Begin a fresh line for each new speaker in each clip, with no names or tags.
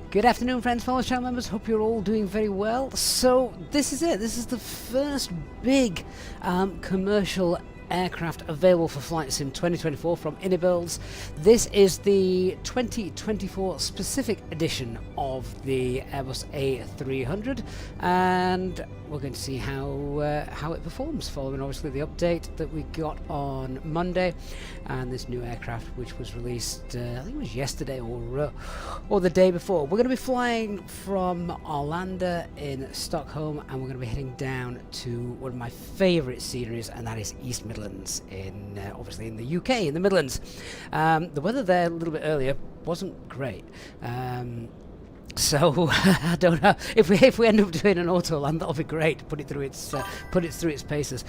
Good afternoon, friends, followers, channel members. Hope you're all doing very well. So this is it. This is the first big commercial aircraft available for Flight Sim 2024 from Inibuilds. This is the 2024 specific edition of the Airbus A300, and we're going to see how it performs following obviously the update that we got on Monday, and this new aircraft which was released I think it was yesterday or the day before. We're going to be flying from Arlanda in Stockholm, and we're going to be heading down to one of my favourite sceneries, and that is East Midlands in obviously in the UK, in the Midlands. The weather there a little bit earlier wasn't great. So I don't know if we end up doing an auto land. That'll be great to put it through its paces.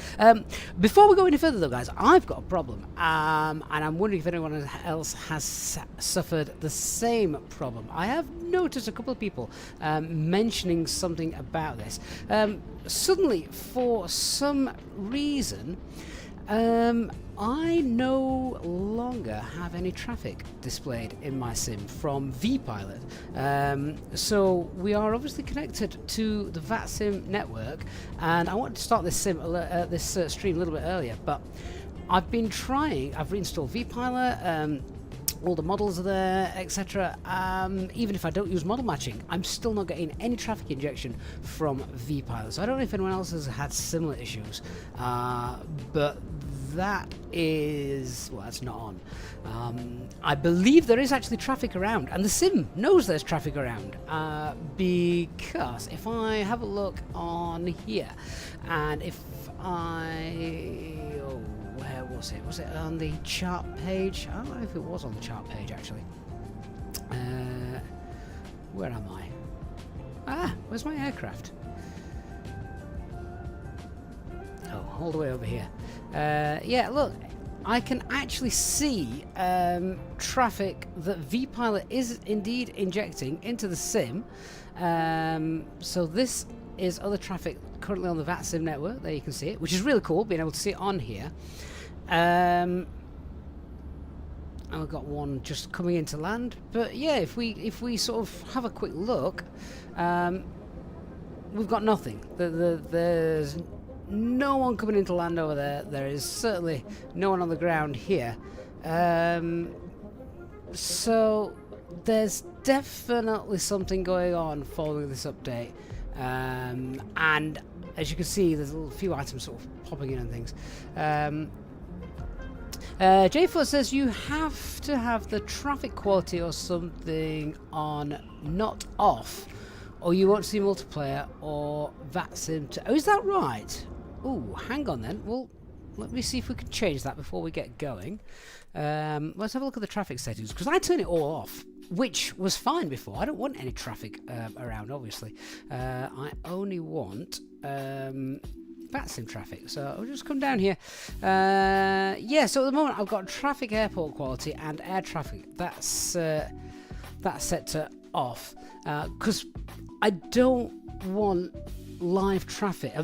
Before we go any further, though, guys, I've got a problem, and I'm wondering if anyone else has suffered the same problem. I have noticed a couple of people mentioning something about this. Suddenly, for some reason, I no longer have any traffic displayed in my sim from VPilot. So we are obviously connected to the VATSIM network, and I wanted to start this stream a little bit earlier, but I've been trying. I've reinstalled VPilot. All the models are there, etc. Even if I don't use model matching, I'm still not getting any traffic injection from VPilot. So I don't know if anyone else has had similar issues, but that is, well, that's not on. I believe there is actually traffic around, and the sim knows there's traffic around, because if I have a look on here, and if where was it? Was it on the chart page? I don't know if it was on the chart page, actually. Where am I? Ah, where's my aircraft? Oh, all the way over here. Yeah, look, I can actually see traffic that VPilot is indeed injecting into the sim. So this is other traffic currently on the VATSIM network. There you can see it, which is really cool, being able to see it on here. And we've got one just coming into land. But yeah, if we sort of have a quick look, we've got nothing. There's no one coming into land over there. There is certainly no one on the ground here. So there's definitely something going on following this update. And as you can see, there's a few items sort of popping in and things. J4 says you have to have the traffic quality or something on, not off, or you won't see multiplayer or VATSIM. Oh, is that right? Oh, hang on then. Well, let me see if we can change that before we get going. Let's have a look at the traffic settings, because I turn it all off, which was fine before. I don't want any traffic around, obviously. I only want VATSIM traffic. So I'll just come down here. Yeah, so at the moment I've got traffic airport quality and air traffic. That's set to off, because I don't want live traffic.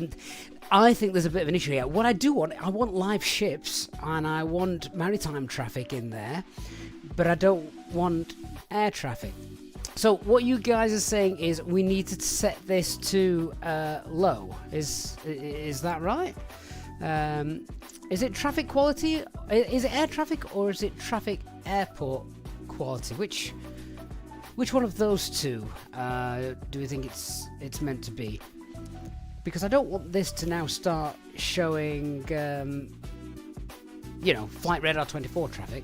I think there's a bit of an issue here. What I do want, I want live ships, and I want maritime traffic in there, but I don't want air traffic. So what you guys are saying is we need to set this to low. Is that right? Is it traffic quality? Is it air traffic, or is it traffic airport quality? Which one of those two do we think it's meant to be? Because I don't want this to now start showing, you know, flight radar 24 traffic.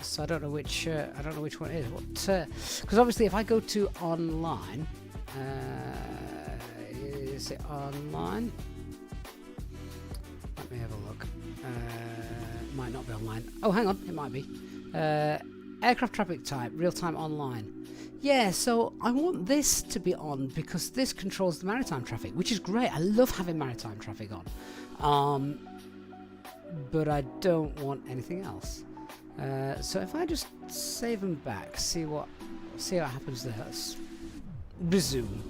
So I don't know which one it is. Because obviously, if I go to online, is it online? Let me have a look. It might not be online. Oh, hang on, it might be. Aircraft traffic type, real-time online. Yeah, so I want this to be on because this controls the maritime traffic, which is great. I love having maritime traffic on. But I don't want anything else. So if I just save them back, see what happens there. Let's resume.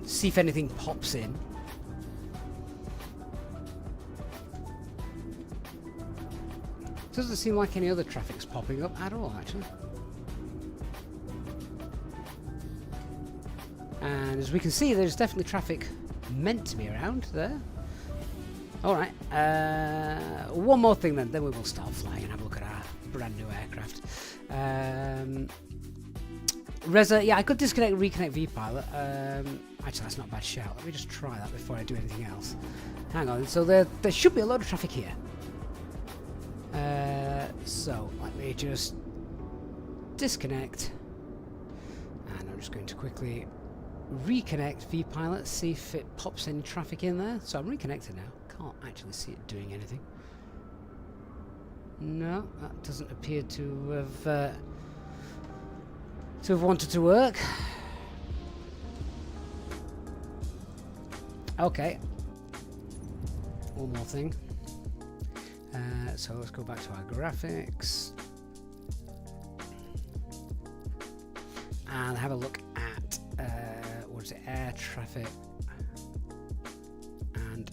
See if anything pops in. Doesn't seem like any other traffic's popping up at all, actually. And as we can see, there's definitely traffic meant to be around there. Alright, one more thing then we will start flying and have a look at our brand new aircraft. Reza, yeah, I could disconnect and reconnect VPilot. Actually, that's not a bad shout. Let me just try that before I do anything else. Hang on, so there should be a load of traffic here. So, let me just disconnect. And I'm just going to quickly reconnect VPilot, see if it pops any traffic in there. So I'm reconnected now. Can't actually see it doing anything. No, that doesn't appear to have wanted to work. Okay. One more thing. So let's go back to our graphics and have a look at what is it? Air traffic and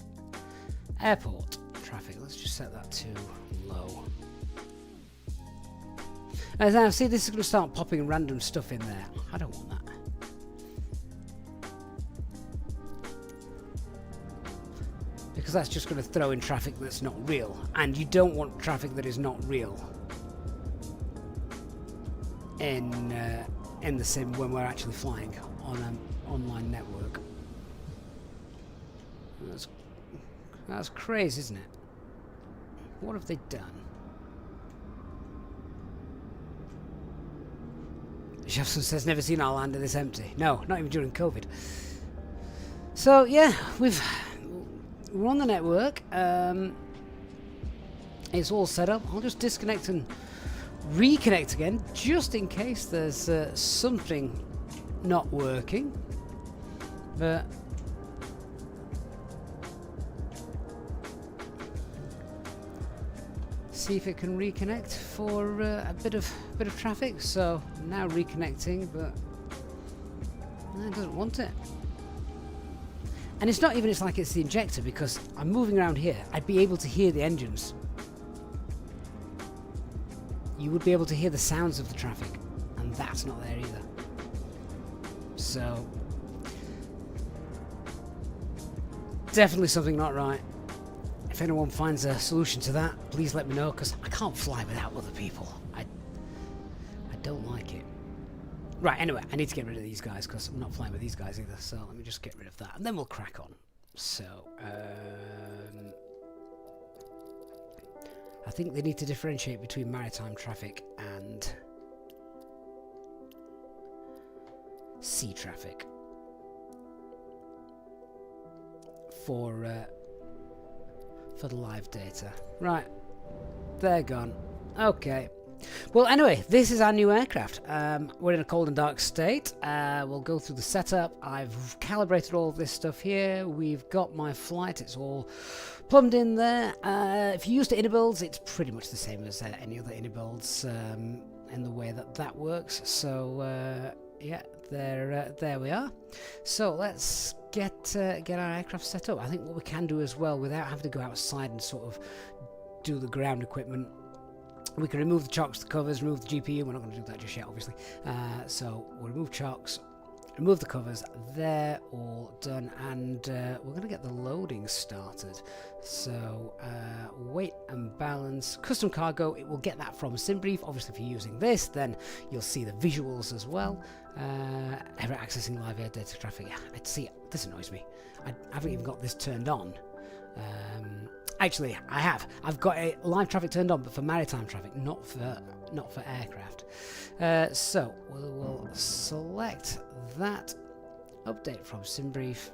airport traffic. Let's just set that to low. As now, see, this is going to start popping random stuff in there. I don't want that. Because that's just going to throw in traffic that's not real. And you don't want traffic that is not real in the sim when we're actually flying on an online network. That's crazy, isn't it? What have they done? Jefferson says, never seen our lander this empty. No, not even during COVID. So, yeah, we're on the network. It's all set up. I'll just disconnect and reconnect again, just in case there's something not working. But see if it can reconnect for a bit of traffic. So now reconnecting, but it doesn't want it. And it's not even, it's like it's the injector, because I'm moving around here. I'd be able to hear the engines. You would be able to hear the sounds of the traffic, and that's not there either. So definitely something not right. If anyone finds a solution to that, please let me know, because I can't fly without other people. I don't like it. Right, anyway, I need to get rid of these guys, because I'm not flying with these guys either, so let me just get rid of that, and then we'll crack on. So, I think they need to differentiate between maritime traffic and sea traffic for the live data. Right, they're gone. Okay. Well, anyway, this is our new aircraft. We're in a cold and dark state. We'll go through the setup. I've calibrated all of this stuff here. We've got my flight. It's all plumbed in there. If you use the Inibuilds, it's pretty much the same as any other Inibuilds in the way that works. So, yeah, there we are. So let's get our aircraft set up. I think what we can do as well, without having to go outside and sort of do the ground equipment, we can remove the chocks, the covers, remove the GPU. We're not going to do that just yet, obviously. So we'll remove chocks, remove the covers. They're all done, and we're going to get the loading started. So weight and balance, custom cargo. It will get that from SimBrief. Obviously, if you're using this, then you'll see the visuals as well. Ever accessing live air data traffic. I'd see it. This annoys me. I haven't even got this turned on. Actually, I have. I've got a live traffic turned on, but for maritime traffic, not for aircraft. So we'll select that, update from SimBrief,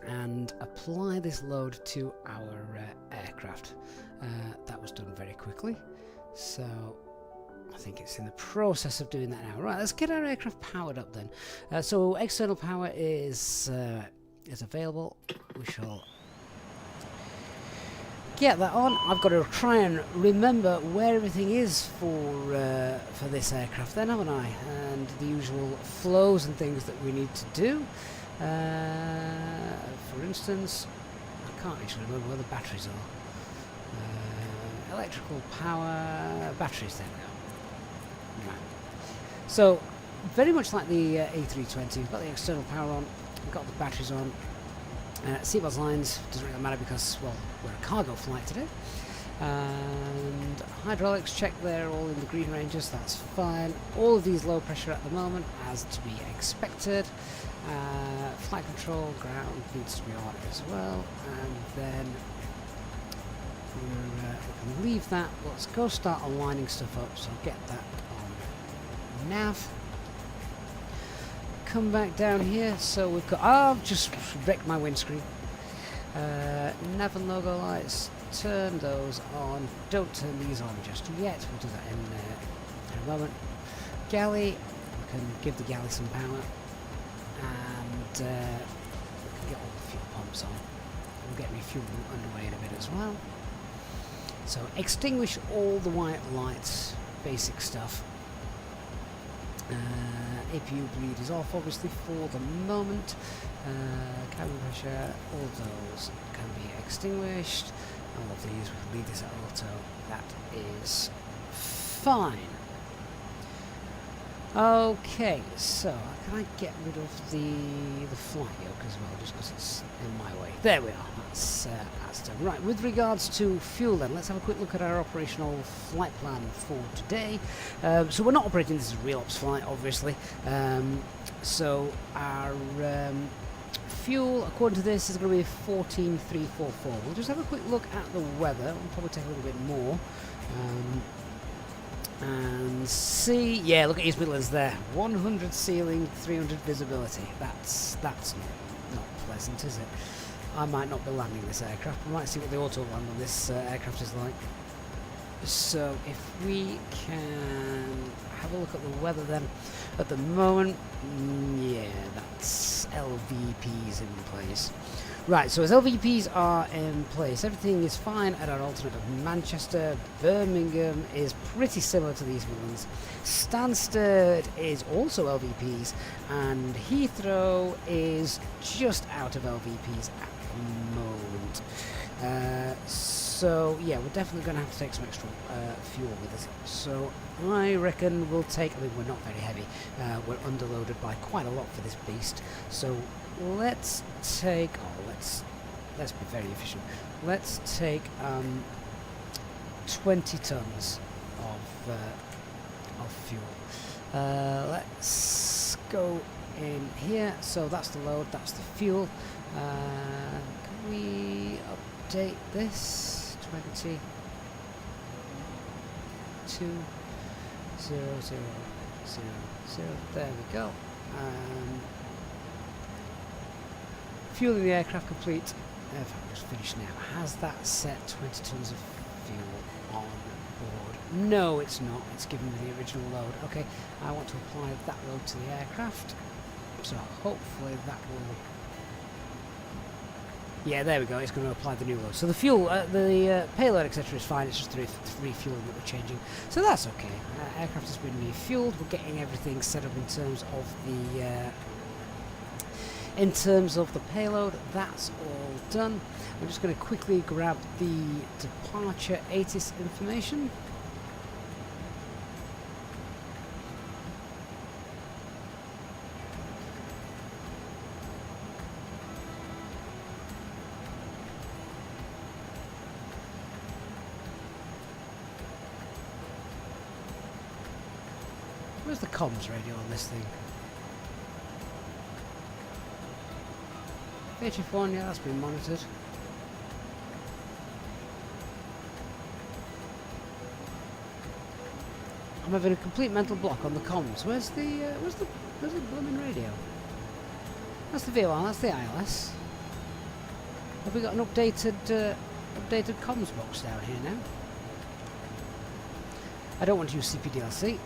and apply this load to our aircraft. That was done very quickly. So I think it's in the process of doing that now. Right, let's get our aircraft powered up then. So external power is available. We shall get that on. I've got to try and remember where everything is for this aircraft then, haven't I? And the usual flows and things that we need to do. For instance, I can't actually remember where the batteries are. Electrical power, batteries, there we go. Right. So very much like the A320, we've got the external power on, we've got the batteries on. Seatbelt lines doesn't really matter because, well, we're a cargo flight today. And hydraulics check there, all in the green ranges, that's fine. All of these low pressure at the moment, as to be expected. Flight control, ground needs to be on as well. And then we can leave that. Let's go start aligning stuff up, so get that on nav. Come back down here, so we've got, I've just wrecked my windscreen. Nav and logo lights, turn those on, don't turn these on just yet, we'll do that in a moment. Galley, we can give the galley some power, and we can get all the fuel pumps on. We'll get refueling underway in a bit as well. So extinguish all the white lights, basic stuff. APU bleed is off obviously for the moment. Cabin pressure, all of those can be extinguished. All of these, we can leave this at auto. That is fine. Okay, so can I get rid of the flight yoke as well, just because it's in my way? There we are. That's done. Right, with regards to fuel then, let's have a quick look at our operational flight plan for today. So we're not operating this as a real ops flight, obviously. So our fuel, according to this, is going to be 14,344. We'll just have a quick look at the weather. We'll probably take a little bit more. And see, yeah, look at East Midlands there. 100 ceiling, 300 visibility. That's not pleasant, is it? I might not be landing this aircraft. We might see what the auto land on this aircraft is like. So if we can have a look at the weather then. At the moment, yeah, that's LVPs in place. Right, so as LVPs are in place, everything is fine at our alternate of Manchester. Birmingham is pretty similar to these ones. Stansted is also LVPs, and Heathrow is just out of LVPs at the moment. So yeah, we're definitely going to have to take some extra fuel with us. So I reckon we'll take, I mean, we're not very heavy, we're underloaded by quite a lot for this beast. So let's take, let's be very efficient. Let's take 20 tons of fuel. Let's go in here. So that's the load, that's the fuel. Can we update this? 20 2 0 0 0 0. There we go. Fuel in the aircraft complete. In fact, just finished now. Has that set 20 tons of fuel on board? No, it's not. It's given me the original load. Okay, I want to apply that load to the aircraft. So hopefully that will. Yeah, there we go. It's going to apply the new load. So the fuel, the payload, etc. is fine. It's just the refueling that we're changing. So that's okay. Aircraft has been refueled. We're getting everything set up in terms of the payload. That's all done. I'm just going to quickly grab the departure ATIS information. Where's the comms radio on this thing? HF1, yeah, that's been monitored. I'm having a complete mental block on the comms. Where's the blooming radio? That's the VOR, that's the ILS. Have we got an updated comms box down here now? I don't want to use CPDLC.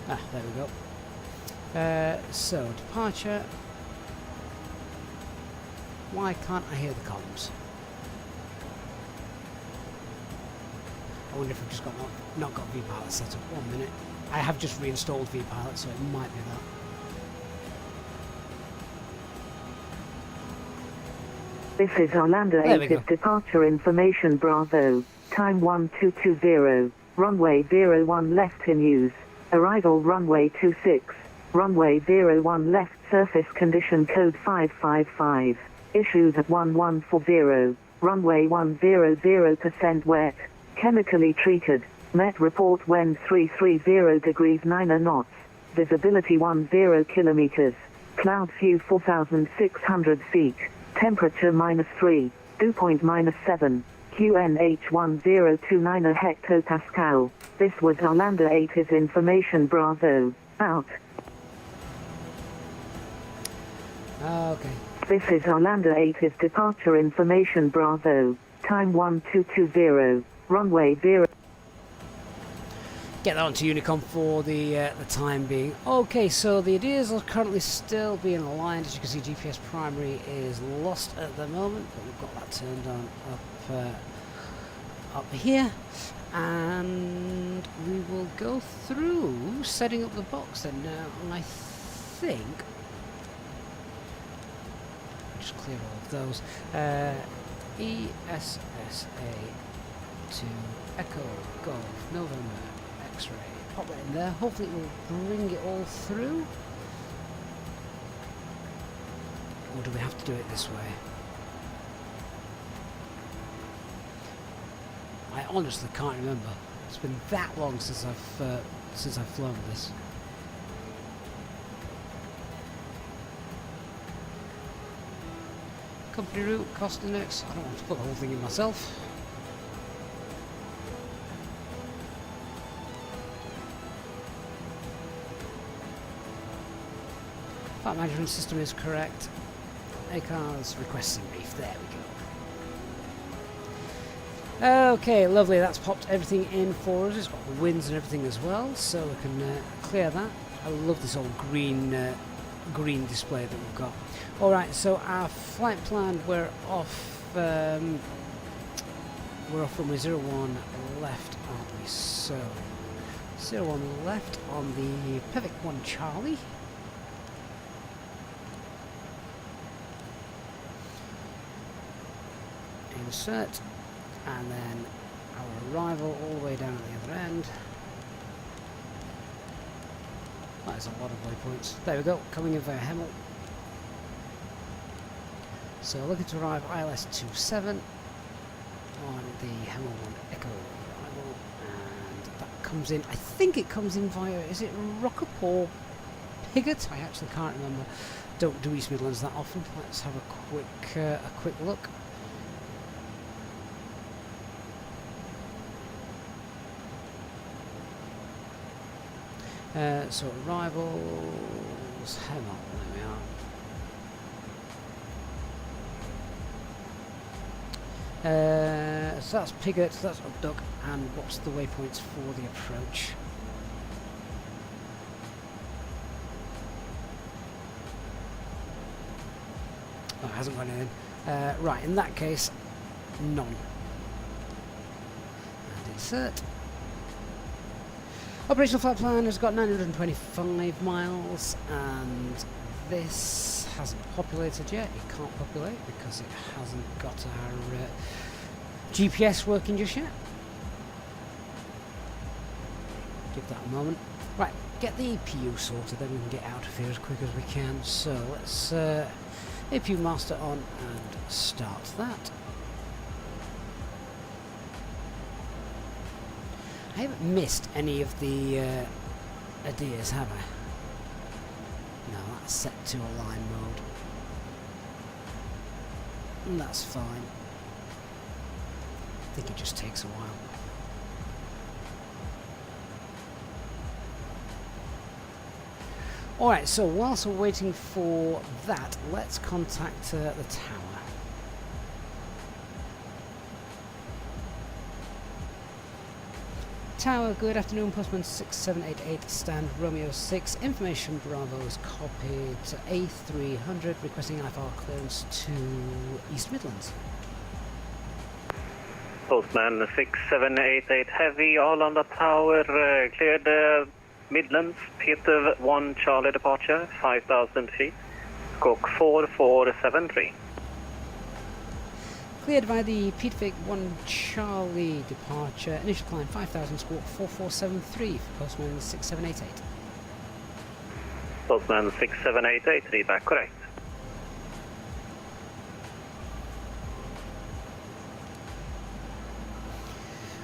Ah, there we go. So, departure. Why can't I hear the comms? I wonder if I've just not got VPilot set up. 1 minute. I have just reinstalled VPilot, so it might be that.
This is Orlando
There we
8
go.
is departure information Bravo. Time 1220. Runway 01 left in use. Arrival runway 26. Runway 01 left surface condition code 555. Issues at 1140. Runway 100% wet. Chemically treated. Met report wind 330 degrees 9 knots. Visibility 10 kilometers. Cloud view 4,600 feet. Temperature -3. Dew point -7. QNH 1029 hectopascal. This was Orlando 8 is information Bravo. Out.
Okay.
This is Orlando 8 is departure information Bravo. Time 1220. Runway 0.
Get that onto Unicom for the time being. Okay, so the ideas are currently still being aligned. As you can see, GPS primary is lost at the moment, but we've got that turned on up here, and we will go through setting up the box then. Now, I think just clear all of those. ESSA to Echo Golf November X-ray. Pop that in there. Hopefully it will bring it all through. Or do we have to do it this way? I honestly can't remember. It's been that long since I've flown this. Company route, cost index. I don't want to put the whole thing in myself. Flight management system is correct. ACARS requesting brief. There we go. Okay, lovely. That's popped everything in for us. It's got the winds and everything as well, so we can clear that. I love this old green display that we've got. All right, so our flight plan. We're off runway 01 left, aren't we? So 01 left on the Pivot 1 Charlie. Insert, and then our arrival all the way down at the other end. That is a lot of waypoints. There we go, coming in via Hemel. So looking to arrive ILS 27 on the Hemel 1 Echo arrival, and that comes in, I think it comes in via, is it Rockup or Pigot? I actually can't remember. Don't do East Midlands that often. Let's have a quick look. So arrivals, Hemel, there we are. So that's Pigot, that's Upduck, and what's the waypoints for the approach? Oh, it hasn't gone in. Right, in that case, none. And insert. Operational flight plan has got 925 miles, and this hasn't populated yet. It can't populate because it hasn't got our GPS working just yet. Give that a moment. Right, get the APU sorted, then we can get out of here as quick as we can. So let's APU master on and start that. I haven't missed any of the ideas, have I? No, that's set to align mode. And that's fine. I think it just takes a while. Alright, so whilst we're waiting for that, let's contact the tower. Tower, good afternoon, Postman 6788, stand Romeo 6, information Bravo is copied to A300, requesting IFR clearance to East Midlands.
Postman 6788 heavy, all on the tower, cleared Midlands, Peter 1 Charlie departure, 5,000 feet, squawk 4473.
Cleared by the Peterfig 1 Charlie departure. Initial climb 5,000, squawk 4473 for postman 6788.
Postman 6788, read back correct.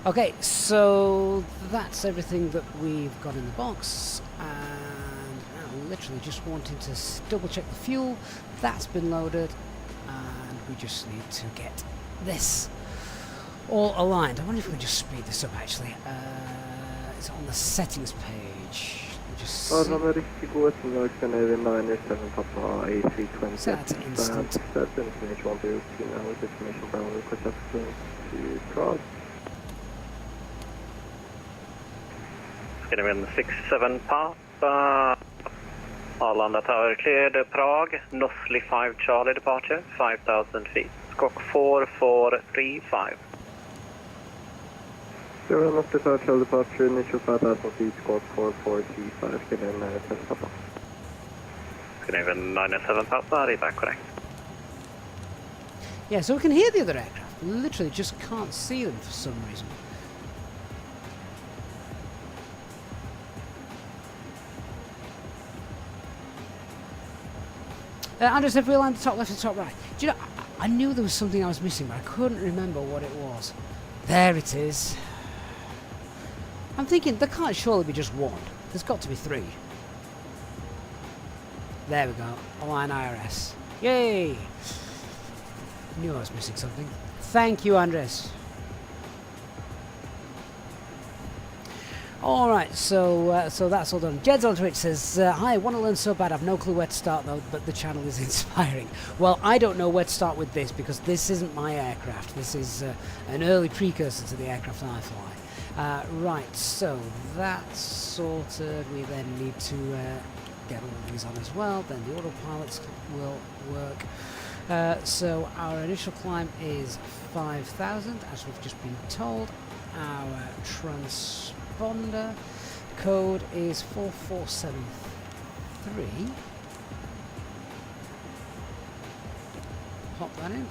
Okay, so that's everything that we've got in the box, and now literally just wanting to double check the fuel. That's been loaded, and we just need to get this all aligned. I wonder if we can just speed this up actually. It's on the settings page. Just
Ja, de är riktigt goda som jag kan även 907 Papa A320.
set to instant.
That's information on the now with information from request to Prague.
Ska det vara 67 Papa. Arlanda Tower cleared Prague. Northerly 5 Charlie departure, 5,000 feet. Squawk 4435.
Zero not departure, departure, initial 5,000 feet, squawk 4435, get in 10 Papa.
Good evening, 907 Papa, read back correct.
Yeah, so we can hear the other aircraft. We literally just can't see them for some reason. Andres, if we land the top left and top right. Do you know, I knew there was something I was missing, but I couldn't remember what it was. There it is. I'm thinking there can't surely be just one. There's got to be three. There we go. Align IRS. Yay! Knew I was missing something. Thank you, Andres. Alright, so that's all done. Jed's on Twitch says, hi, want to learn so bad, I've no clue where to start though, but the channel is inspiring. Well, I don't know where to start with this, because this isn't my aircraft. This is an early precursor to the aircraft I fly. Right, so that's sorted. We then need to get all of these on as well. Then the autopilots will work. So our initial climb is 5,000, as we've just been told. Our transponder code is 4473. Pop that in.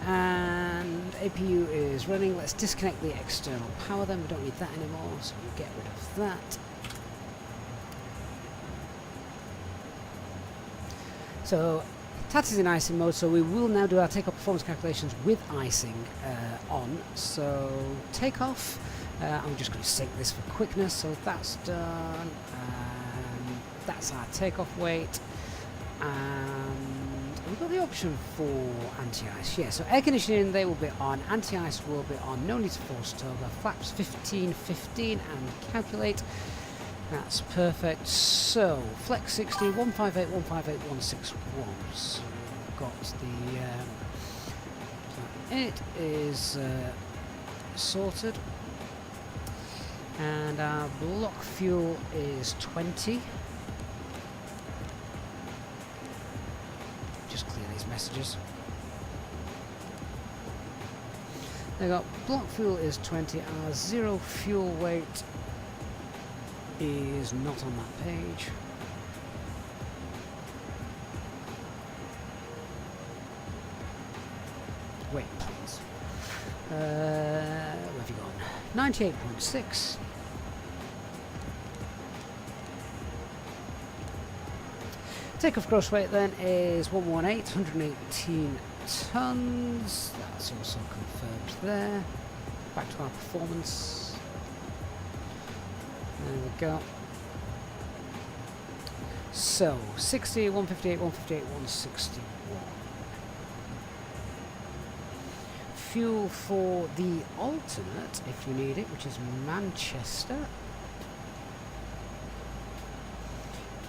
And APU is running. Let's disconnect the external power then. We don't need that anymore, so we'll get rid of that. So TAT is in icing mode, so we will now do our takeoff performance calculations with icing on. So takeoff, I'm just going to sync this for quickness, so that's done. That's our takeoff weight. And we've got the option for anti-ice. Yeah, so air conditioning, they will be on. Anti-ice will be on. No need to force turbo. Flaps 1515 and calculate. That's perfect. So, Flex 60, 158, 158, 161. So, we've got the. It is sorted. And our block fuel is 20. Just clear these messages. They got block fuel is 20. Our zero fuel weight is not on that page. Wait, please. Where have you gone? 98.6. Takeoff gross weight then is 118, 118 tons. That's also confirmed there. Back to our performance. There we go. So, 60, 158, 158, 161. Fuel for the alternate, if you need it, which is Manchester.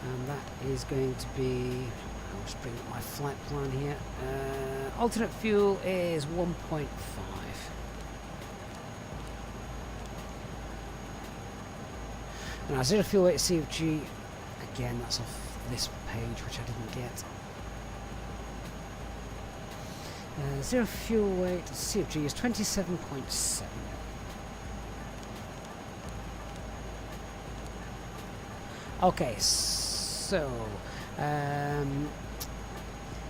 And that is going to be, I'll just bring up my flight plan here. Alternate fuel is 1.5. And our zero fuel weight CFG, again, that's off this page, which I didn't get. Zero fuel weight CFG is 27.7. Okay, so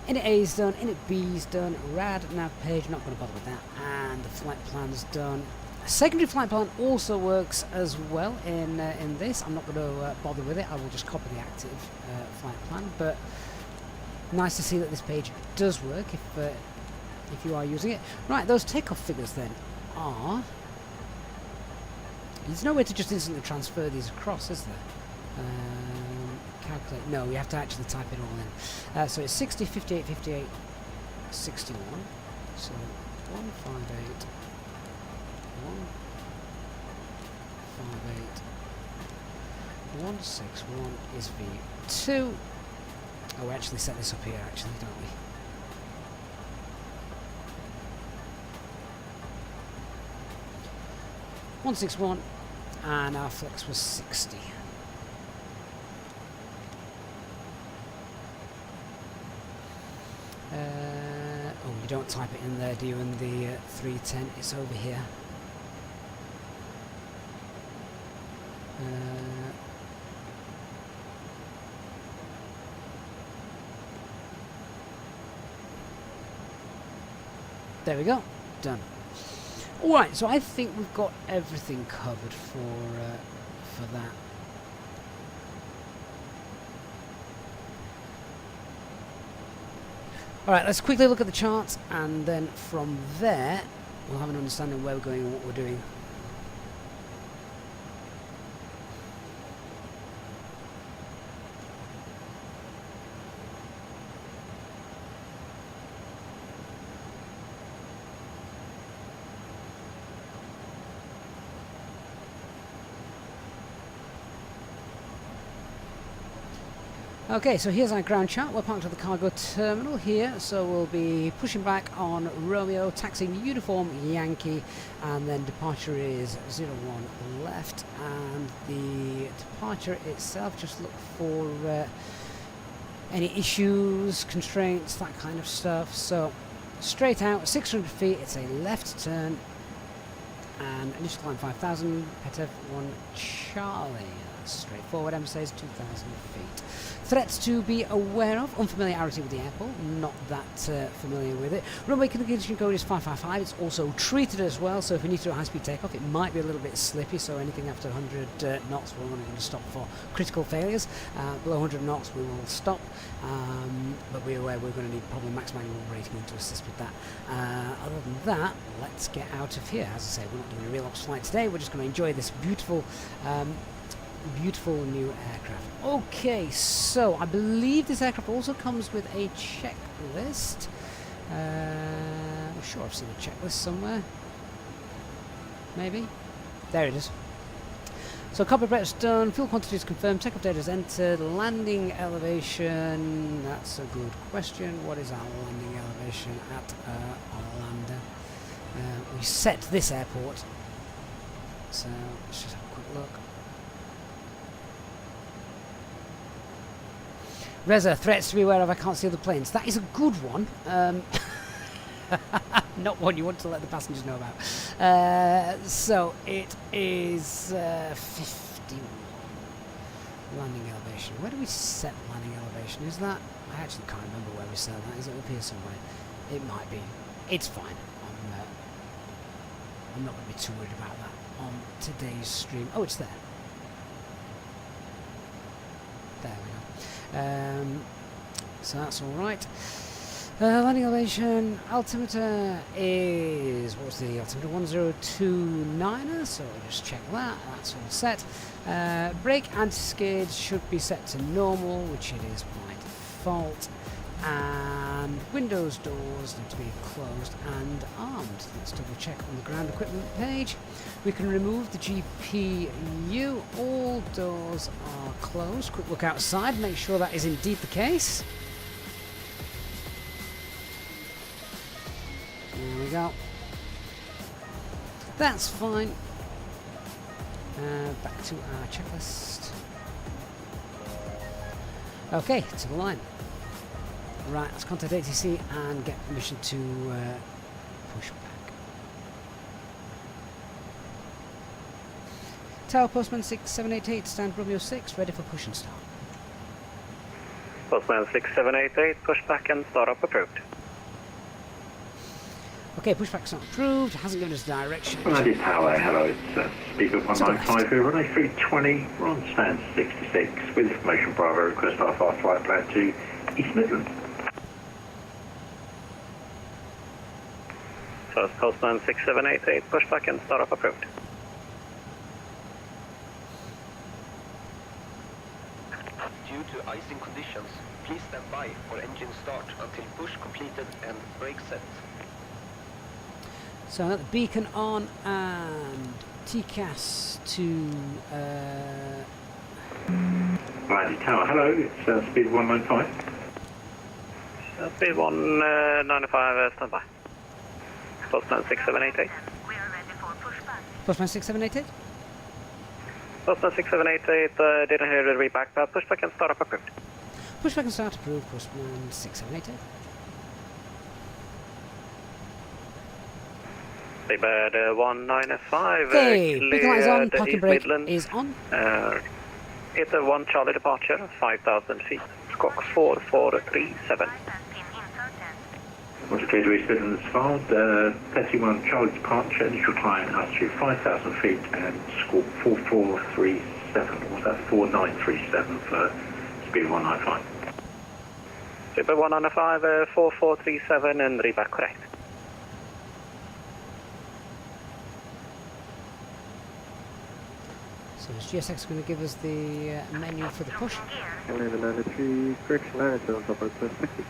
Init A is done, Init B is done, rad nav page, not going to bother with that, and the flight plan's done. Secondary flight plan also works as well in this. I'm not going to bother with it, I will just copy the active flight plan, but nice to see that this page does work if you are using it. Right, those takeoff figures then are... There's no way to just instantly transfer these across, is there? Calculate. No, you have to actually type it all in. So it's 60, 58, 58, 61. So 158, 158, 161 is V2. Oh, we actually set this up here, actually, don't we? .161, and our flex was 60. Oh, you don't type it in there, do you, in the 310? It's over here. There we go, done. Alright, so I think we've got everything covered for that. Alright, let's quickly look at the charts, and then from there we'll have an understanding of where we're going and what we're doing. Okay, so here's our ground chart. We're parked at the cargo terminal here, so we'll be pushing back on Romeo, taxiing uniform Yankee, and then departure is 01 left, and the departure itself, just look for any issues, constraints, that kind of stuff. So straight out, 600 feet, it's a left turn, and initial climb 5,000, Petev 1 Charlie. Straightforward, says 2,000 feet. Threats to be aware of: unfamiliarity with the airport, not that familiar with it. Runway condition code is 555. It's also treated as well, so if we need to do a high-speed takeoff, it might be a little bit slippy, so anything after 100 knots we're only going to stop for critical failures. Below 100 knots we will stop, but we're aware we're going to need probably max manual rating to assist with that. Other than that, let's get out of here. As I say, we're not doing a real ops flight today, we're just going to enjoy this beautiful beautiful new aircraft. Okay, so I believe this aircraft also comes with a checklist. I'm sure I've seen a checklist somewhere. Maybe? There it is. So copper bread's done, fuel quantity is confirmed, takeoff data is entered, landing elevation, that's a good question. What is our landing elevation at Arlanda? We set this airport, so let's just have a quick look. Reza, threats to be aware of, I can't see other planes. That is a good one. Not one you want to let the passengers know about. So it is 51. Landing elevation. Where do we set landing elevation? Is that... I actually can't remember where we set that. Is it up here somewhere? It might be. It's fine. I'm not going to be too worried about that on today's stream. Oh, it's there. There we go. So that's all right. Landing elevation, altimeter is, what was the altimeter, 1029er, so we'll just check that, that's all set. Brake anti-skid should be set to normal, which it is by default. And windows, doors need to be closed and armed. Let's double check on the ground equipment page. We can remove the GPU. All doors are closed. Quick look outside, make sure that is indeed the case. There we go. That's fine. Back to our checklist. Okay, to the line. Right, let's contact ATC and get permission to push back. Tower Postman 6788, stand Romeo 6, ready for push and start.
Postman 6788, pushback and startup approved.
Okay, pushback's not approved. Hasn't given us direction.
United Tower, hello, it's speaker 195 here, runway 320, we're on stand 66, with information Bravo, request our fast flight plan to East Midlands.
First Postman 6788, pushback and startup approved.
Due to icing conditions, please stand by for engine start until push completed and brake set.
So I've got the beacon on and TCAS to
United Tower, hello, it's speed 195.
Speed 195, stand by. Postman 6788.
We are ready for pushback.
Postman 6788.
Postman 6788, didn't hear the read back, pushback and startup approved.
Pushback and start approved. Postman 6788.
Seabird 195.
Okay, beacon light is on.
the
Parking
East
brake
Midlands.
is on.
It's a 1 Charlie departure, 5,000 feet. Squawk 4437.
What's clear to East Midlands filed, 31 Charlie departure, initial climb altitude 5,000 feet and squawk 4437, what's that, 4937 for speed 195.
Seabird 195, 4437 and read back correct.
So is GSX going to give us the menu for the push?
Canadian 93, correction 97, Papa, 60.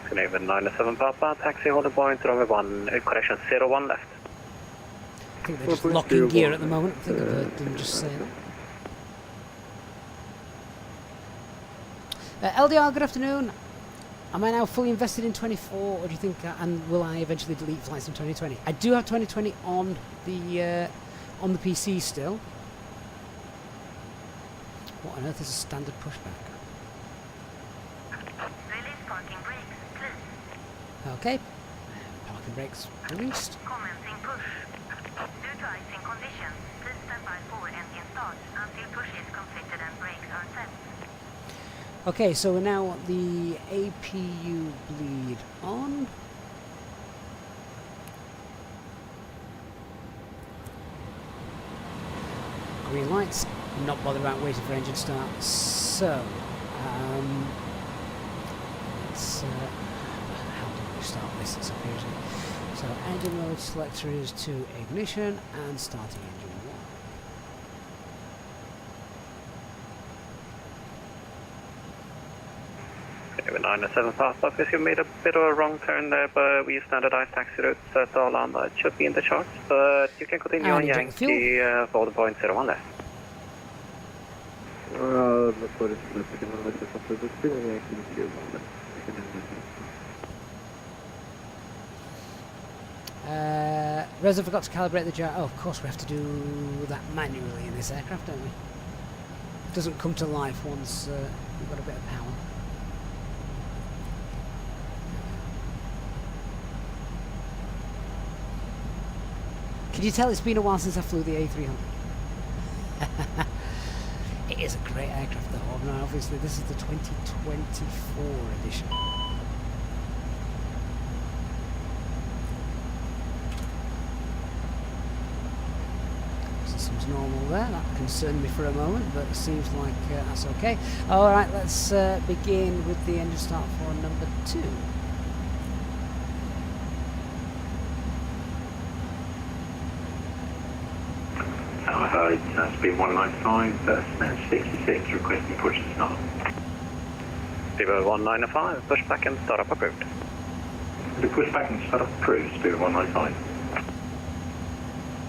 Canadian 97 Papa, taxi holding point, runway 1, correction 01 left.
I think they're just locking gear at the moment. I think I've heard them just say that. LDR, good afternoon. Am I now fully invested in 24, or do you think, and will I eventually delete flights in 2020? I do have 2020 on the PC still. What on earth is a standard pushback?
Release parking brakes, please.
Okay, parking brakes released.
Commencing push. Due to icing conditions, please stand by for engine start until push is completed and brakes are set.
Okay, so we're now at the APU bleed on. Green lights, not bother about waiting for engine start. So, let's, how do we start this? It's appears. So, engine mode selector is to ignition and starting engine 1.
Canadian 97 Papa, because you made a bit of a wrong turn there, but we use standardized taxi routes at Arlanda. It should be in the charts, but you can continue on
inject the
Yankee for the point 01 left.
Before it's lifted, unless it's up to the spinning activity.
Reza forgot to calibrate the jar. Oh, of course we have to do that manually in this aircraft, don't we? It doesn't come to life once we've got a bit of power. Can you tell it's been a while since I flew the A300? It is a great aircraft though. Now, obviously this is the 2024 edition. Seems normal there. That concerned me for a moment, but it seems like that's okay. Alright, let's begin with the engine start for number 2.
Speed 195, stand 66, requesting push to start.
Seabird 195, pushback and startup approved.
The pushback and startup approved, speed 195.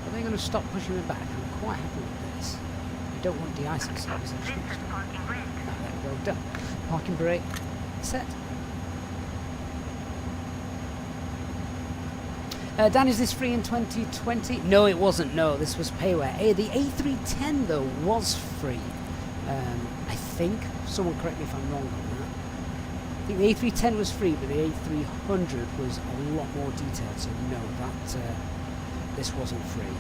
Are they going to stop pushing me back? I'm quite happy with this. I don't want de-icing service. I just want to stop.
Parking brake.
There we go, done. Parking brake set. Dan, is this free in 2020? No, it wasn't. No, this was payware. The A310 though was free. I think. Someone correct me if I'm wrong on that. I think the A310 was free, but the A300 was a lot more detailed. So no, that this wasn't free.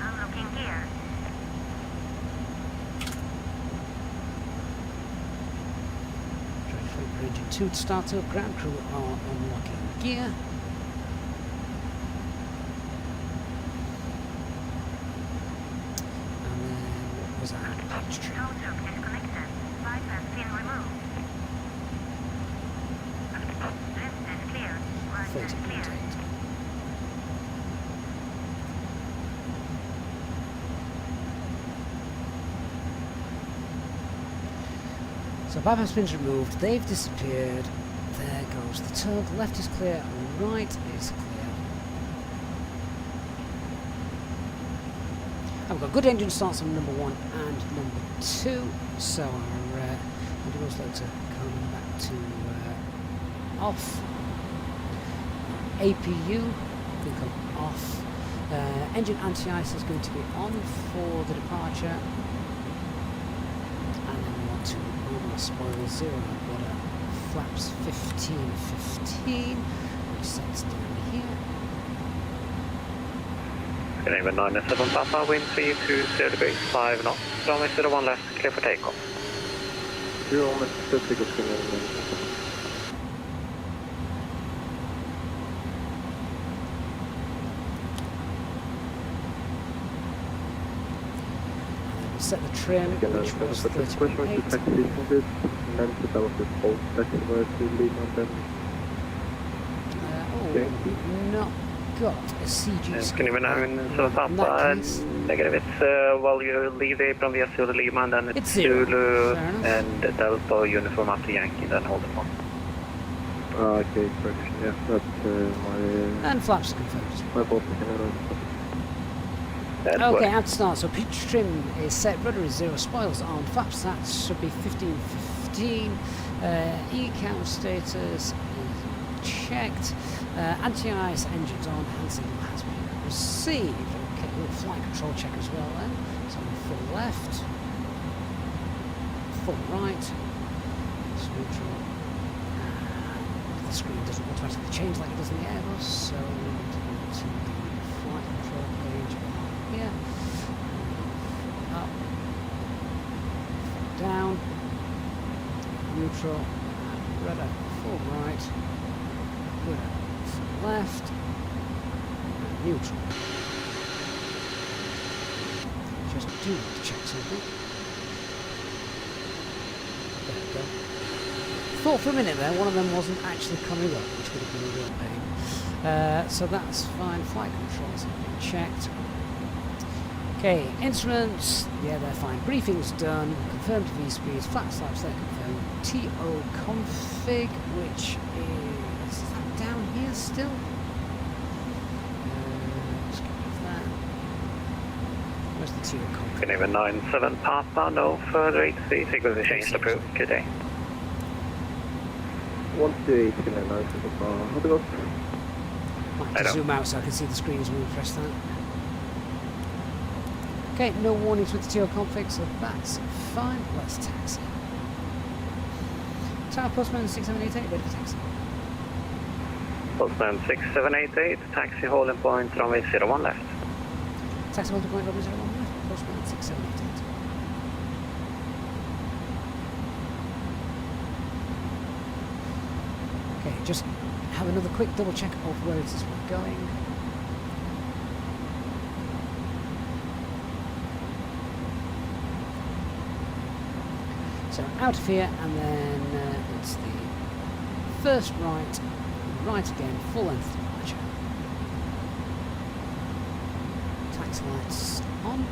Unlock
2 to start up. Ground crew are unlocking gear. And then what was that? Patch trim.
Tow truck disconnected. Bypass pin removed. Left is clear. Right is clear.
30.8. So bypass pins removed, they've disappeared. There goes the tug. Left is clear, right is clear. I've got good engine starts on number 1 and number 2, so our Inibuilds to come back to off. APU can come off. Engine anti-ice is going to be on for the departure. And then we want to spoil 0 rudder flaps 15, which sets down here.
Canadian 97 Papa, wind 320 degrees, 5 knots, runway 01 left, clear for takeoff.
0 left, takeoff Canadian.
Set the trim, which was 30.8.
Taxi descended, and then develop this whole section where to lead on them.
We've not got a CG.
Canadian 97 Papa, negative, it's well, you leave Abraham via Zulu Lima, and then it's Zulu and Delta uniform after Yankee, then hold it on.
Okay, correction, yeah, that's my...
And flaps are confirmed.
my fault,
Okay, out to start. So pitch trim is set, rudder is 0, spoils on, flaps that should be 15. E-count status is checked. Anti-ice engines on, hand signal has been received. Okay, we'll flight control check as well then. So full left, full right, it's neutral. The screen doesn't automatically change like it does in the Airbus, so we need to go to the flight control page here. Up, down, neutral, rudder, full right, rudder, full left, and neutral. Just do want to check something. There we go. Thought for a minute there one of them wasn't actually coming up, which would have been a real pain. So that's fine. Flight controls have been checked. Okay, instruments, yeah, they're fine. Briefing's done. Confirmed V-speeds, flat slabs, they're confirmed. TO config, which is that down here still? Let's get rid of that. Where's the TO config?
Canadian 97 Papa, no further 83, frequency change approved, good day.
128 Canadian 97 Papa, how'd it go?
Might have to zoom out so I can see the screens when we press that. Okay, no warnings with the TO config, so that's fine. Let's taxi. Tower Postman 6788, ready for taxi.
Postman 6788, taxi holding point, runway 01 left.
Taxi holding point, runway 01 left. Postman 6788. Okay, just have another quick double check of where it is we're going. So out of here, and then it's the first right, right again, full length departure. Taxi lights on.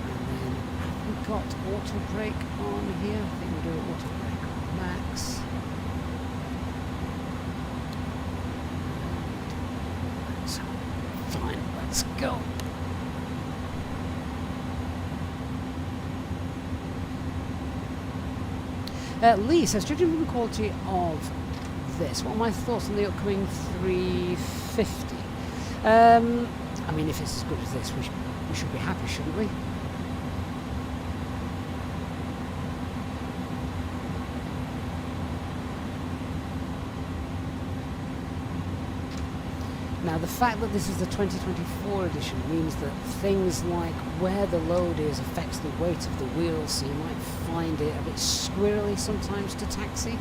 And then have we got auto brake on here? I think we do auto brake on max. Fine, let's go. Lee says, judging from the quality of this, what are my thoughts on the upcoming 350? I mean, if it's as good as this, we should be happy, shouldn't we? Now the fact that this is the 2024 edition means that things like where the load is affects the weight of the wheels, so you might find it a bit squirrely sometimes to taxi.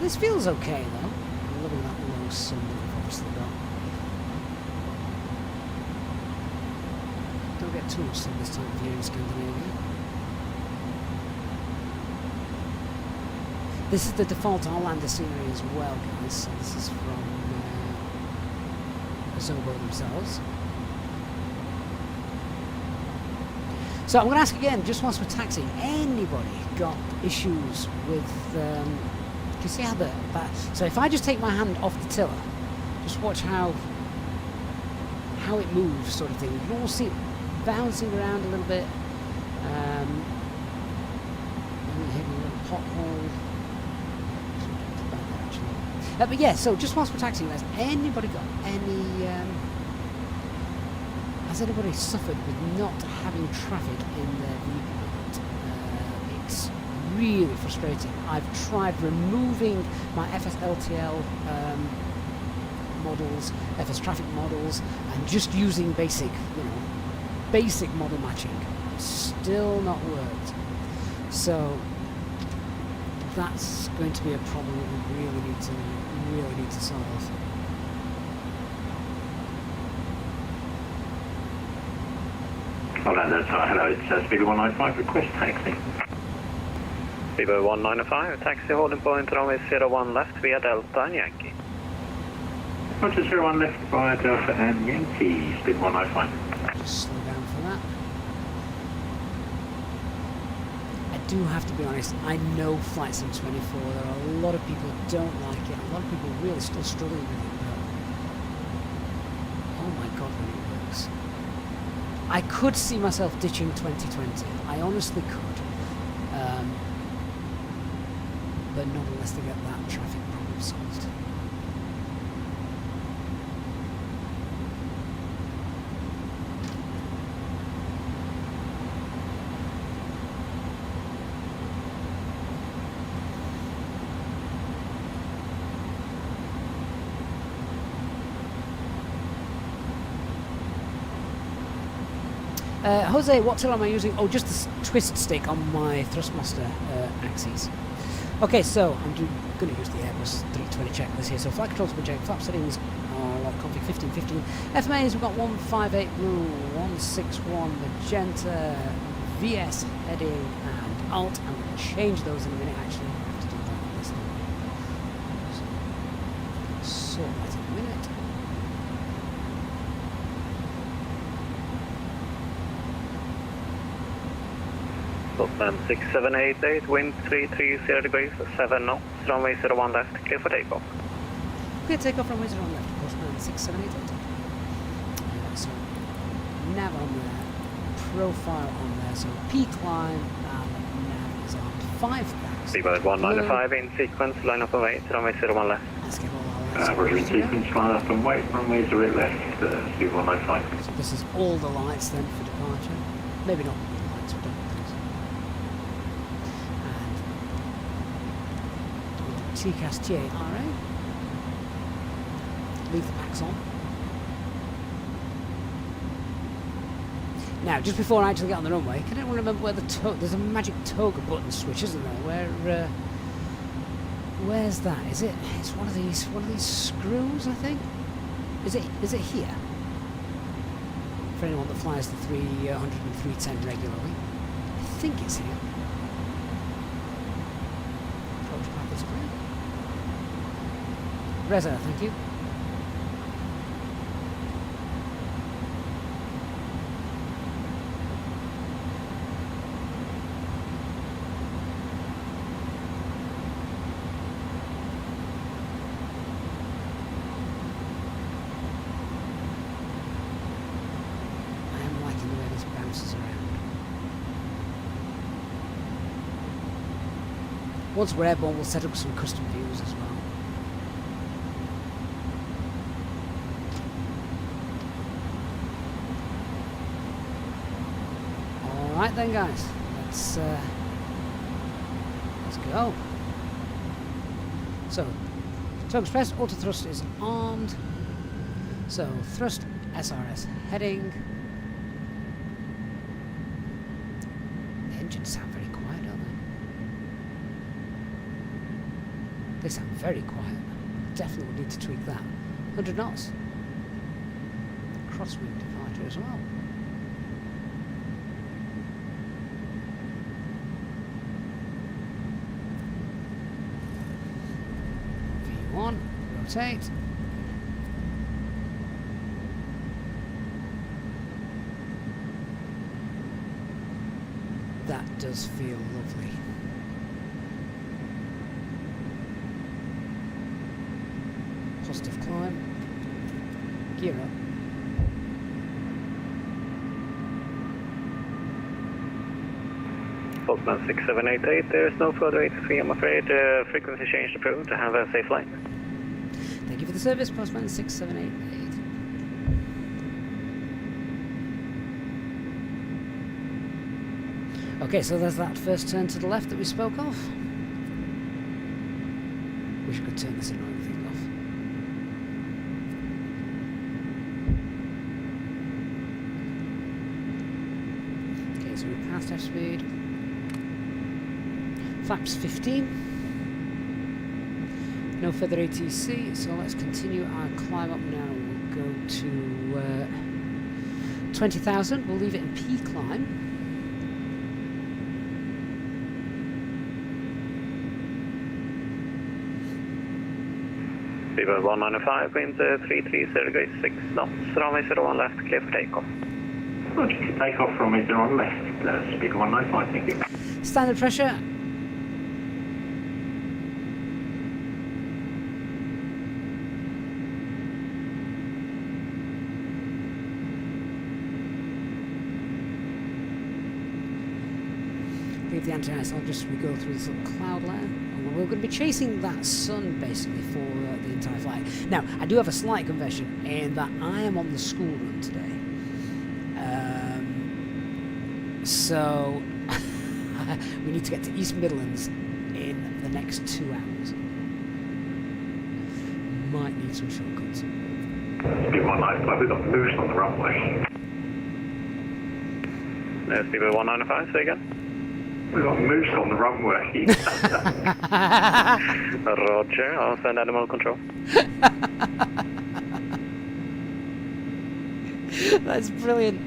This feels okay though. I'm loving that low sun that we've obviously got. Don't get too much sun this time of year in Scandinavia. This is the default Arlander series as well, guys. So this is from Zobo themselves. So I'm going to ask again, just whilst we're taxiing, anybody got issues with? You see how so if I just take my hand off the tiller, just watch how it moves, sort of thing. You can almost see it bouncing around a little bit. Hitting a little pothole. But yeah, so just whilst we're taxiing, has anybody got any? Has anybody suffered with not having traffic in their viewpoint? It's really frustrating. I've tried removing my FSLTL models, FSTraffic models, and just using basic, basic model matching. It's still not worked. So that's going to be a problem that we really need to solve.
Hello, it's Speedway 195, request taxi.
Speedway 195, taxi holding point runway 01 left via Delta and Yankee.
Roger, 01 left via Delta and Yankee, Speed 195.
Just slow down for that. I do have to be honest, I know Flight Sim 24, there are a lot of people who don't like it, a lot of people really still struggling with it, but oh my god when it works. I could see myself ditching 2020, I honestly could, but not unless they get that traffic problem solved. Jose, what tool am I using? Oh, just the twist stick on my Thrustmaster axes. Okay, so I'm going to use the Airbus 320 checklist here. So flight controls will check, flap settings are like config 1515. FMAs, we've got 158 blue, 161 magenta, VS heading, and alt. I'm going to change those in a minute actually. I have to do that on this now. So, sort that in a minute.
Stockholm 6788, wind 330 degrees, 7 knots, runway 01 left, clear for takeoff.
Okay, takeoff runway 01 left, postman 6788. So, nav on there, profile on there, so P climb, and nav is on 5000.
Speedbird 195 in sequence, line up and wait, runway 01 left.
Let's get all our
We're in
lights on.
sequence, line up and wait, runway 08 left, Speed 195.
So this is all the lights then for departure. Maybe not all the lights, we don't think so. And TCAS T8RA. Leave the packs on. Now, just before I actually get on the runway, can anyone remember where the there's a magic toga button switch, isn't there? Where's that? Is it? It's one of these screws, I think. Is it here? For anyone that flies the 300 and 310 regularly, I think it's here. Approach path is clear. Reza, thank you. Once we're airborne, we'll set up some custom views as well. All right then, guys. Let's go. So, Toga Express auto thrust is armed. So thrust SRS heading. The engines sound very quiet, don't they? They sound very quiet. Definitely need to tweak that. 100 knots. Crosswind departure as well. V1, rotate. That does feel lovely. Positive climb. Gear up.
Postman 6788, there's no further ATC, I'm afraid. Frequency change approved. Have a safe flight.
Thank you for the service, Postman 6788. Okay, so there's that first turn to the left that we spoke of. Wish I could turn this annoying thing off. Okay, so we passed F speed. Flaps 15. No further ATC, so let's continue our climb up now. We'll go to 20,000. We'll leave it in P climb.
Seabird 195, wind 330 degrees 6 knots, runway 01 left, clear for takeoff.
Okay, takeoff from 01 left, speed 195, thank you.
Standard pressure. Leave the anti-ice on just as we go through this little cloud layer. And we're going to be chasing that sun basically for the entire flight. Now, I do have a slight confession in that I am on the school run today. So we need to get to East Midlands in the next 2 hours. Might need some shortcuts.
Speed 195, we've got moose on the runway.
Seabird 195, say again.
We've got moose on the runway.
Roger, I'll send animal control.
That's brilliant.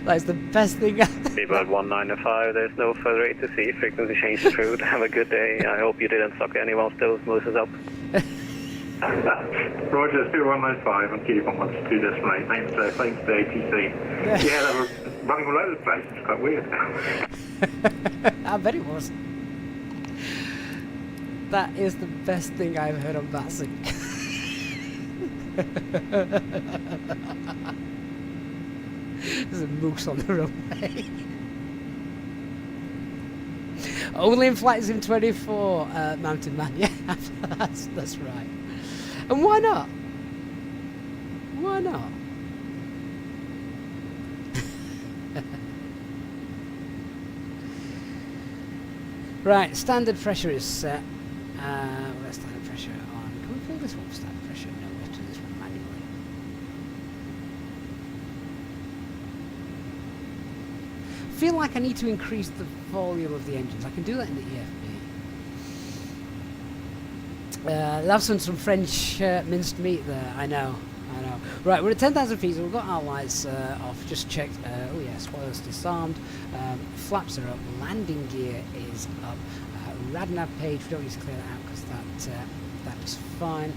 That's the best thing.
Seabird 195, there's no further ATC, frequency change approved. Have a good day. I hope you didn't suck any whilst those mooses up.
Roger, Speed 195 and keep on 122.8. Thanks to the ATC. Yeah, they were running all over the place. It's quite weird.
I bet it was. That is the best thing I've heard on VATSIM. There's a moose on the runway. Only in Flight Sim 24, Mountain Man. Yeah, that's right. And why not? Why not? Right, standard pressure is set. Where's standard pressure on? Can we pull this one for standard pressure? No, we have to do this one manually. Feel like I need to increase the volume of the engines. I can do that in the EFB. Loves some French minced meat there. I know. Right, we're at 10,000 feet, so we've got our lights off. Just checked. Oh yeah, spoilers disarmed. Flaps are up. Landing gear is up. Radnav page, we don't need to clear that out because that is fine.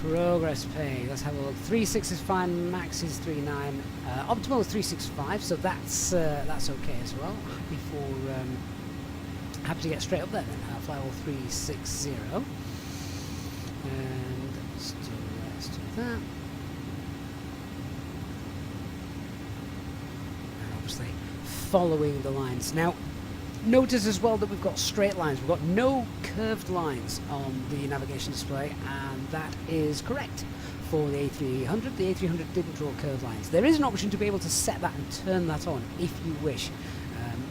Progress page, let's have a look. 3.6 is fine, max is 3.9. Optimal is 3.65, so that's okay as well. Happy to get straight up there then. Fly all 360. And let's do that. And obviously following the lines. Now, notice as well that we've got straight lines. We've got no curved lines on the navigation display, and that is correct for the A300. The A300 didn't draw curved lines. There is an option to be able to set that and turn that on if you wish,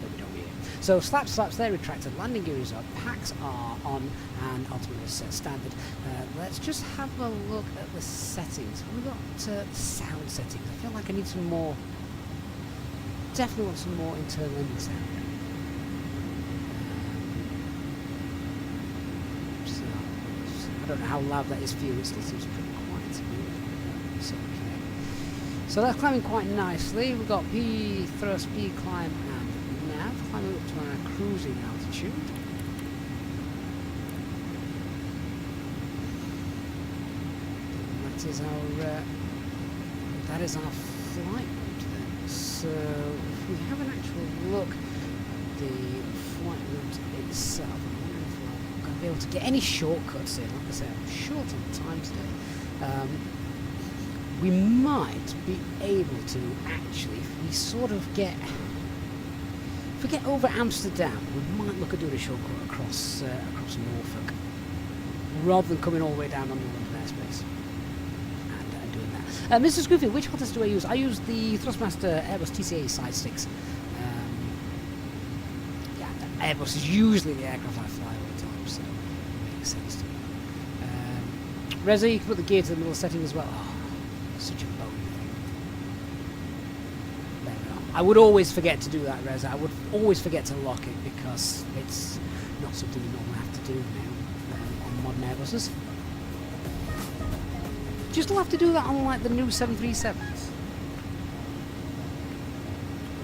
but we don't need it. So slaps, they're retracted, landing gear is up, packs are on, and ultimately is set standard. Let's just have a look at the settings. We've got sound settings. I feel like I need some more, definitely want some more internal engine sound. So, I don't know how loud that is for you, it still seems pretty quiet to me. It's okay. So that's climbing quite nicely. We've got P thrust, P climb, and nav climbing up to our cruising altitude. That is our flight route then. So if we have an actual look at the flight route itself, I wonder if we're going to be able to get any shortcuts in. Like I said, I'm short on time today. We might be able to actually, if we sort of get, if we get over Amsterdam, we might look at doing a shortcut across Norfolk, rather than coming all the way down on the London airspace and doing that. Mr. Screwfield, which hottest do I use? I use the Thrustmaster Airbus TCA side sticks. Yeah, Airbus is usually the aircraft I fly all the time, so it makes sense to me. Reza, you can put the gear to the middle setting as well. Oh, such a bone thing. There we are. I would always forget to do that, Reza. I would always forget to lock it because it's not something you normally have to do now on modern Airbuses. Do you still have to do that on like the new 737s?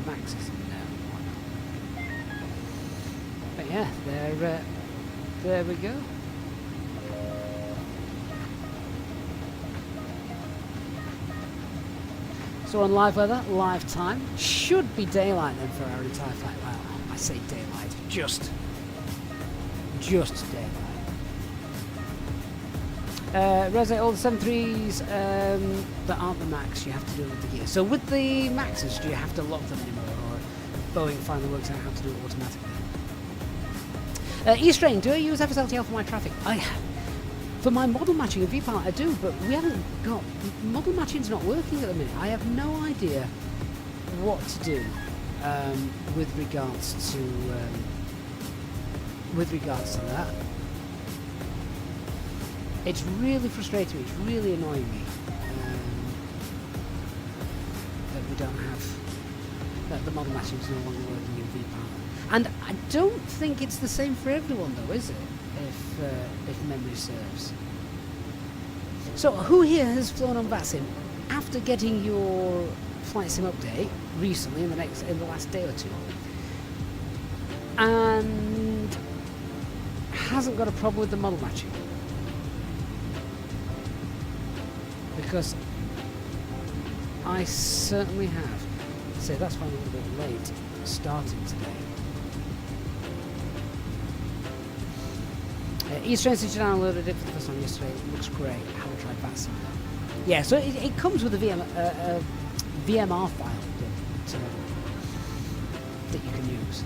The Maxes? No. But yeah, there we go. So on live weather, live time, should be daylight then for our entire flight. Well, I say daylight, just daylight. Reza, all the 73s that aren't the Max, you have to do it with the gear. So with the Maxes, do you have to lock them anymore, or Boeing finally works out how to do it automatically? East Rain, do I use FSLTL for my traffic? For my model matching of VPilot I do, but we haven't got, model matching's not working at the minute. I have no idea what to do with regards to that. It's really frustrating me, it's really annoying me that we don't have, that the model matching is no longer working in VPilot. And I don't think it's the same for everyone though, is it? If memory serves. So who here has flown on VATSIM after getting your flight sim update recently in the last day or two, and hasn't got a problem with the model matching? Because I certainly have. So that's why I'm a little bit late starting today. East Train Station downloaded it for the first time yesterday. It looks great. I haven't tried VATSIM though. Yeah, so it comes with a VMR file that you can use.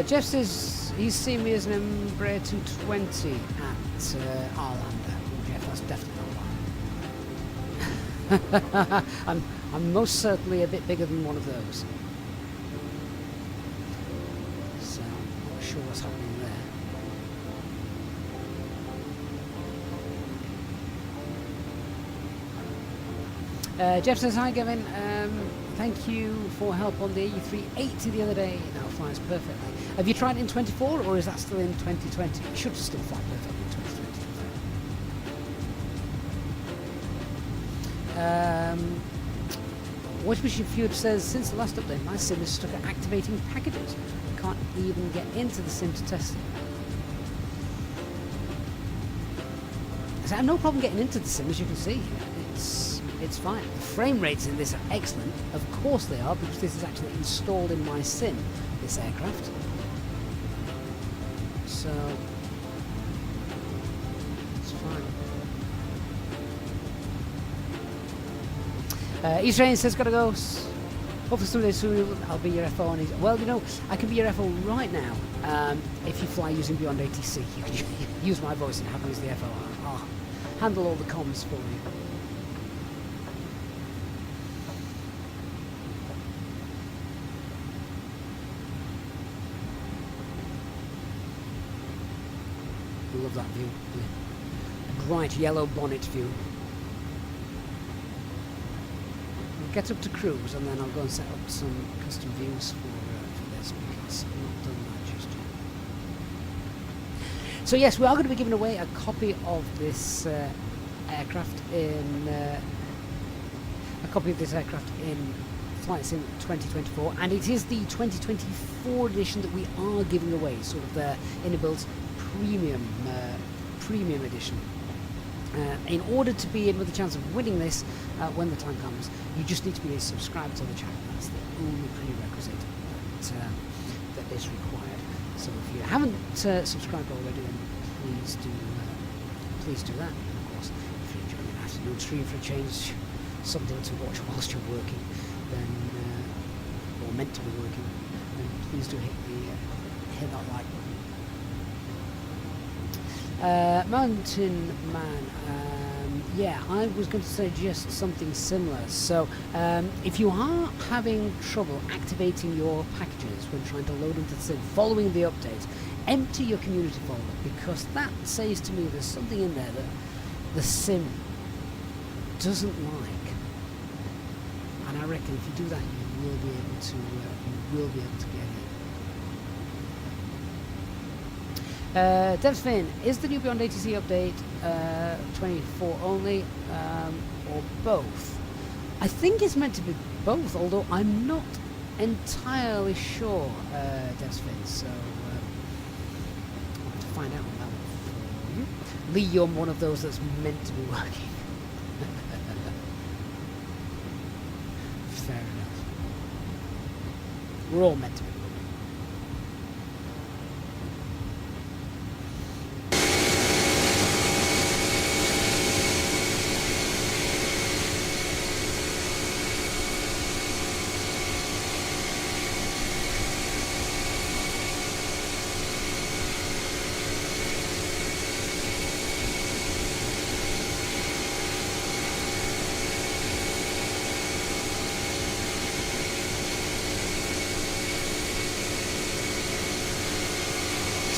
Jeff says he's seen me as an Embraer 220 at Arlander. Oh, Jeff, that's definitely not mine. I'm most certainly a bit bigger than one of those. So I'm not sure what's happening there. Jeff says, hi Gavin, thank you for help on the E380 the other day. Now it flies perfectly. Have you tried it in 24 or is that still in 2020? It should still fly perfectly in 2020. Watch Machine Feud says, since the last update, my sim is stuck at activating packages. I can't even get into the sim to test it. So I have no problem getting into the sim, as you can see. It's fine. The frame rates in this are excellent. Of course they are, because this is actually installed in my sim, this aircraft. So it's fine. East Rain says, gotta go. Hopefully someday soon I'll be your FO on it. Well, you know, I can be your FO right now. If you fly using Beyond ATC, you can use my voice and have me as the FO. I'll handle all the comms for you. love that view. The bright yellow bonnet view. We'll get up to cruise and then I'll go and set up some custom views for this because I've not done that just yet. So yes, we are going to be giving away a copy of this aircraft in Flight Sim 2024, and it is the 2024 edition that we are giving away, sort of the Inibuilds premium edition. In order to be in with a chance of winning this when the time comes, you just need to be subscribed to the channel. That's the only prerequisite that is required. So if you haven't subscribed already, then please do that. And of course, if you're enjoying an afternoon stream for a change, something to watch whilst you're working, then or meant to be working, then please do hit that like button. Mountain Man, yeah, I was going to suggest something similar. So if you are having trouble activating your packages when trying to load into the sim following the update, empty your community folder, because that says to me there's something in there that the sim doesn't like. And I reckon if you do that, you will be able to get it. Devsfin, is the new Beyond ATC update 24 only, or both? I think it's meant to be both, although I'm not entirely sure, Devsfin, so I'll have to find out on that one for you. Lee, you're one of those that's meant to be working. Fair enough. We're all meant to be.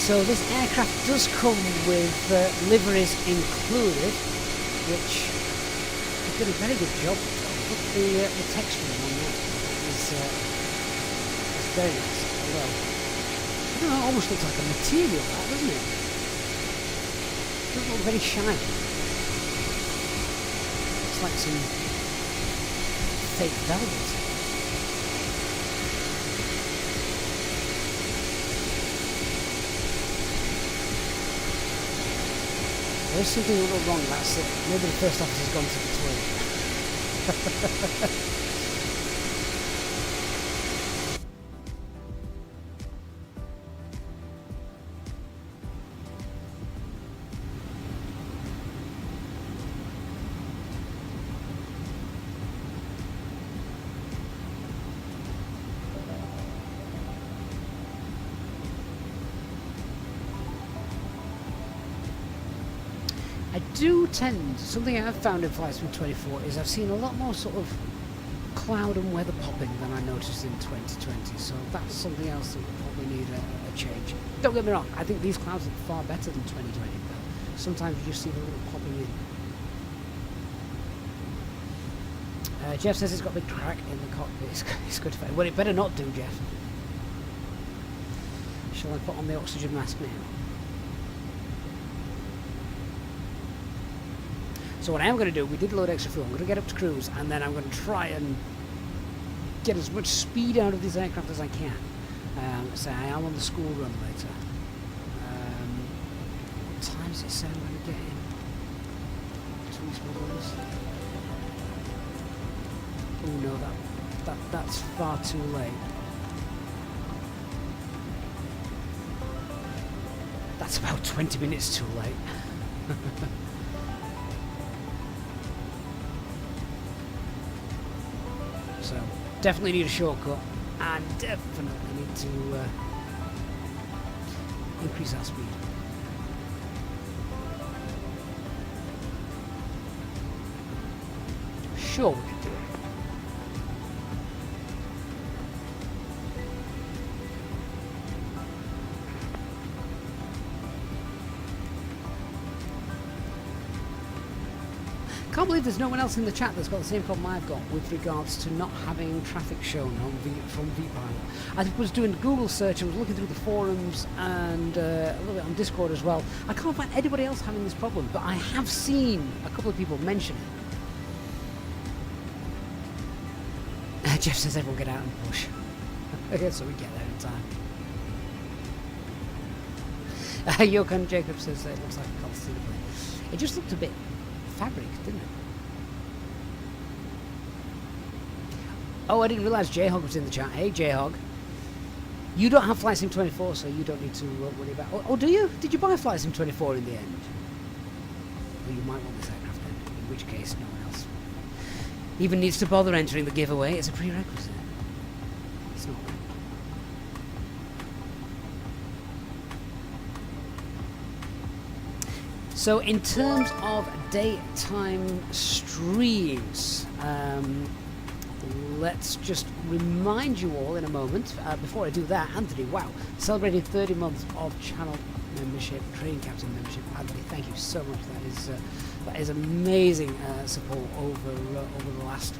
So this aircraft does come with liveries included, which they did a very good job. Look, the texturing on that is very nice. Although, I don't know, it almost looks like a material, that, doesn't it? It doesn't look very shiny. It's like some fake velvet. There's something a little wrong, that's it. Maybe the first officer's gone to the toilet. I do tend, something I've found in Flight Sim 24 is I've seen a lot more sort of cloud and weather popping than I noticed in 2020, so that's something else that will probably need a change. Don't get me wrong, I think these clouds look far better than 2020, but sometimes you just see the little popping in. Jeff says it's got a big crack in the cockpit. It's good to find. Well, it better not do, Jeff. Shall I put on the oxygen mask now? So what I am going to do, we did load extra fuel, I'm going to get up to cruise, and then I'm going to try and get as much speed out of this aircraft as I can. So I am on the school run later. What time does it say I'm going to get in? To East Midlands? Oh no, that's far too late. That's about 20 minutes too late. So definitely need a shortcut, and definitely need to increase our speed. Sure, we can do it. Can't believe there's no one else in the chat that's got the same problem I've got with regards to not having traffic shown on from VPilot. I was doing a Google search and was looking through the forums and a little bit on Discord as well. I can't find anybody else having this problem, but I have seen a couple of people mention it. Jeff says everyone get out and push. So we get there in time. Johan Jacob says it looks like a constant. It just looked a bit fabric, didn't it? Oh, I didn't realise J-Hog was in the chat. Hey, J-Hog. You don't have Flight Sim 24, so you don't need to worry about... Oh, do you? Did you buy Flight Sim 24 in the end? Well, you might want this aircraft then, in which case no one else even needs to bother entering the giveaway. It's a prerequisite. It's not. So in terms of daytime streams, let's just remind you all in a moment. Before I do that, Anthony, wow, celebrating 30 months of channel membership, training captain membership. Anthony, thank you so much. That is amazing support over the last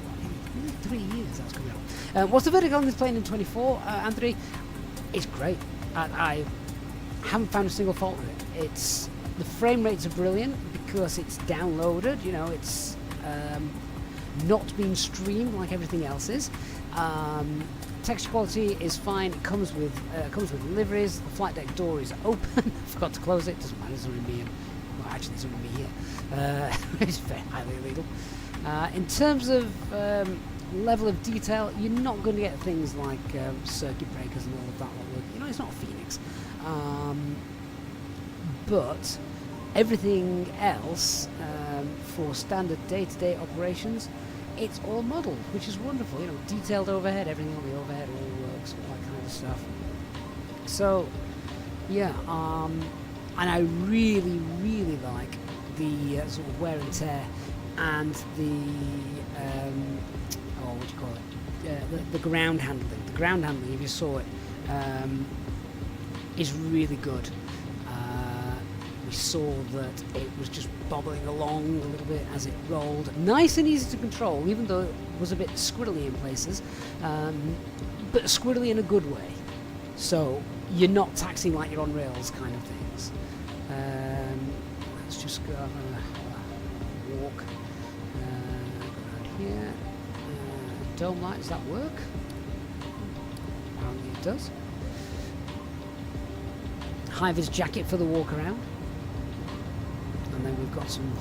3 years. That's coming up. What's the verdict on this plane in 24, Anthony? It's great. I haven't found a single fault with it. It's the frame rates are brilliant because it's downloaded. You know, it's not being streamed like everything else is. Texture quality is fine. It comes with liveries. The flight deck door is open. Forgot to close it. Doesn't matter. There's only me. Well, actually, there's only me here. It's very highly illegal. In terms of level of detail, you're not going to get things like circuit breakers and all of that. You know, it's not a Phoenix. But everything else for standard day-to-day operations, it's all modelled, which is wonderful. You know, detailed overhead, everything on the overhead all works, all that kind of stuff. So, yeah, and I really, really like the sort of wear and tear and the what do you call it? The ground handling. The ground handling, if you saw it, is really good. We saw that it was just bobbling along a little bit as it rolled. Nice and easy to control, even though it was a bit squirrely in places, but squirrely in a good way. So you're not taxing like you're on rails kind of things. Let's just go have a walk around here. Dome light, does that work? Apparently it does. High-vis jacket for the walk around. And then we've got some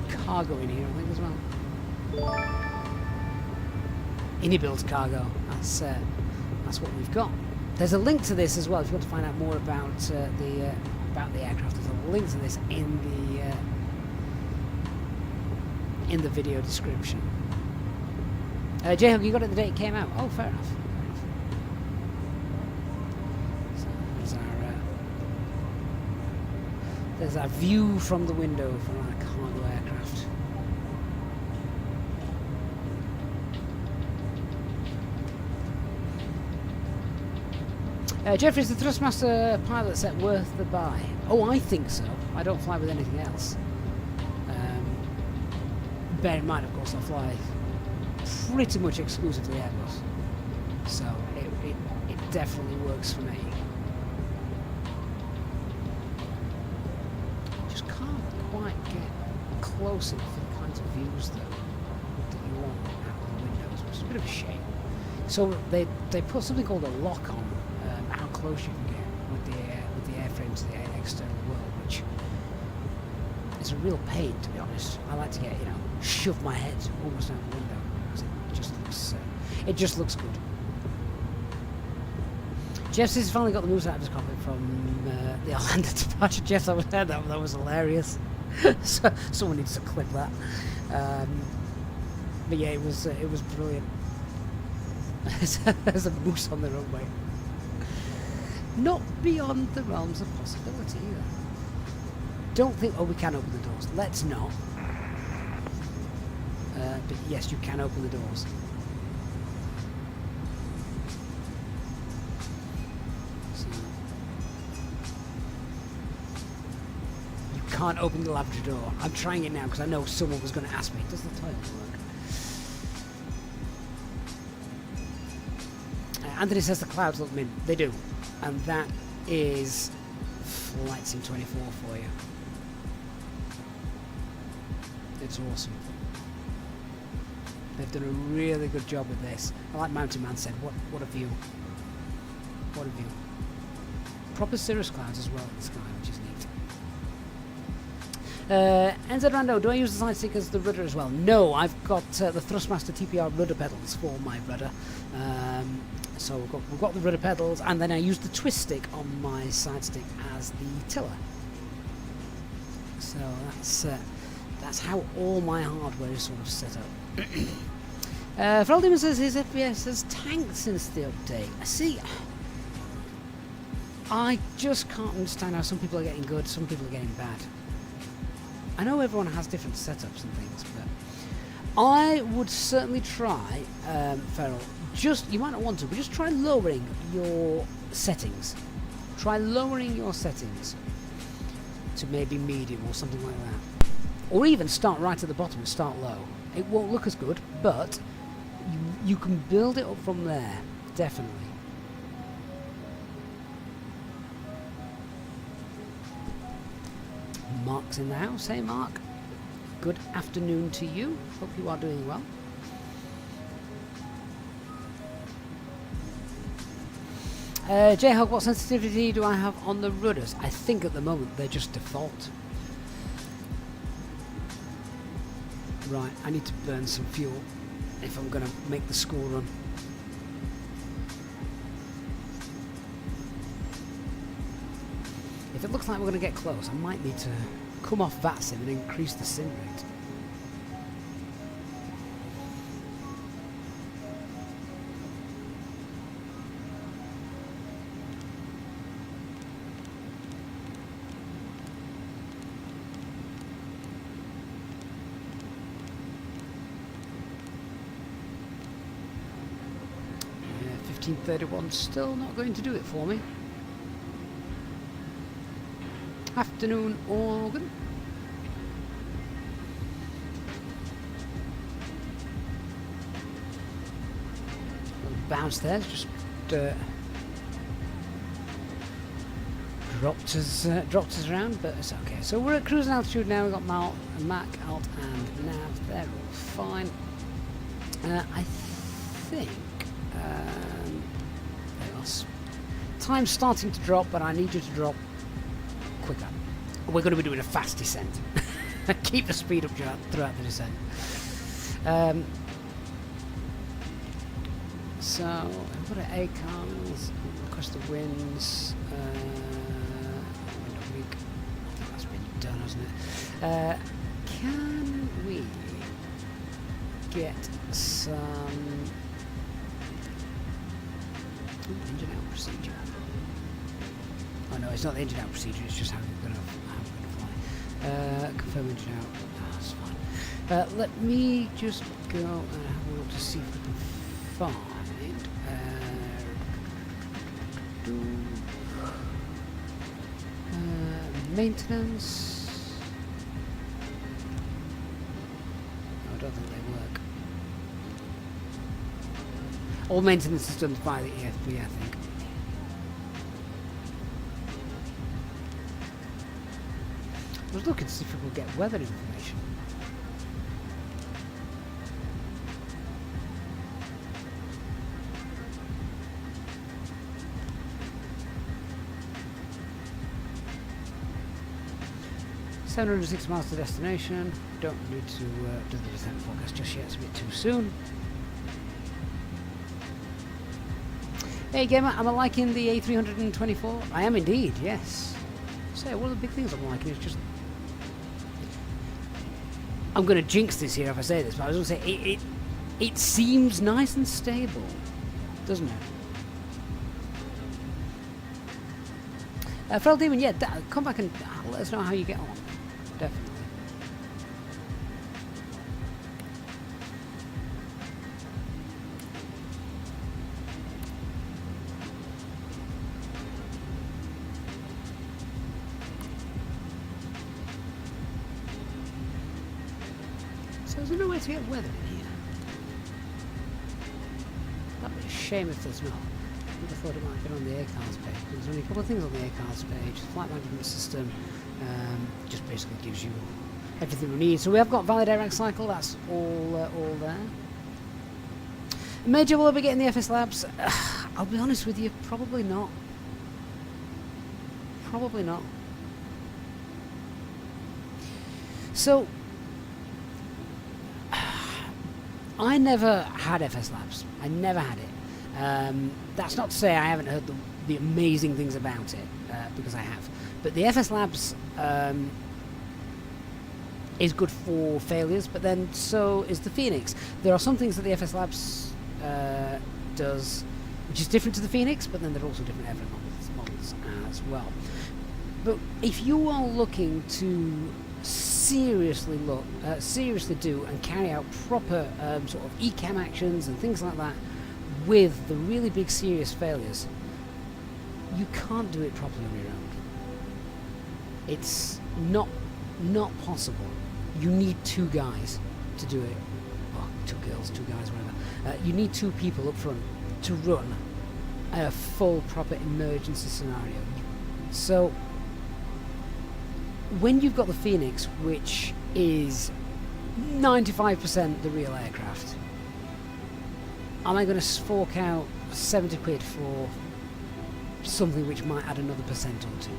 cargo in here, I think, as well. Inibuilds Cargo. That's what we've got. There's a link to this as well if you want to find out more about the aircraft. There's a link to this in the video description. J-Hug, you got it the day it came out. Oh, fair enough. There's our view from the window from our cargo aircraft. Jeffrey, is the Thrustmaster pilot set worth the buy? Oh, I think so. I don't fly with anything else. Bear in mind, of course, I fly pretty much exclusively Airbus. So it definitely works for me. Close enough for the kinds of views that you want out of the windows, which is a bit of a shame. So they put something called a lock on how close you can get with the airframe to the external world, which is a real pain, to be honest. I like to get, you know, shove my head almost out the window because it just looks good. Jeff says he's finally got the moves out of his cockpit from the Orlando departure. Jeff, that was hilarious. So someone needs to clip that. But yeah, it was brilliant. There's a moose on the runway. Not beyond the realms of possibility either. Don't think. Oh, we can open the doors. Let's not. But yes, you can open the doors. can't open the lavatory door. I'm trying it now because I know someone was going to ask me, does the toilet work? Anthony says the clouds look mint. They do. And that is Flight Sim 24 for you. It's awesome. They've done a really good job with this. Like Mountain Man said, what a view. What a view. Proper cirrus clouds as well in the sky, which is neat. NZ Rando, do I use the side stick as the rudder as well? No, I've got the Thrustmaster TPR rudder pedals for my rudder. So we've got the rudder pedals, and then I use the twist stick on my side stick as the tiller. So that's how all my hardware is sort of set up. Fraldemon says his FPS has tanked since the update. See, I just can't understand how some people are getting good, some people are getting bad. I know everyone has different setups and things, but I would certainly try, Feral, you might not want to, but just try lowering your settings. Try lowering your settings to maybe medium or something like that. Or even start right at the bottom and start low. It won't look as good, but you can build it up from there, definitely. Mark's in the house. Hey Mark, good afternoon to you. Hope you are doing well. J-Hog, what sensitivity do I have on the rudders? I think at the moment they're just default. Right, I need to burn some fuel if I'm going to make the school run. If it looks like we're going to get close, I might need to come off VATSIM and increase the sim rate. Yeah, 1531 still not going to do it for me. Afternoon, Organ. Bounce there, just dropped us around, but it's okay. So we're at cruising altitude now. We've got Mac, Alt, and Nav. They're all fine. I think time's starting to drop, but I need you to drop quicker. We're going to be doing a fast descent. Keep the speed up throughout the descent. So I've got an ACARS across the winds. Wind of week. I think that's been done, hasn't it? Can we get some engine out procedure? Oh no, it's not the engine out procedure, it's just how we're going to fly. Confirm engine out. Oh, that's fine. Let me just go and have a look to see if we can find maintenance. No, I don't think they work. All maintenance is done by the EFB, I think. I was looking to see if we could get weather information. $706 miles to destination. Don't need to do the descent forecast just yet, it's a bit too soon. Hey gamer, am I liking the A324? I am indeed, yes. So one of the big things I'm liking is just... I'm going to jinx this here if I say this, but I was going to say it seems nice and stable, doesn't it? Feral Demon, yeah, come back and let us know how you get on. Definitely. So is there no way to get weather in here? That'd be a shame if there's not. I would have thought it might have been on the aircars page. There's only a couple of things on the aircars page. Flight management system just basically gives you everything we need. So we have got valid air cycle. That's all there. Major, will I be getting the FS Labs? I'll be honest with you, probably not. Probably not. So, I never had FS Labs. I never had it. That's not to say I haven't heard the amazing things about it, because I have. But the FS Labs is good for failures, but then so is the Phoenix. There are some things that the FS Labs does which is different to the Phoenix, but then there are also different airframe models as well. But if you are looking to seriously do and carry out proper sort of ECAM actions and things like that with the really big serious failures, you can't do it properly on your own. It's not possible. You need two guys to do it. Well, two girls, two guys, whatever. You need two people up front to run a full proper emergency scenario. So when you've got the Phoenix, which is 95% the real aircraft, am I going to fork out 70 quid for something which might add another percent or two?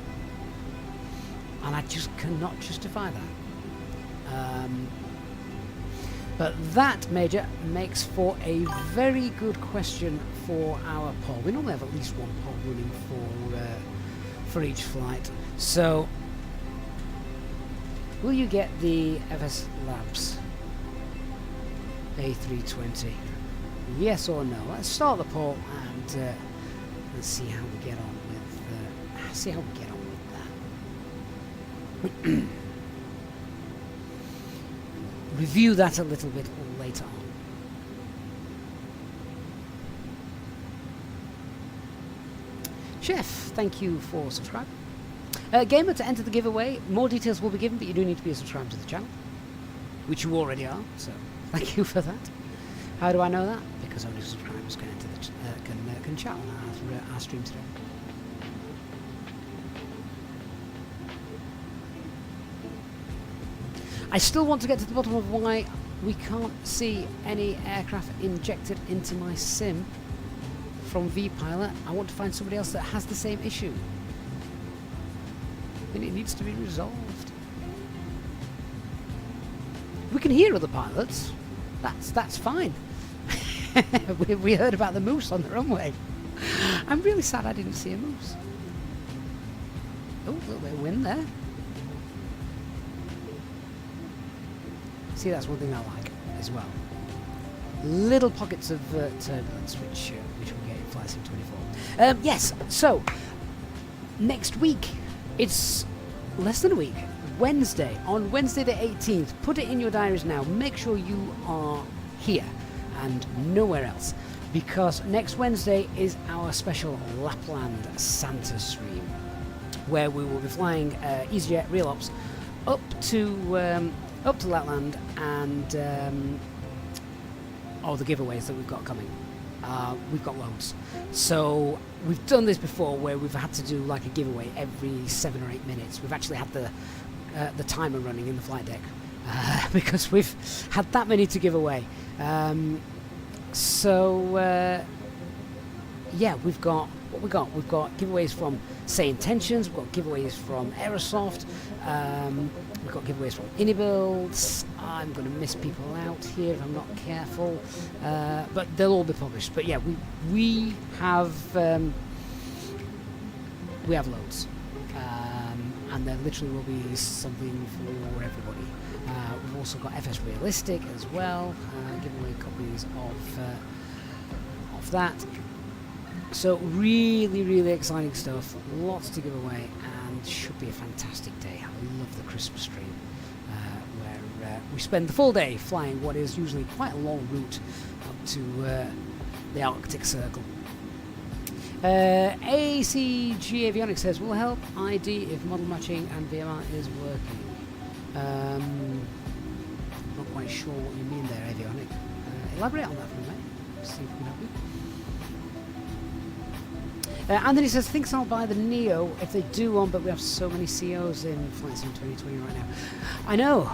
And I just cannot justify that. But that, Major, makes for a very good question for our poll. We normally have at least one poll running for each flight. So, will you get the FS Labs A320? Yes or no? Let's start the poll and let's see how we get on with that. Review that a little bit later on. Chef, thank you for subscribing. Gamer, to enter the giveaway, more details will be given, but you do need to be a subscriber to the channel, which you already are, so thank you for that. How do I know that? Because only subscribers can enter the can chat on our stream today. I still want to get to the bottom of why we can't see any aircraft injected into my sim from VPilot. I want to find somebody else that has the same issue. And it needs to be resolved. We can hear other pilots. That's fine. we heard about the moose on the runway. I'm really sad I didn't see a moose. Oh, a little bit of wind there. See, that's one thing I like as well. Little pockets of turbulence, which we'll get in Flight Sim 24. Yes, so next week, it's less than a week. Wednesday, on Wednesday the 18th. Put it in your diaries now. Make sure you are here and nowhere else, because next Wednesday is our special Lapland Santa stream, where we will be flying EasyJet Real Ops up to Lapland and the giveaways that we've got coming. We've got loads. So we've done this before where we've had to do like a giveaway every 7 or 8 minutes. We've actually had the timer running in the flight deck because we've had that many to give away. Yeah, we've got what we got. We've got giveaways from Say Intentions. We've got giveaways from Aerosoft. We've got giveaways from Inibuilds. I'm going to miss people out here if I'm not careful, but they'll all be published. But yeah, we have loads, and there literally will be something for everybody. We've also got FS Realistic as well, giving away copies of that. So really exciting stuff. Lots to give away, and should be a fantastic day. I love the Christmas stream, where we spend the full day flying what is usually quite a long route up to the Arctic Circle. ACG Avionics says, will help ID if model matching and VMR is working. Not quite quite sure what you mean there, Avionic. Elaborate on that for me, mate. See if we can help you. Anthony says, thinks I'll buy the Neo if they do one, but we have so many COs in Flight Sim 2020 right now. I know.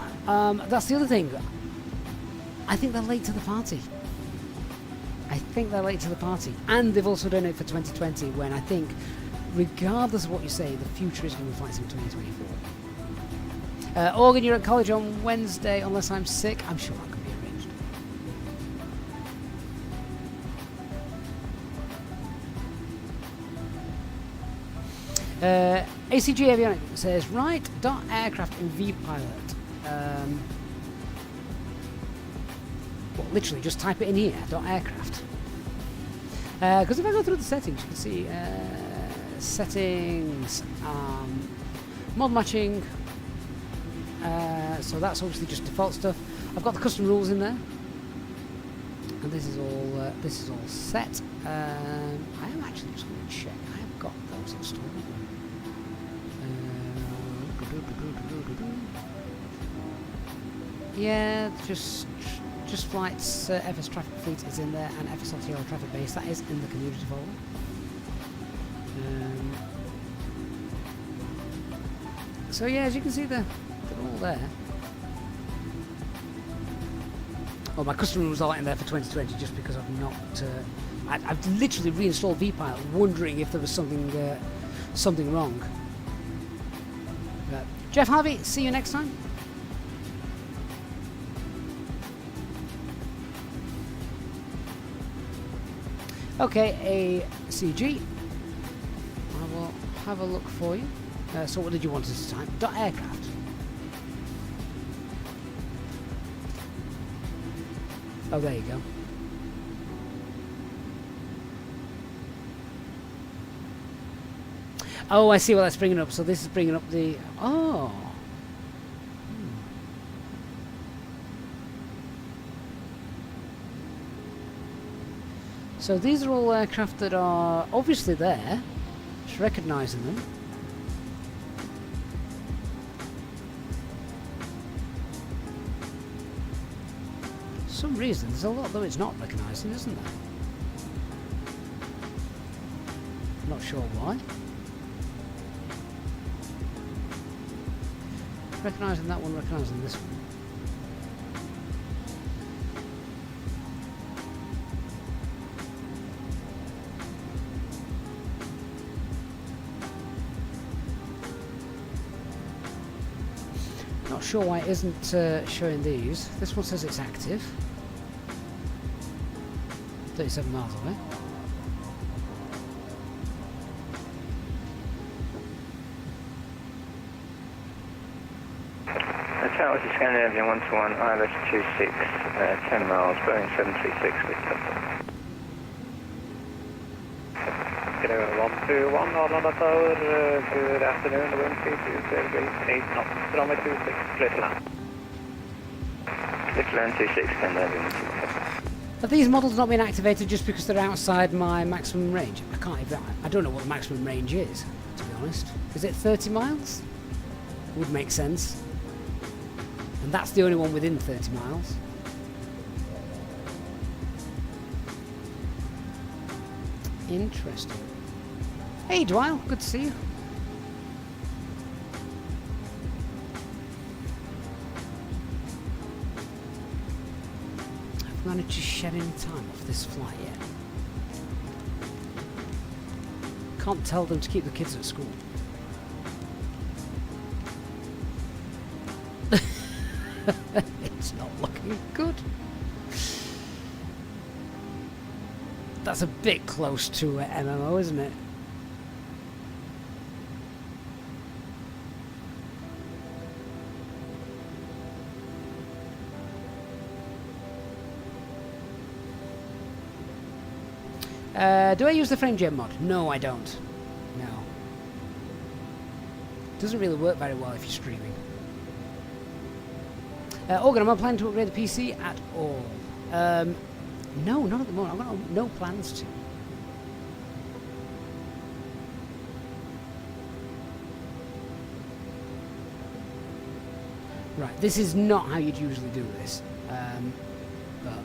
That's the other thing. I think they're late to the party. And they've also done it for 2020, when I think, regardless of what you say, the future is going to be Flight Sim 2024. Organ, you're at college on Wednesday, unless I'm sick. I'm sure that can be arranged. ACG Avionic says, right, dot aircraft in VPilot. Well, literally, just type it in here, dot aircraft. Because if I go through the settings, you can see settings, mod matching. So that's obviously just default stuff. I've got the custom rules in there, and this is all set. I am actually just going to check. I have got those installed. Yeah, just flights. FSTraffic fleet is in there, and FSLTL traffic base, that is in the community folder. So yeah, as you can see, they're all there. Oh, my custom rules are in there for 2020, just because I've not. I've literally reinstalled VPilot, wondering if there was something wrong. But Jeff Harvey, see you next time. Okay, ACG. I will have a look for you. So what did you want this time? Dot aircraft. Oh, there you go. Oh, I see what that's bringing up. So this is bringing up the... Oh. So these are all aircraft that are obviously there. Just recognising them. For some reason, there's a lot though it's not recognising, isn't there? Not sure why. Recognising that one, recognising this one. Not sure why it isn't showing these. This one says it's active. 37 miles away.
Tower to Scandinavian 121, ILS 26, 10 miles, Boeing 736 with Delta. 121, Arlanda Tower, good afternoon, the wind speed is 8 knots, runway 26, clear to land. Clear to land 26, Scandinavian 121.
Have these models not been activated just because they're outside my maximum range? I don't know what the maximum range is, to be honest. Is it 30 miles? Would make sense. And that's the only one within 30 miles. Interesting. Hey Dwyle, good to see you. I've managed to shed any time off this flight yet. Can't tell them to keep the kids at school. It's not looking good. That's a bit close to MMO, isn't it? Do I use the frame gen mod? No, I don't. No. Doesn't really work very well if you're streaming. Organ, am I planning to upgrade the PC at all? No, not at the moment. I've got no plans to. Right, this is not how you'd usually do this. But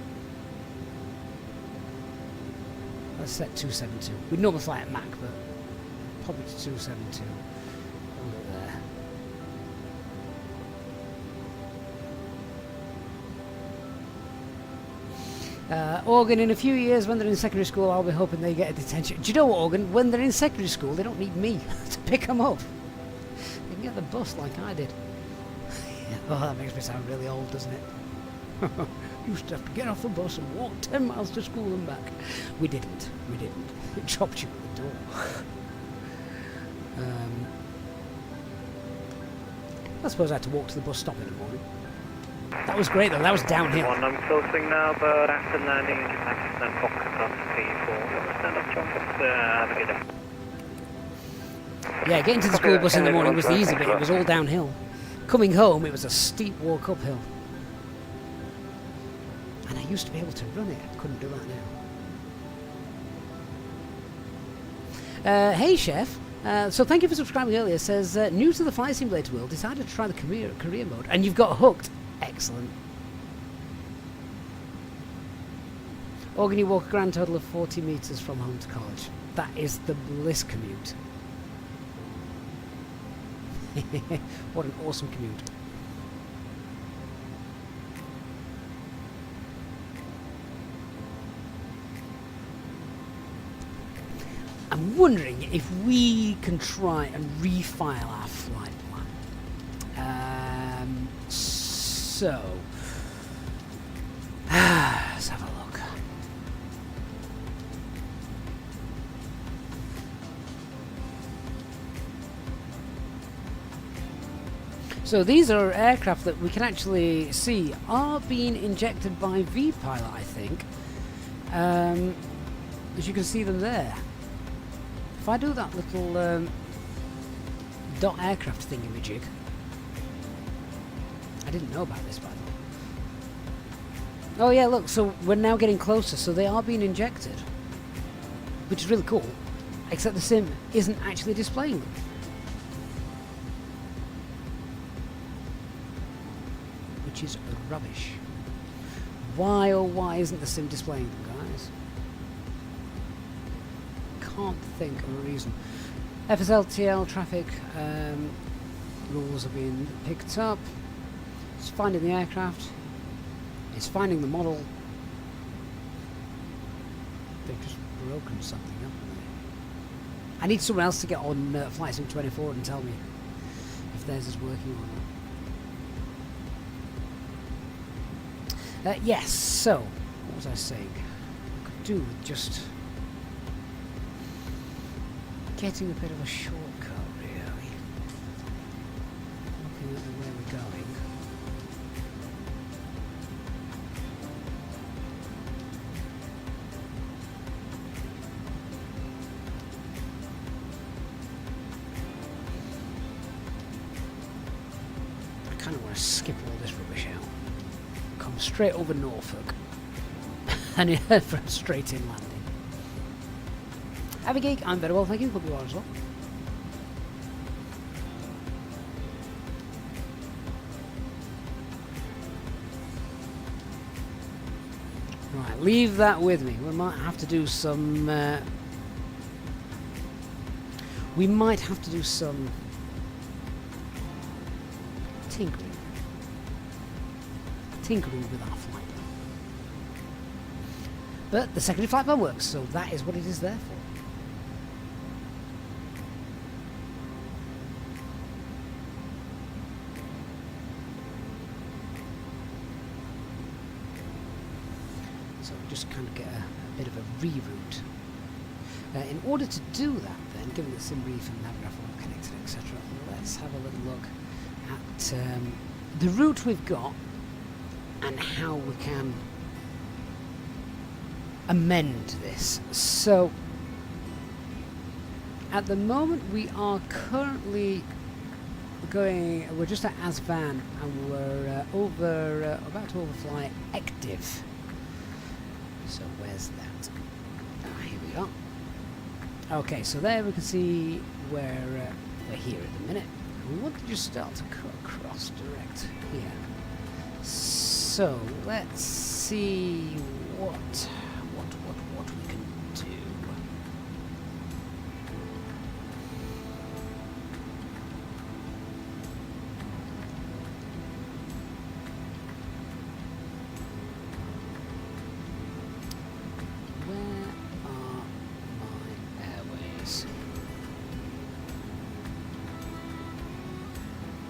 let's set 272. We'd normally fly at Mach, but probably to 272. Hold it there. Organ, in a few years when they're in secondary school, I'll be hoping they get a detention. Do you know what, Organ? When they're in secondary school, they don't need me to pick them up. They can get the bus like I did. Oh, that makes me sound really old, doesn't it? Used to have to get off the bus and walk 10 miles to school and back. We didn't. It dropped you at the door. I suppose I had to walk to the bus stop in the morning. That was great though, that was downhill.
I'm closing now, but after landing, Pakistan Foxtrot 34. Stand up, John. Have a good day.
Yeah, getting to the school bus in the morning was the easy bit, it was all downhill. Coming home, it was a steep walk uphill. And I used to be able to run it, I couldn't do that now. Hey Chef, so thank you for subscribing earlier. Says, new to the Flight Simulator world, decided to try the career mode, and you've got hooked. Excellent. Organ, you walk a grand total of 40 metres from home to college. That is the bliss commute. What an awesome commute. I'm wondering if we can try and refile our flight plan. So, let's have a look. So these are aircraft that we can actually see are being injected by V-Pilot, I think. As you can see them there. If I do that little dot aircraft thingamajig, I didn't know about this, by the way. Oh yeah, look, so we're now getting closer, so they are being injected. Which is really cool, except the sim isn't actually displaying them. Which is rubbish. Why, oh why isn't the sim displaying them, guys? Can't think of a reason. FSLTL traffic rules are being picked up. It's finding the aircraft. It's finding the model. They've just broken something, haven't they? I need someone else to get on Flight Sim 24 and tell me if theirs is working or not. Yes, so, what was I saying? I could do with just getting a bit of a shortcut, really. Looking at where we're going. I kind of want to skip all this rubbish out. Come straight over Norfolk. And head for a straight in landing. Have a geek, I'm very well, thank you. Hope you are as well. Right, leave that with me. We might have to do some. Tinkering with our flight plan. But the secondary flight plan works, so that is what it is there for. So we just kind of get a bit of a reroute. In order to do that then, given that SimBrief and Navigraph are all connected, etc., let's have a little look at the route we've got and how we can amend this. So at the moment we are currently we're just at Asvan and we're about to overfly Ektiv. So where's that? Here we are. Okay, so there we can see where we're here at the minute. We want to just start to cut across direct here. so let's see what we can do. Where are my airways?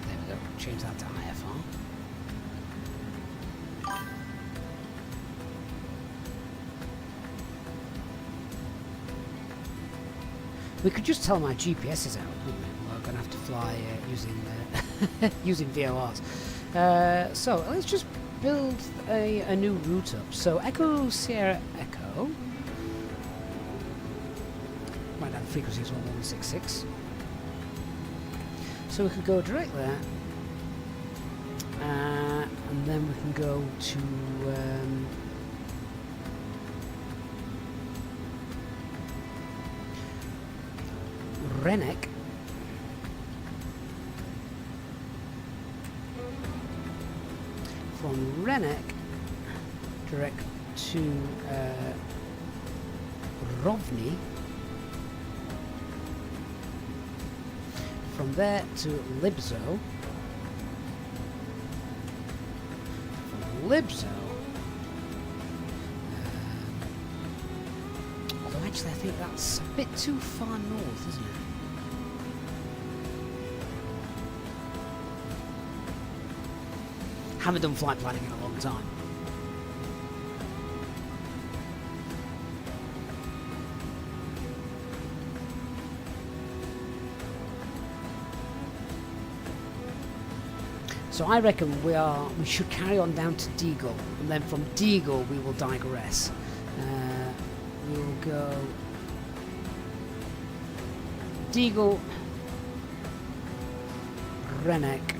There we go. Change that to IFR. We could just tell my GPS is out, couldn't we? We're going to have to fly using using VORs. So let's just build a new route up. So Echo Sierra Echo. Right now the frequency is 1166. So we could go direct there, and then we can go to. Rennek. From Rennek direct to Rovny. From there to Libzo. From Libzo. Although actually I think that's a bit too far north, isn't it? Haven't done flight planning in a long time. So I reckon we should carry on down to Deagle, and then from Deagle we will digress. We will go Deagle, Rennek,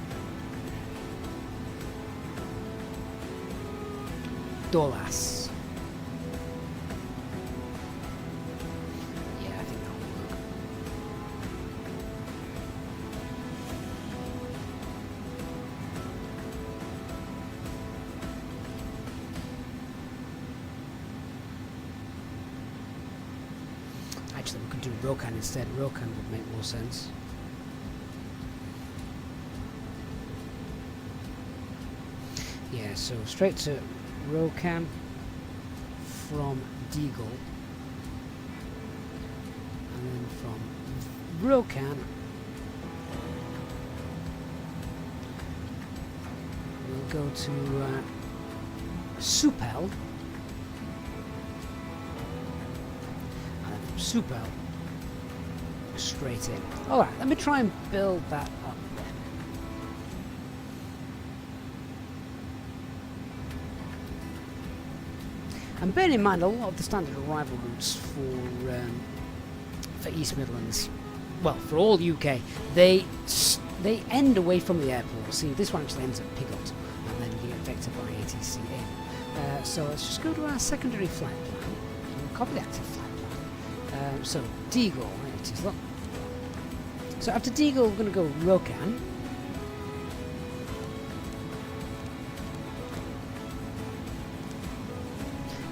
Dolas. Yeah, I think that'll work. Actually, we could do Rokan instead. Rokan would make more sense. Yeah, so straight to Rokan from Deagle, and then from Rokan we'll go to Supel, and then from Supel straight in. Alright, let me try and build that up. And bearing in mind, a lot of the standard arrival routes for East Midlands, well, for all UK, they end away from the airport. See, this one actually ends at Pigot, and then you get affected by ATC in. So let's just go to our secondary flight plan. We'll copy the active flight plan. So Deagle, right, it is, look. So after Deagle, we're going to go Rokan.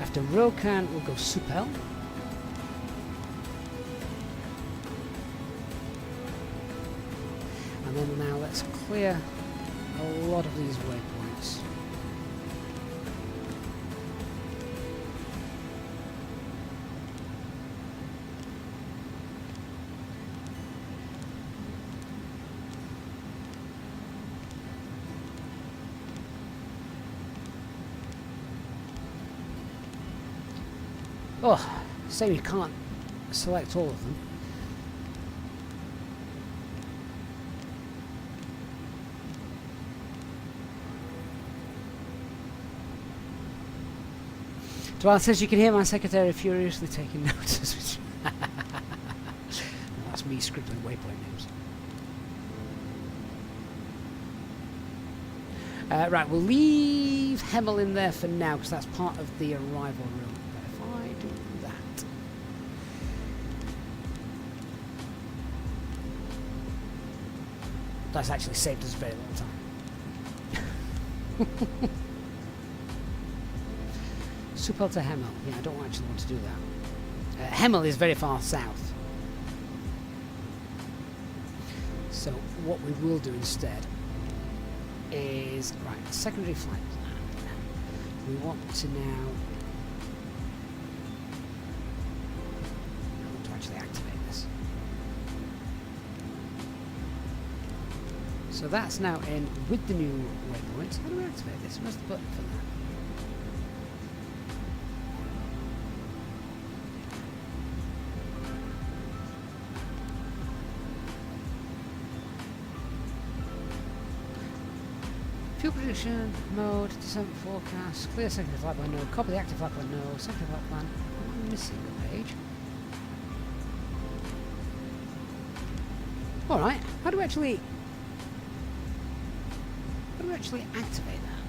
After Rokan, we'll go Supel. And then now let's clear a lot of these waypoints. Oh, say we can't select all of them. Dwell says you can hear my secretary furiously taking notes. No, that's me scribbling waypoint names. Right, we'll leave Hemel in there for now because that's part of the arrival route. Do that. That's actually saved us a very long time. Supel to Hemel. Yeah, I don't actually want to do that. Hemel is very far south. So what we will do instead is, right, secondary flight plan. We want to now, I want to actually activate this. So that's now in with the new waypoints. How do we activate this? Where's the button for that? Fuel prediction, mode, descent forecast, clear secondary flight plan, no, copy the active flight plan, no, secondary flight plan. I'm missing a page. Alright, how do we actually activate that?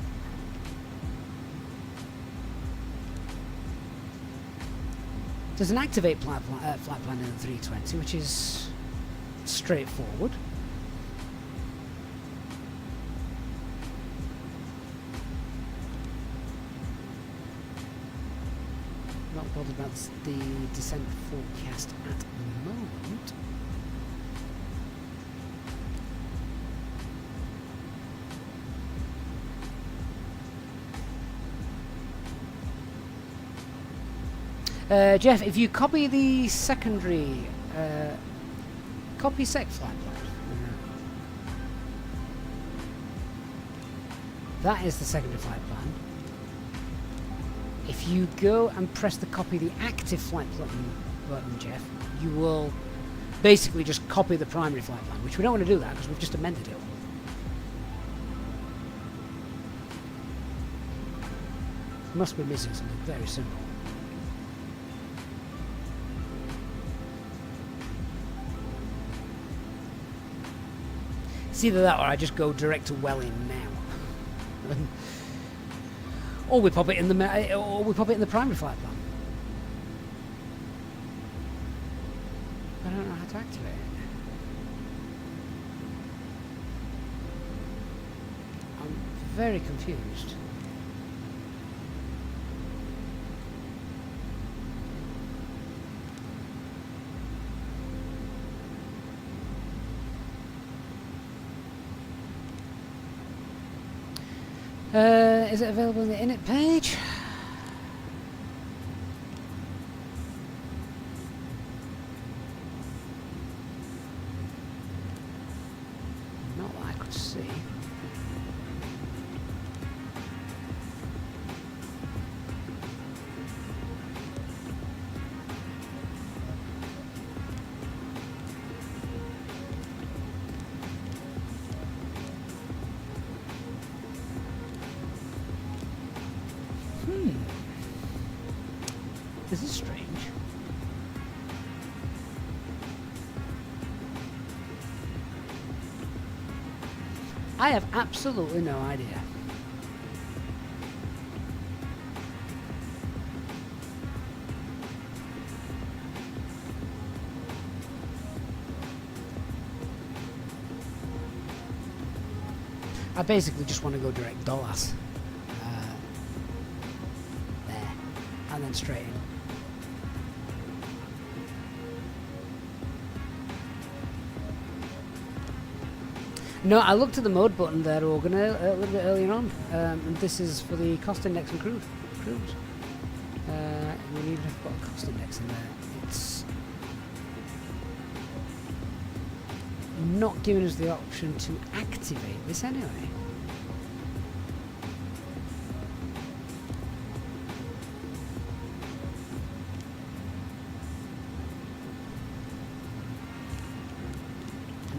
There's an activate flight plan in the 320, which is straightforward. Not bothered about the descent forecast at the moment. Jeff, if you copy the secondary, copy sec flight plan. That is the secondary flight plan. If you go and press the copy the active flight button, Jeff, you will basically just copy the primary flight plan, which we don't want to do that because we've just amended it. Must be missing something very simple. It's either that or I just go direct to Welling now. Or we pop it in the primary flight plan. I don't know how to activate it. I'm very confused. Is it available on the init page? Not that I could see. This is strange. I have absolutely no idea. I basically just want to go direct Dolas. There. And then straight in. No, I looked at the mode button there, Organ, a little bit earlier on, and this is for the cost index and cruise. We need to put a cost index in there. It's not giving us the option to activate this anyway.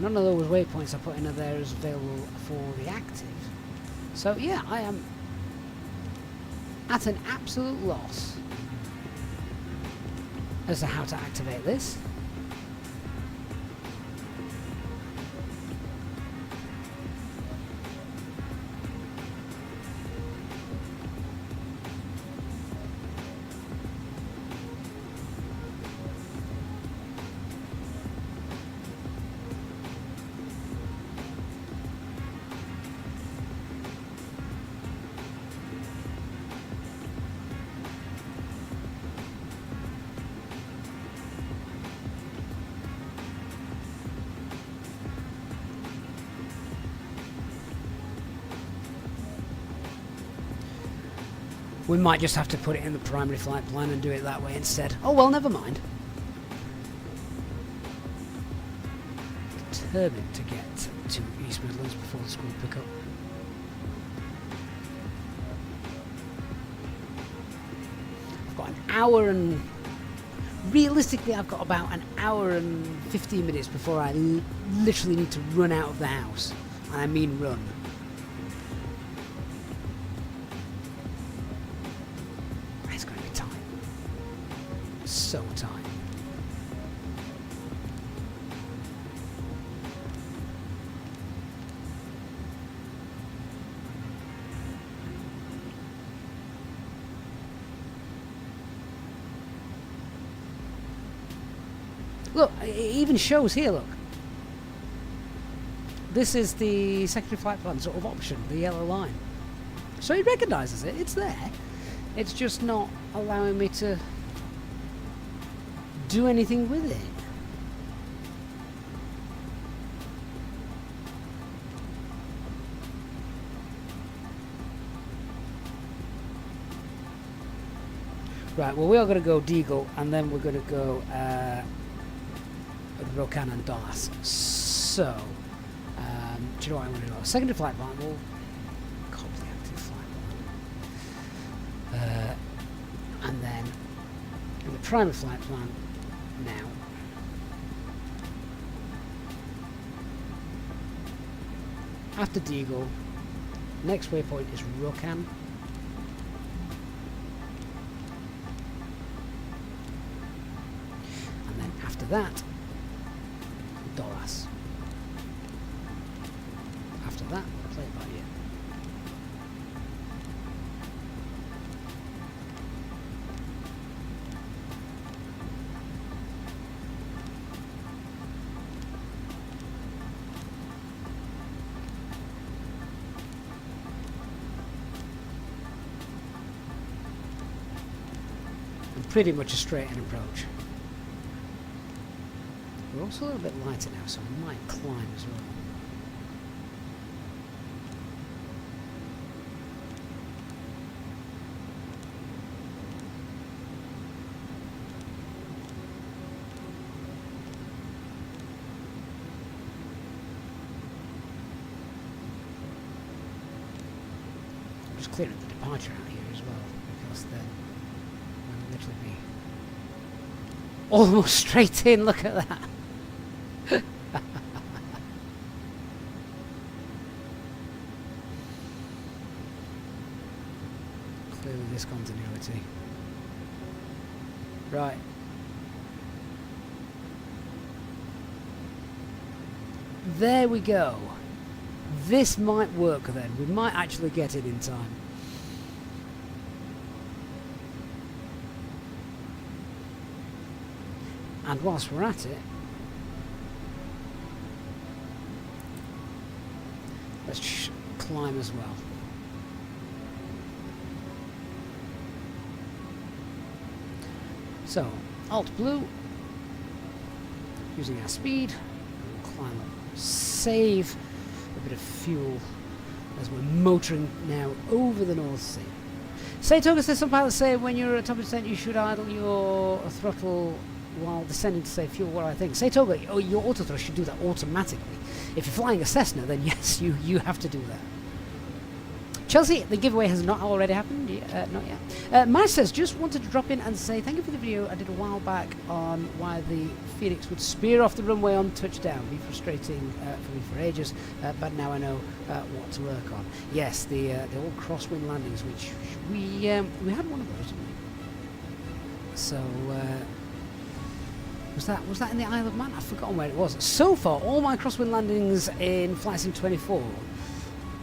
None of those waypoints I put in there is available for the active. So yeah, I am at an absolute loss as to how to activate this. We might just have to put it in the primary flight plan and do it that way instead. Oh well, never mind. Determined to get to East Midlands before the school pick up. I've got an hour and... Realistically, I've got about an hour and 15 minutes before I literally need to run out of the house. And I mean run. It's going to be tight. So tight. Look, it even shows here, look. This is the secondary flight plan sort of option, the yellow line. So it recognises it, it's there. It's just not allowing me to do anything with it. Right, well we are going to go Deagle and then we're going to go Rokan and Dallas. So, do you know what I'm going to do? Secondary flight plan, we'll copy the active flight plan. And then in the primary flight plan now. After Deagle, next waypoint is Rokan. And then after that, Doras. After that, play it by ear. And pretty much a straight-in approach. We're also a little bit lighter now, so we might climb as well. I'm just clearing the departure out here as well, because then we'll literally be almost straight in. Look at that. Clearly discontinuity. Right. There we go. This might work then. We might actually get it in time. And whilst we're at it, let's climb as well. So, Alt Blue, using our speed, we'll climb up, save a bit of fuel as we're motoring now over the North Sea. Say Toga says some pilots say when you're at top percent you should idle your throttle while descending to save fuel. What I think. Say Toga, your auto thrust should do that automatically. If you're flying a Cessna, then yes, you have to do that. Chelsea, the giveaway has not already happened. Not yet. Mars says, just wanted to drop in and say thank you for the video I did a while back on why the Phoenix would spear off the runway on touchdown. Be frustrating for me for ages, but now I know what to work on. Yes, the old crosswind landings, which we had one of those, didn't we? So was that in the Isle of Man? I've forgotten where it was. So far, all my crosswind landings in Flight Sim 24,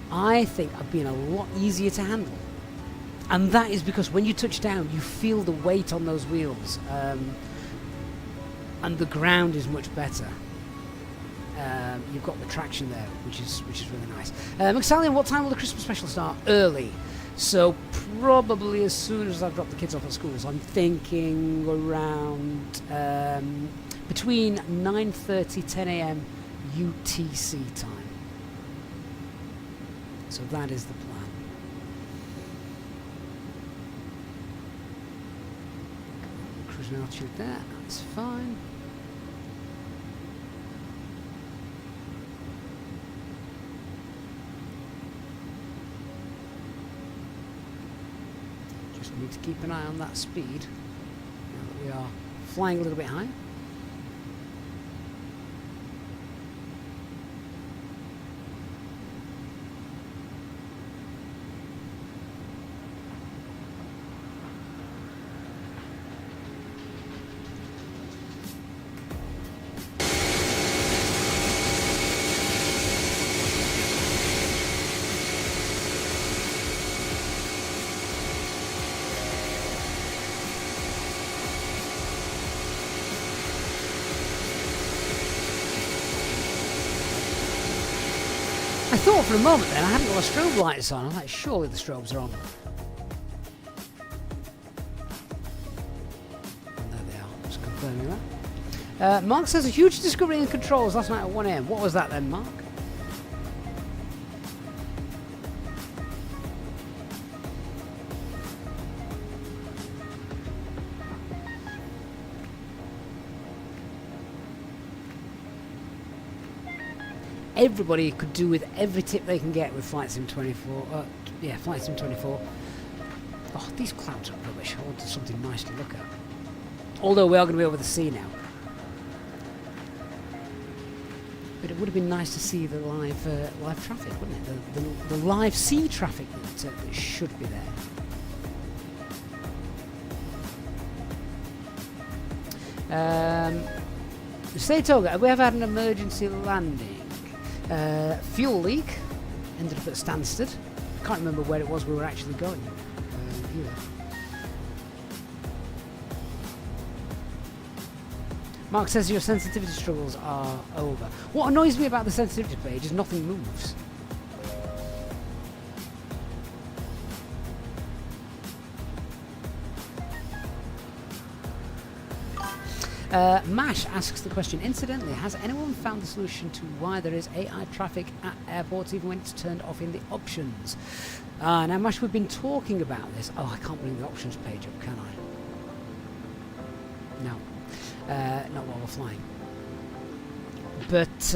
I think have been a lot easier to handle. And that is because when you touch down, you feel the weight on those wheels, and the ground is much better. You've got the traction there, which is really nice. McSallion, what time will the Christmas special start? Early, so probably as soon as I've dropped the kids off at school. So I'm thinking around between 9:30, 10 a.m. UTC time. So that is the plan. cruising altitude there, that's fine. Just need to keep an eye on that speed. Now that we are flying a little bit high. I thought for a moment then I hadn't got my strobe lights on. I'm like, surely the strobes are on. And there they are, just confirming that. Mark says a huge discovery in controls last night at 1 AM. What was that then, Mark? Everybody could do with every tip they can get with Flight Sim 24. Yeah, Flight Sim 24. Oh, these clouds are rubbish. I wanted something nice to look at. Although we are going to be over the sea now. But it would have been nice to see the live traffic, wouldn't it? The live sea traffic that should be there. Say Toga, have we ever had an emergency landing? Fuel leak, ended up at Stansted. Can't remember where it was we were actually going either. Mark says your sensitivity struggles are over. What annoys me about the sensitivity page is nothing moves. Mash asks the question, incidentally, has anyone found the solution to why there is AI traffic at airports even when it's turned off in the options? Now, Mash, we've been talking about this. Oh, I can't bring the options page up, can I? No. Not while we're flying. But,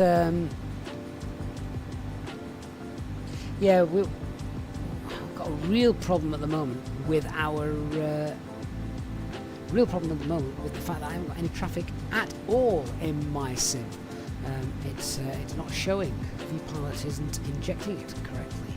yeah, we've got a real problem at the moment with our... with the fact that I haven't got any traffic at all in my sim. It's not showing. VPilot isn't injecting it correctly.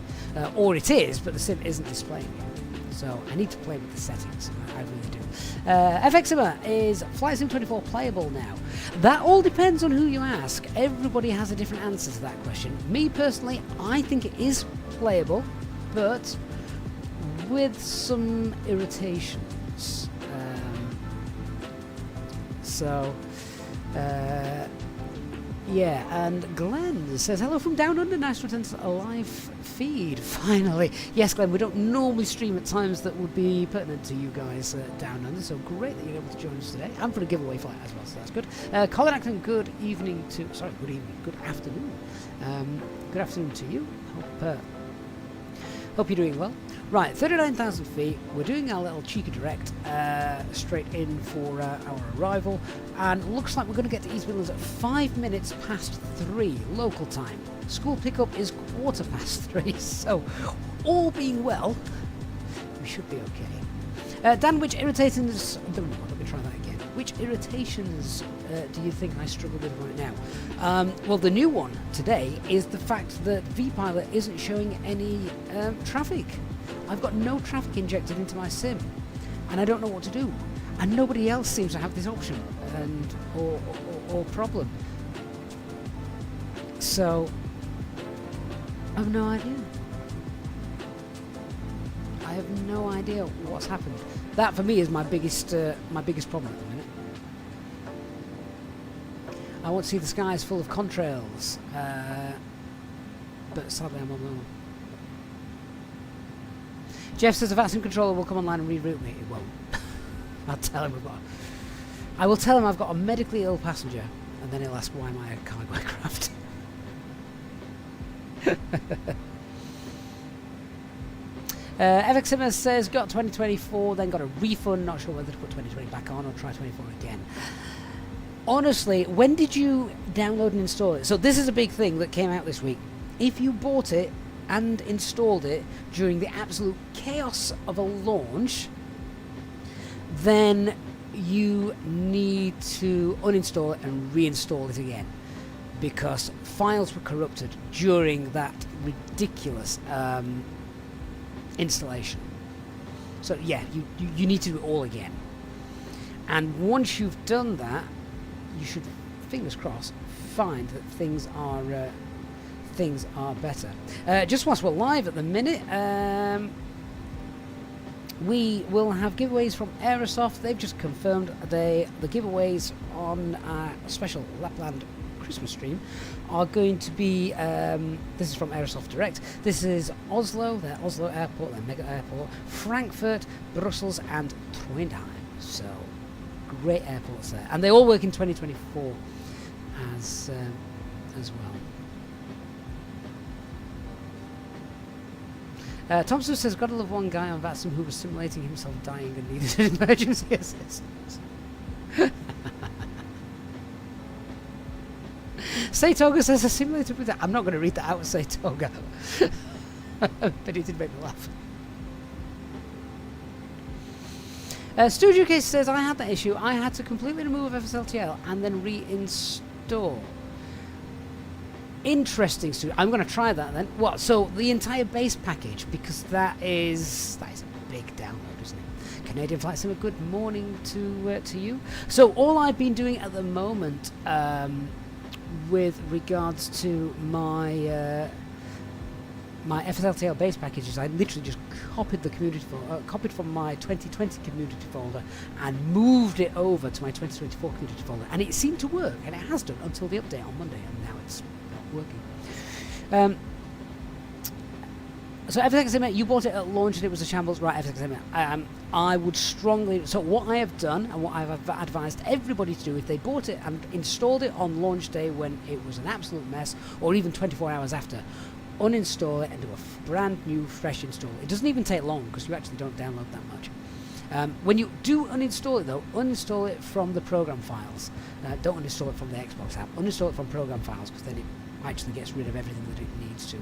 Or it is, but the sim isn't displaying it. So I need to play with the settings. I really do. FXima, is Flight Sim 24 playable now? That all depends on who you ask. Everybody has a different answer to that question. Me personally, I think it is playable, but with some irritations. Yeah, and Glenn says, hello from Down Under, nice to return to a live feed, finally. Yes, Glenn, we don't normally stream at times that would be pertinent to you guys Down Under, so great that you're able to join us today, and for a giveaway flight as well, so that's good. Colin Acton, good evening to, sorry, good evening, good afternoon. Good afternoon to you, hope you're doing well. Right, 39,000 feet, we're doing our little cheeky direct straight in for our arrival, and looks like we're going to get to East Midlands at 5 minutes past 3 local time. School pickup is 3:15, so all being well, we should be okay. Dan, which irritations... let me try that again. Which irritations do you think I struggle with right now? Well, the new one today is the fact that VPilot isn't showing any traffic. I've got no traffic injected into my sim, and I don't know what to do. And nobody else seems to have this option or problem. So I have no idea. I have no idea what's happened. That for me is my biggest problem at the minute. I want to see the skies full of contrails, but sadly I'm on my own. Jeff says the VATSIM controller will come online and reroute me. It won't. I will tell him I've got a medically ill passenger, and then he'll ask why am I a cargo aircraft. FXMS says got 2024, then got a refund. Not sure whether to put 2020 back on or try 24 again. Honestly, when did you download and install it? So this is a big thing that came out this week. If you bought it and installed it during the absolute chaos of a launch, then you need to uninstall it and reinstall it again, because files were corrupted during that ridiculous installation. So yeah, you need to do it all again. And once you've done that, you should, fingers crossed, find that things are better. Just whilst we're live at the minute, we will have giveaways from Aerosoft. They've just confirmed the giveaways on our special Lapland Christmas stream are going to be, this is from Aerosoft Direct, this is Oslo, their Oslo airport, their mega airport, Frankfurt, Brussels and Trondheim. So great airports there, and they all work in 2024 as well. Thompson says, gotta love one guy on VATSIM who was simulating himself dying and needed emergency assistance. Saytoga says, a simulator with that. I'm not going to read that out, Saytoga. But it did make me laugh. Studio Case says, I had that issue. I had to completely remove FSLTL and then reinstall. Interesting, Stu. I'm going to try that then. What? So the entire base package, because that is a big download, isn't it? Canadian Flight Sim, good morning to you. So all I've been doing at the moment, with regards to my my FSLTL base packages, I literally just copied the community copied from my 2020 community folder and moved it over to my 2024 community folder, and it seemed to work, and it has done until the update on Monday, and now it's working. So FSXM, you bought it at launch and it was a shambles, right? FSXM, I would strongly. So what I have done and what I've advised everybody to do, if they bought it and installed it on launch day when it was an absolute mess, or even 24 hours after, uninstall it and do a brand new fresh install. It doesn't even take long because you actually don't download that much. When you do uninstall it though, uninstall it from the program files. Don't uninstall it from the Xbox app. Uninstall it from program files, because then it actually gets rid of everything that it needs to.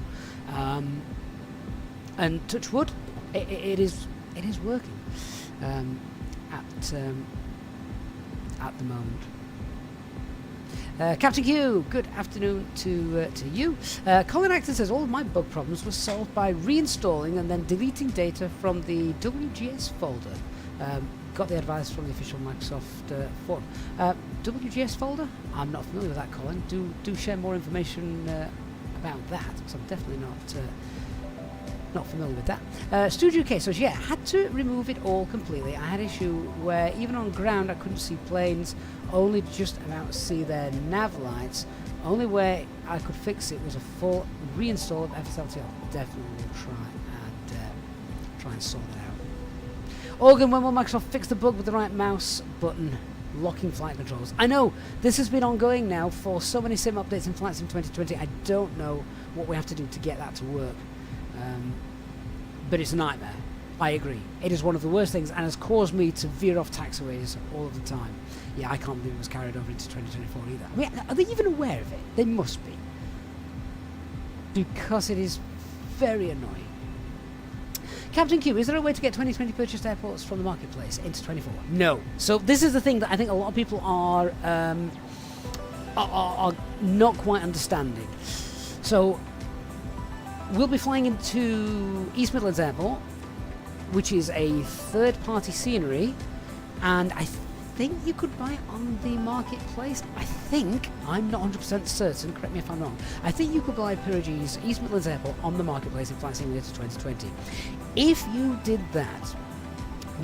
And touch wood, it is working at the moment. Captain Q, good afternoon to you. Colin Acton says, all of my bug problems were solved by reinstalling and then deleting data from the WGS folder. Got the advice from the official Microsoft forum. WGS folder? I'm not familiar with that, Colin. Do share more information about that, because I'm definitely not familiar with that. Studio K says, yeah, had to remove it all completely. I had an issue where even on ground I couldn't see planes, only just about see their nav lights. Only way I could fix it was a full reinstall of FSLTL. Definitely will try and sort that out. Organ, when will Microsoft fix the bug with the right mouse button locking flight controls? I know this has been ongoing now for so many sim updates in Flight Sim 2020. I don't know what we have to do to get that to work. But it's a nightmare. I agree. It is one of the worst things and has caused me to veer off taxiways all of the time. Yeah, I can't believe it was carried over into 2024 either. I mean, are they even aware of it? They must be. Because it is very annoying. Captain Q, is there a way to get 2020 purchased airports from the marketplace into 24? No. So this is the thing that I think a lot of people are not quite understanding. So we'll be flying into East Midlands Airport, which is a third-party scenery, and I think you could buy it on the marketplace. I think, I'm not 100% certain, correct me if I'm wrong, I think you could buy Pyrogy's East Midlands Airport on the marketplace in Flight Simulator 2020. If you did that,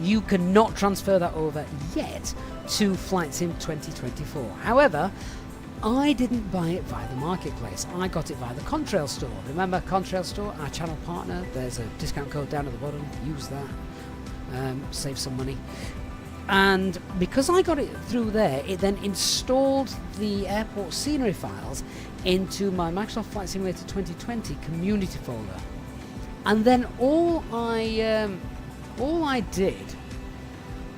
you cannot transfer that over yet to Flight Sim 2024. However, I didn't buy it via the marketplace. I got it via the Contrail store. Remember Contrail store, our channel partner? There's a discount code down at the bottom. Use that. Save some money. And because I got it through there, it then installed the airport scenery files into my Microsoft Flight Simulator 2020 community folder. And then all I did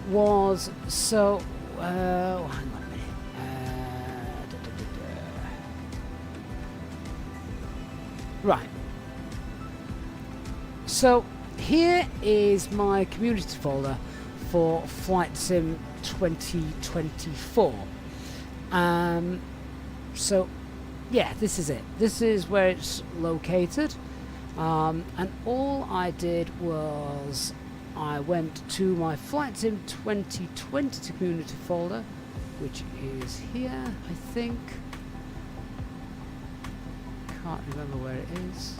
was hang on a minute. Right. So here is my community folder for Flight Sim 2024. So yeah, this is it. This is where it's located. And all I did was I went to my Flight Sim 2020 community folder, which is here, I think. Can't remember where it is.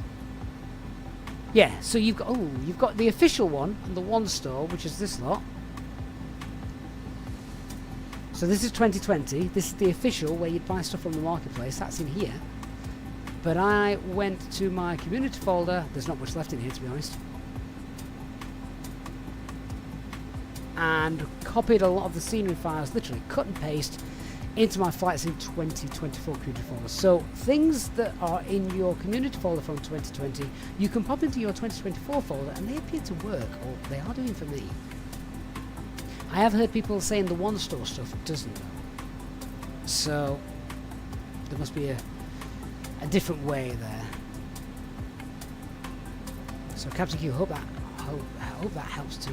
Yeah, so you've got the official one and the one store, which is this lot. So this is 2020. This is the official where you'd buy stuff from the marketplace. That's in here. But I went to my community folder. There's not much left in here, to be honest. And copied a lot of the scenery files, literally cut and paste, into my Flight Sim 2024 community folder. So things that are in your community folder from 2020, you can pop into your 2024 folder, and they appear to work, or they are doing for me. I have heard people saying the one store stuff doesn't though. So there must be a different way there. So Captain Q, hope that helps to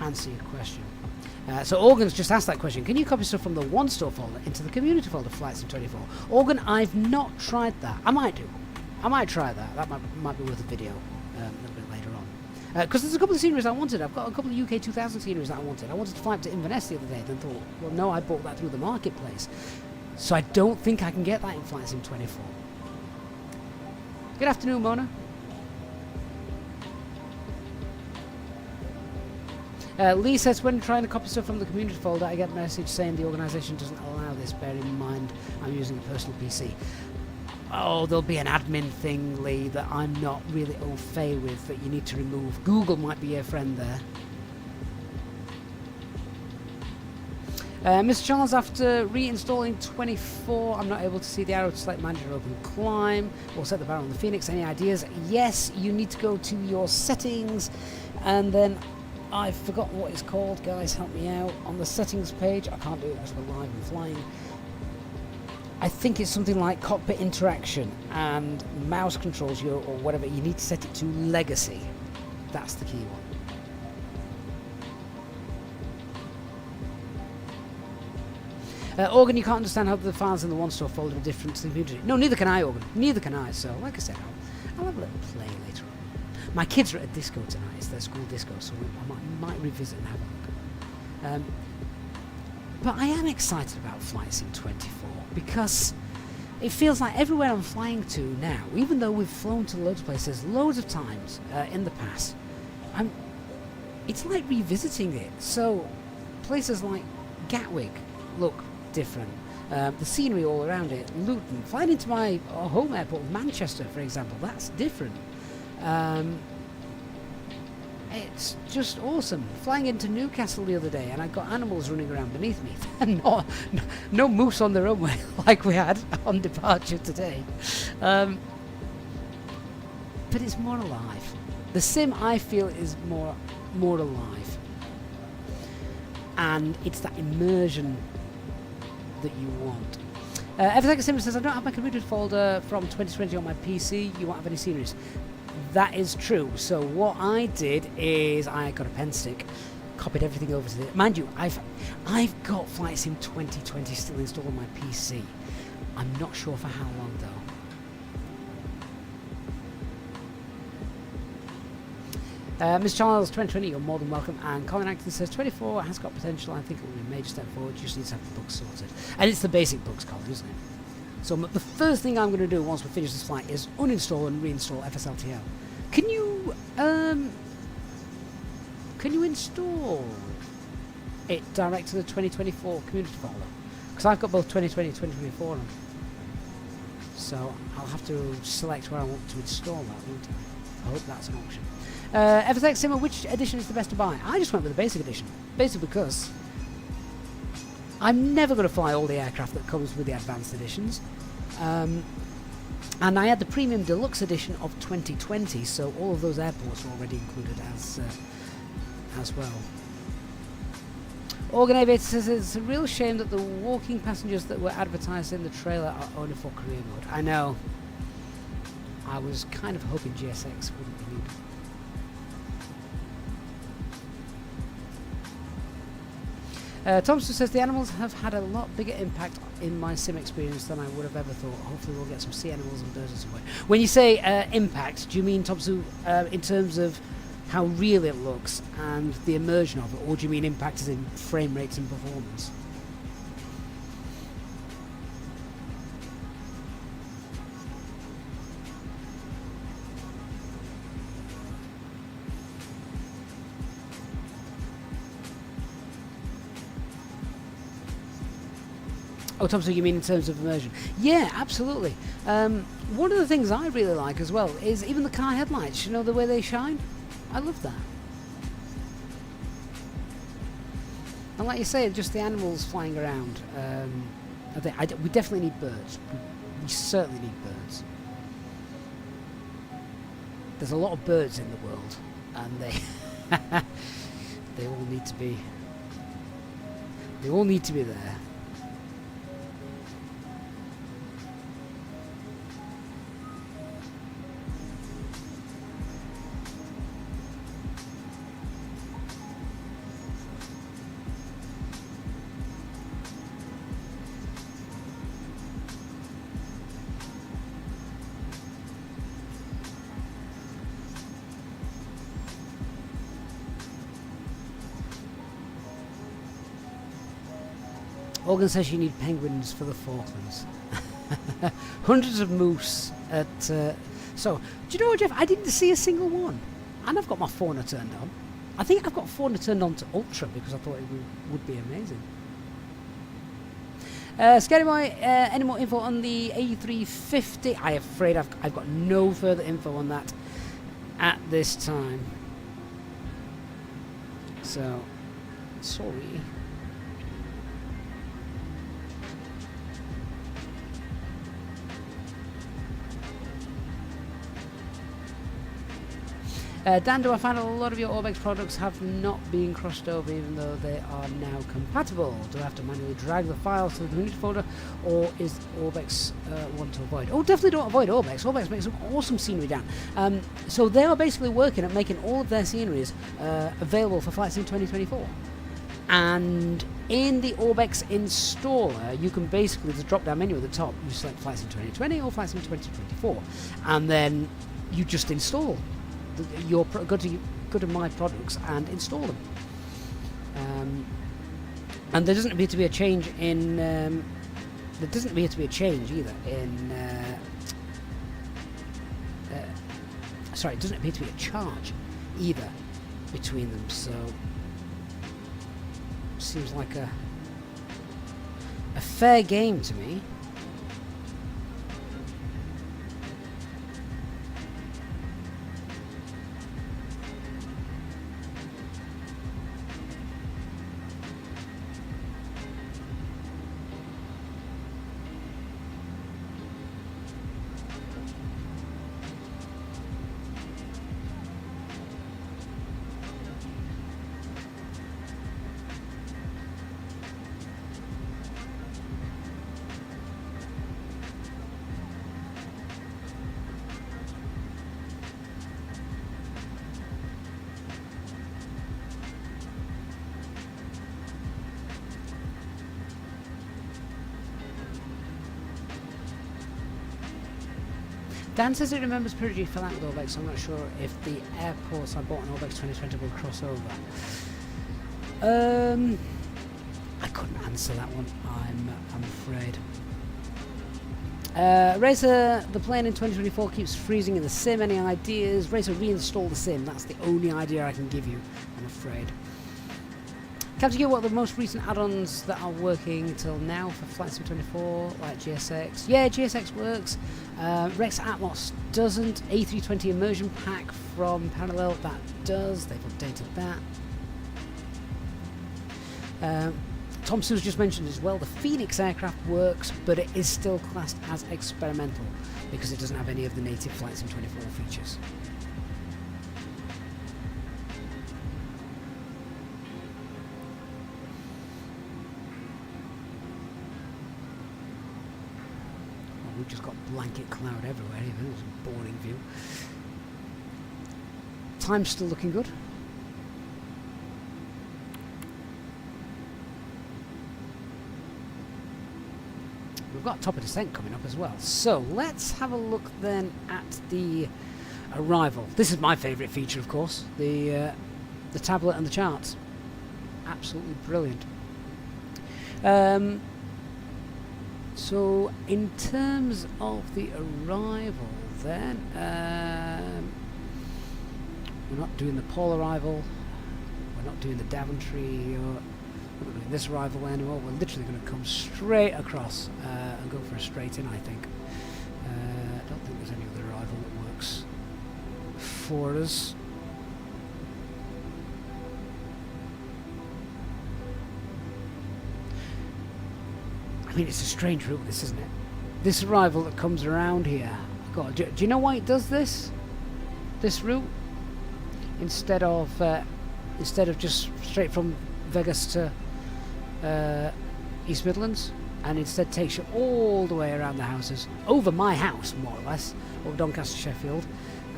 answer your question. So Organ's just asked that question. Can you copy stuff from the one store folder into the community folder Flight Sim 24? Organ, I've not tried that. I might do. I might try that. That might be worth a video a little bit later on. Because there's a couple of sceneries I wanted. I've got a couple of UK 2000 sceneries that I wanted. I wanted to fly up to Inverness the other day, then thought, well, no, I bought that through the marketplace. So I don't think I can get that in Flight Sim 24. Good afternoon, Mona. Lee says, when trying to copy stuff from the community folder, I get a message saying the organisation doesn't allow this. Bear in mind, I'm using a personal PC. Oh, there'll be an admin thing, Lee, that I'm not really au fait with, that you need to remove. Google might be your friend there. Mr. Charles, after reinstalling 24, I'm not able to see the arrow to select manager open climb or set the barrel on the Phoenix. Any ideas? Yes, you need to go to your settings, and then I've forgotten what it's called, guys, help me out. On the settings page, I can't do it because we're live and flying. I think it's something like cockpit interaction and mouse controls, or whatever. You need to set it to legacy. That's the key one. Organ, you can't understand how the files in the one store folder are different to the community. No, neither can I, Organ. Neither can I. So, like I said, I'll have a little play later on. My kids are at a disco tonight. It's their school disco, so I might revisit and have a look. But I am excited about Flight Sim 24 because it feels like everywhere I'm flying to now, even though we've flown to loads of places, loads of times in the past, it's like revisiting it. So places like Gatwick look different. The scenery all around it, Luton, flying into my home airport of Manchester, for example, that's different. It's just awesome. Flying into Newcastle the other day, and I got animals running around beneath me, and no moose on the runway like we had on departure today. But it's more alive. The sim, I feel, is more alive, and it's that immersion that you want. Everything Sim says, I don't have my computer folder from 2020 on my PC. You won't have any series. That is true. So what I did is I got a pen stick, copied everything over to the... Mind you, I've got Flight Sim 2020 still installed on my PC. I'm not sure for how long though. Ms. Charles, 2020, you're more than welcome. And Colin Acton says 24 has got potential. I think it will be a major step forward. You just need to have the books sorted. And it's the basic books, Colin, isn't it? So the first thing I'm going to do once we finish this flight is uninstall and reinstall FSLTL. Can you install it direct to the 2024 community folder? Because I've got both 2020 and 2024 on. So I'll have to select where I want to install that, won't I? I hope that's an option. FSX Simmer, which edition is the best to buy? I just went with the basic edition. Basically because I'm never going to fly all the aircraft that comes with the advanced editions. And I had the Premium Deluxe Edition of 2020, so all of those airports are already included as well. Organ Aviator says it's a real shame that the walking passengers that were advertised in the trailer are only for career mode. I know. I was kind of hoping GSX wouldn't be needed. Thompson says the animals have had a lot bigger impact in my sim experience than I would have ever thought. Hopefully we'll get some sea animals and birds at some point. When you say impact, do you mean, Thompson, in terms of how real it looks and the immersion of it, or do you mean impact as in frame rates and performance? Oh, Thompson, you mean in terms of immersion? Yeah, absolutely. One of the things I really like as well is even the car headlights, you know, the way they shine. I love that. And like you say, just the animals flying around. We definitely need birds. We certainly need birds. There's a lot of birds in the world, and they all need to be. They all need to be there. Organ says you need penguins for the Falklands. Hundreds of moose at... So, do you know what, Jeff? I didn't see a single one. And I've got my fauna turned on. I think I've got fauna turned on to Ultra because I thought it would be amazing. Scary Boy, any more info on the A350? I'm afraid I've got no further info on that at this time. So, sorry. Dando, I find a lot of your Orbex products have not been crossed over even though they are now compatible. Do I have to manually drag the files to the community folder, or is Orbex one to avoid? Oh, definitely don't avoid Orbex. Orbex makes some awesome scenery, Dan. So they are basically working at making all of their sceneries available for Flight Sim 2024. And in the Orbex installer, you can basically, there's a drop-down menu at the top. You select Flight Sim 2020 or Flight Sim 2024, and then you just install. Go to my products and install them. And there doesn't appear to be a change in. There doesn't appear to be a change either in. Sorry, it doesn't appear to be a charge either between them. So seems like a fair game to me. Dan says it remembers Purity fell out with Orbex, so I'm not sure if the airports I bought on Orbex 2020 will cross over. I couldn't answer that one, I'm afraid. Racer, the plane in 2024 keeps freezing in the sim. Any ideas? Racer, reinstall the sim. That's the only idea I can give you, I'm afraid. Captain Gear, what are the most recent add-ons that are working till now for Flight Sim 24, like GSX? Yeah, GSX works. Rex Atmos doesn't. A320 immersion pack from Parallel, that does. They've updated that. Tom Sue's just mentioned as well, the Phoenix aircraft works, but it is still classed as experimental. because it doesn't have any of the native FlightSim 24 features. Well, we've just got blanket cloud everywhere, even it was a boring view. Time's still looking good. We've got top of descent coming up as well. So let's have a look then at the arrival. This is my favourite feature, of course, the tablet and the charts. Absolutely brilliant. So in terms of the arrival then, we're not doing the Paul arrival, we're not doing the Daventry, or we're not doing this arrival anymore. We're literally going to come straight across and go for a straight in, I think. I don't think there's any other arrival that works for us. I mean, it's a strange route, this, isn't it? This arrival that comes around here. God, do you know why it does this? This route? Instead of just straight from Vegas to East Midlands, and instead takes you all the way around the houses, over my house more or less, over Doncaster, Sheffield,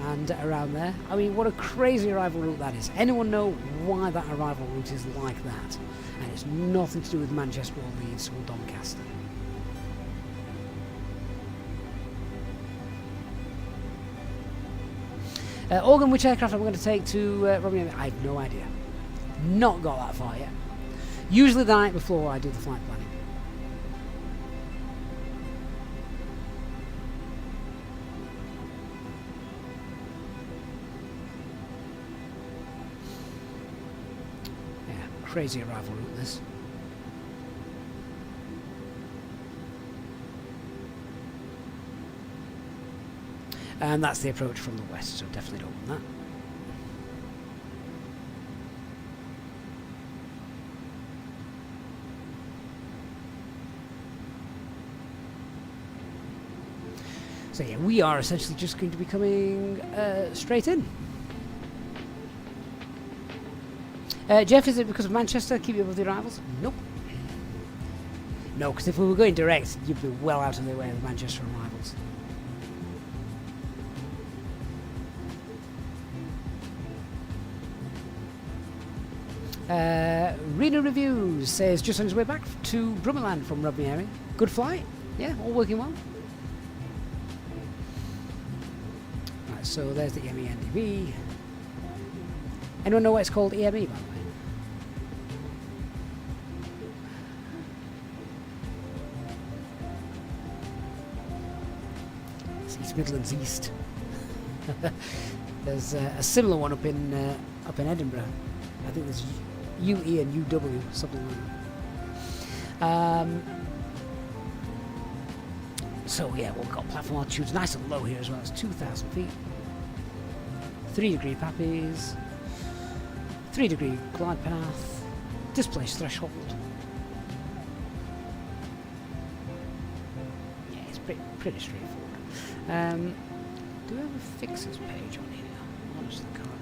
and around there. I mean, what a crazy arrival route that is. Anyone know why that arrival route is like that? And it's nothing to do with Manchester or Leeds or Doncaster. Organ, which aircraft am I going to take to Romeo? I have no idea. Not got that far yet. Usually the night before I do the flight planning. Yeah, crazy arrival route this. And that's the approach from the west, so definitely don't want that. So yeah, we are essentially just going to be coming straight in. Jeff, is it because of Manchester? Keep you above the arrivals? Nope. No, because if we were going direct, you'd be well out of the way of the Manchester arrivals. Rena Reviews says just on his way back to Brummieland from Rugby area. Good flight? Yeah, all working well. Right, so there's the EME-NDB. Anyone know why it's called EME, by the way? It's East Midlands East. There's a similar one up in Edinburgh. I think there's UE and UW, something like that. So yeah, we've got platform altitudes nice and low here as well. It's 2,000 feet. 3-degree pappies. 3-degree glide path. Displaced threshold. Yeah, it's pretty straightforward. Do we have a fixes page on here? Honestly, can't remember.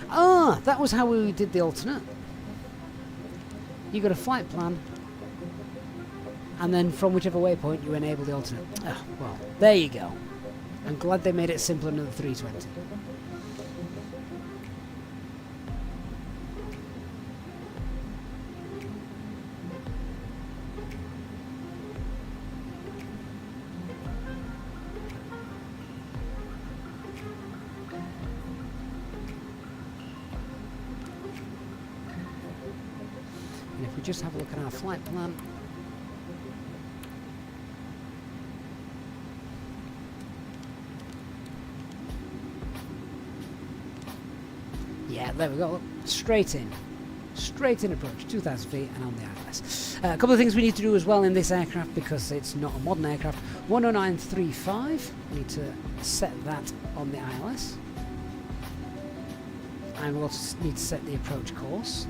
Ah, that was how we did the alternate. You got a flight plan, and then from whichever waypoint you enable the alternate. Ah, well, there you go. I'm glad they made it simpler than the 320. Just have a look at our flight plan. Yeah, there we go. Look, straight in approach, 2,000 feet, and on the ILS. A couple of things we need to do as well in this aircraft, because it's not a modern aircraft. 10935. We need to set that on the ILS. and we'll also need to set the approach course,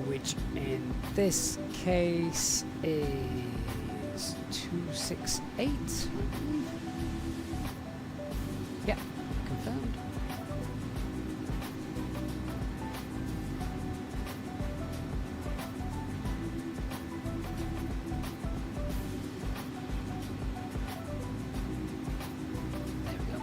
which in this case is 268, I believe. Yep, confirmed. There we go.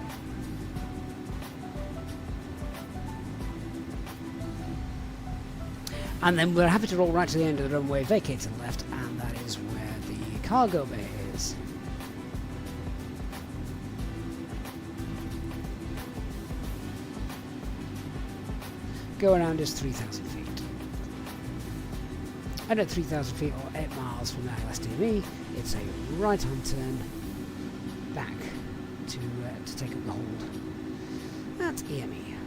And then we're happy to roll right to the end of the runway, vacate to the left, and that is where the cargo bay is. Go around is 3,000 feet. And at 3,000 feet or 8 miles from the LSDME, it's a right-hand turn back to take up the hold. That's EME.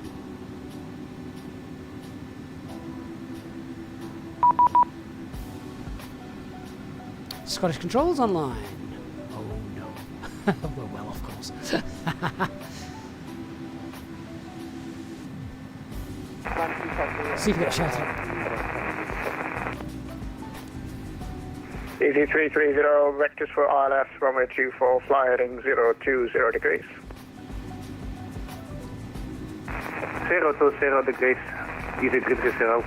Scottish Controls online. Oh no. We're well off course. See if we get shouted up.
Easy 330, vectors for ILS, runway 24, fly heading 020 degrees.
020 degrees, easy 330.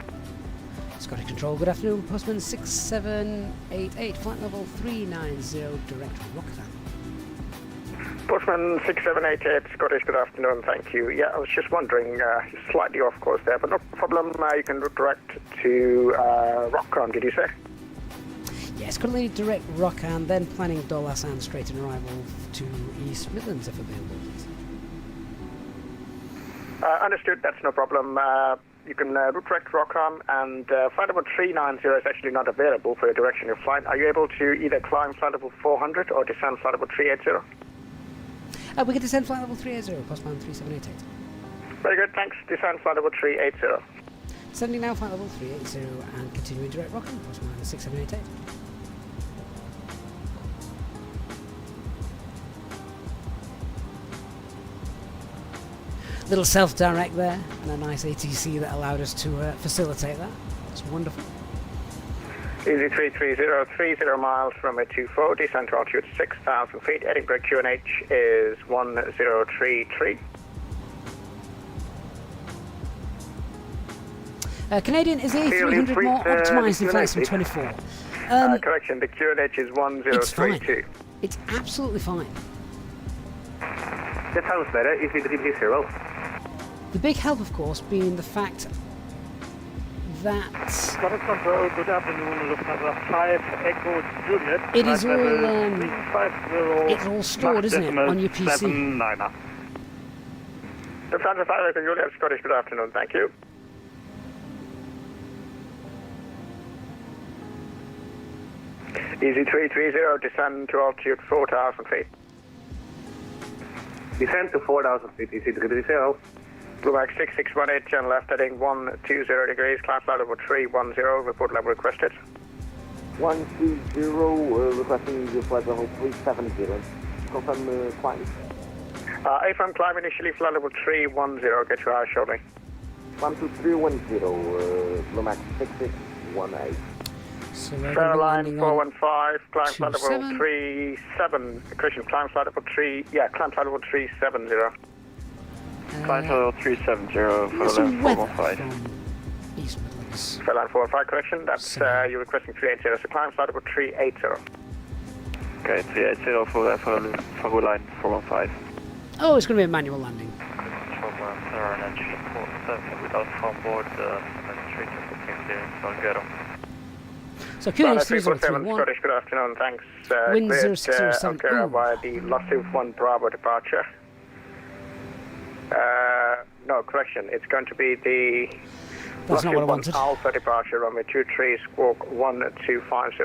Scottish Control, good afternoon. Postman 6788, flight level 390, direct Rotterdam.
Postman 6788, Scottish, good afternoon, thank you. Yeah, I was just wondering, slightly off course there, but no problem, you can direct to Rotterdam, did you say?
Yes, currently direct Rotterdam, then planning Dolas and straight in arrival to East Midlands if available.
Understood, that's no problem. You can route direct Rotterdam, and flight level 390 is actually not available for your direction of flight. Are you able to either climb flight level 400 or descend flight level 380?
We can descend flight level 380, Postman 3788.
Very good, thanks. Descend flight level 380.
Sending now flight level 380 and continuing direct Rotterdam, Postman 6788. Little self-direct there, and a nice ATC that allowed us to facilitate that. It's wonderful.
Easy 330, 30 miles, runway 24, descent to altitude 6,000 feet. Edinburgh QNH is 1033.
Canadian is A300 more optimised in flight sim 24.
Correction, the QNH is 1032.
It's fine. It's absolutely fine.
That sounds better, easy 330.
The big help, of course, being the fact that
Scottish Control, good afternoon, Lufthansa 5 Echo Juliet.
it is all it's
350
all stored, isn't it, on your PC?
79er.
Lufthansa 5 Echo Juliet, Scottish, good afternoon, thank you. Easy 330, descend to altitude 4,000 feet.
Descend to 4,000 feet, easy 330.
Bluemax 6618, turn left heading 120 degrees, climb flight level 310, report level requested.
120, requesting your flight level 370. Confirm climb.
AFM climb initially, flight level 310, get your eyes shortly.
12310, Bluemax 6618.
So we're
Fairline 415, climb flight level
27.
37, correction, climb flight level 370.
Flight level 370 for
some
left
weather
415.
from East Midlands.
Fairline 415, correction, that's you're requesting 380, so climb flight level 380.
Okay, 380 for line 415.
Oh, it's going to be a manual landing.
Without phone board, administrator booking clearance, I'll get them.
So QNH
347,
3031.
Scottish, good afternoon, thanks.
Wind
Cleared,
0607.
Ankara
Ooh.
via the Lossiv 1 Bravo departure. No, correction, it's going to be the
That's not what I
Lossiv 1
wanted.
Alpha departure, runway 23, squawk 1250.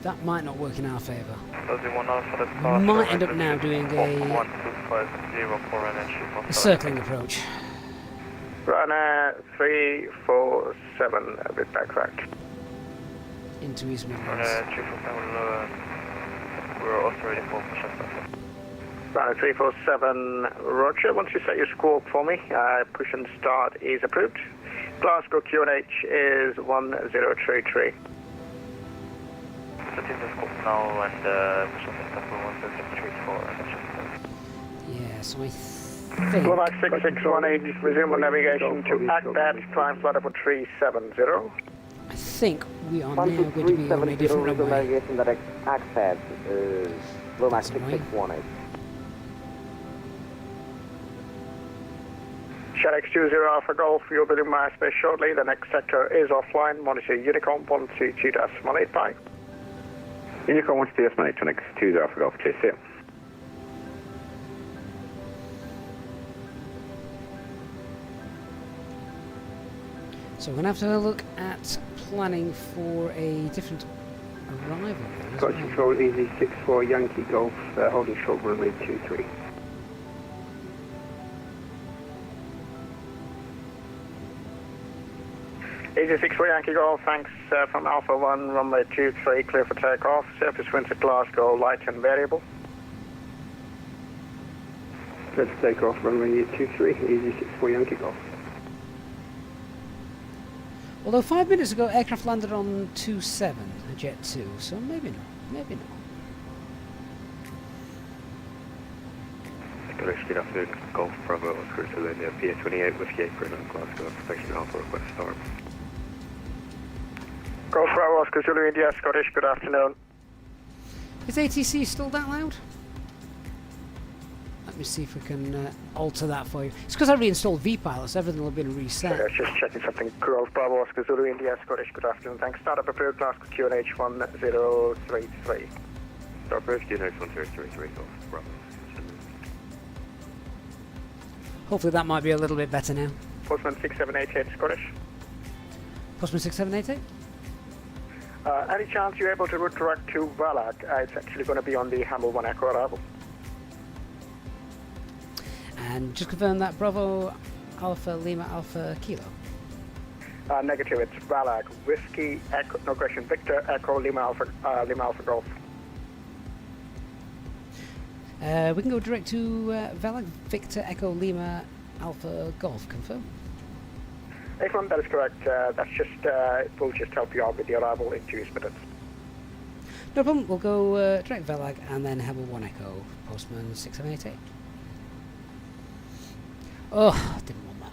That might not work in our favour.
Lossiv 1 Alpha departure.
Might end up now doing a
1250 for
a circling approach.
Runner 347, a bit backtracked.
Into East Midlands.
Chief of we're also ready for push-up.
Runway 347, roger. Once you set your squawk for me, push and start is approved. Glasgow QNH is 1033.
Setting the scope now and push and start for 1033 for
Yeah, so I think...
Slovak 6618, resume on navigation to Agbat, climb flight level 370.
I think we are now going to be on a different runway.
navigation direct Agbat, Slovak 6618.
Shed X20 Alpha Golf, you'll be in my space shortly. The next sector is offline. Monitor Unicorn 122.8. Bye.
Unicorn 122.8, Tonic 20 Alpha Golf, clear, see you.
So we're going to have to have a look at planning for a different arrival.
Scottish Control Easy 64 Yankee Golf, holding short runway 23.
Easy 64 Yankee Golf, thanks from Alpha 1, runway 23, clear for takeoff. Surface winds at Glasgow, light and variable.
Clear for takeoff, runway 23, Easy 64 Yankee Golf.
Although 5 minutes ago, aircraft landed on 27, Jet 2, so maybe not, maybe not.
Good afternoon, Golf Bravo, Oscar Selenia, Pier 28 with Apron and Glasgow, Station Alpha, request start.
Golf Bravo, Oscar Zulu, India, Scottish, good afternoon.
Is ATC still that loud? Let me see if we can alter that for you. It's because I reinstalled VPilot, so everything will have been reset.
Yeah, just checking something. Golf Bravo, Oscar Zulu, India, Scottish, good afternoon. Thanks. Startup approved, Glasgow QNH 1033.
Start approved, QNH 1033, Golf Bravo.
Hopefully that might be a little bit better now.
Postman 6788, Scottish.
Postman 6788?
Any chance you're able to route direct to Valak? It's actually going to be on the Hamel 1 Echo arrival.
And just confirm that Bravo Alpha Lima Alpha Kilo.
Negative, it's Valak. Whiskey, Echo, no question, Victor, Echo, Lima Alpha Golf.
We can go direct to Valak Victor Echo Lima Alpha Golf, confirm.
Excellent, that is correct. That's just, we'll just help you out with the arrival into East Midlands.
No problem, we'll go direct Valak and then Hamel 1 Echo, Postman 6788. Oh, didn't want that.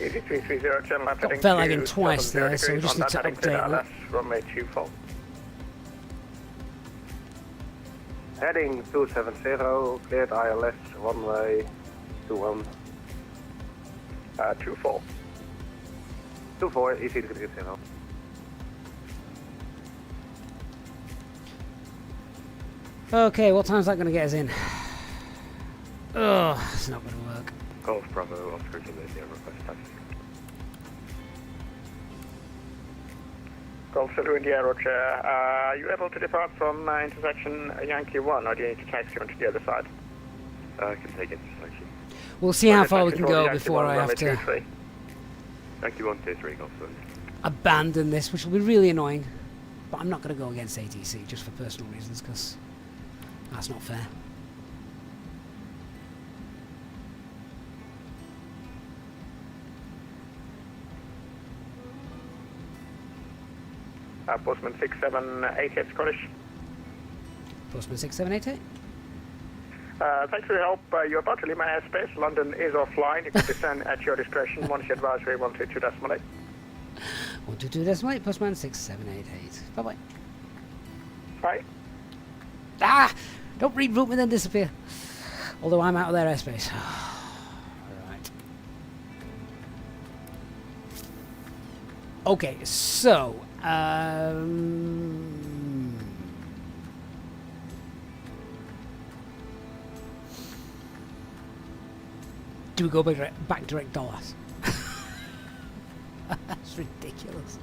Easy 330, channel left
Got
heading
Velagan
to
twice there, so we just need to update that.
Runway 24.
Heading 270, cleared ILS, runway 21.
24.
24, Easy 330.
Okay, what time's that going to get us in? Oh, it's not going to work.
Golf Bravo, Oscar Selenia, request taxi.
Golf Zulu India, roger. Are you able to depart from intersection Yankee 1, or do you need to taxi onto the other side?
I can take intersection.
We'll see how far we can go before I have to
Yankee 123, Golf Zulu.
abandon this, which will be really annoying. But I'm not going to go against ATC just for personal reasons, because that's not fair.
Postman 6788, Scottish.
Postman 6788.
Thanks for your help. You're about to leave my airspace. London is offline. You can descend at your discretion. Monitor advisory 122.8.
122.8, Postman 6788. Bye-bye.
Bye.
Ah! Don't reroute me then disappear. Although I'm out of their airspace. Right. Okay, so do we go back direct dollars? That's ridiculous.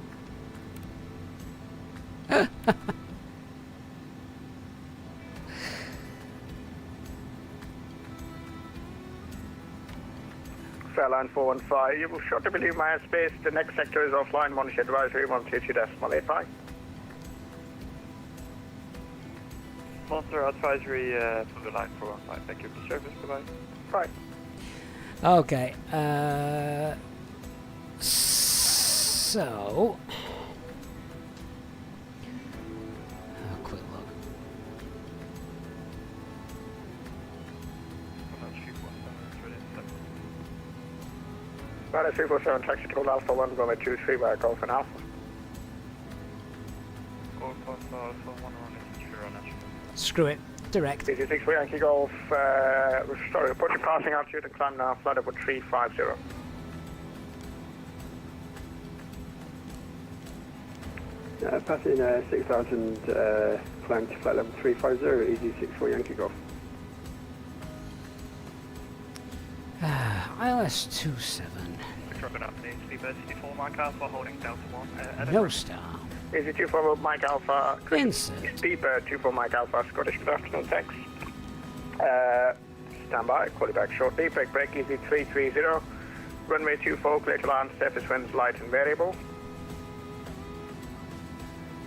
Fairline 415, you will shortly believe my airspace. The next sector is offline, monitor advisory 122.85.
Monster advisory for the line 415. Thank you for service. Goodbye.
Right.
Okay. So. Quick look.
Runway 347, taxi to Alpha 1, runway 23 via Golf and Alpha.
Golf Alpha 1 on
Screw it. Direct.
6 for Yankee Golf, sorry, approaching passing altitude and climb now, flight level 350.
Passing 6,000, climb to flight level 350, easy 6 for Yankee Golf.
ILS 27.
Dropping up the Sleeper 64 Mike Alpha, holding Delta 1.
No star.
Easy 24 Mike Alpha.
Insert.
Steeper 24 Mike Alpha, Scottish, good afternoon, thanks. Stand by, call you back shortly. Break, easy 330. Runway 24, clear to land, surface winds light and variable.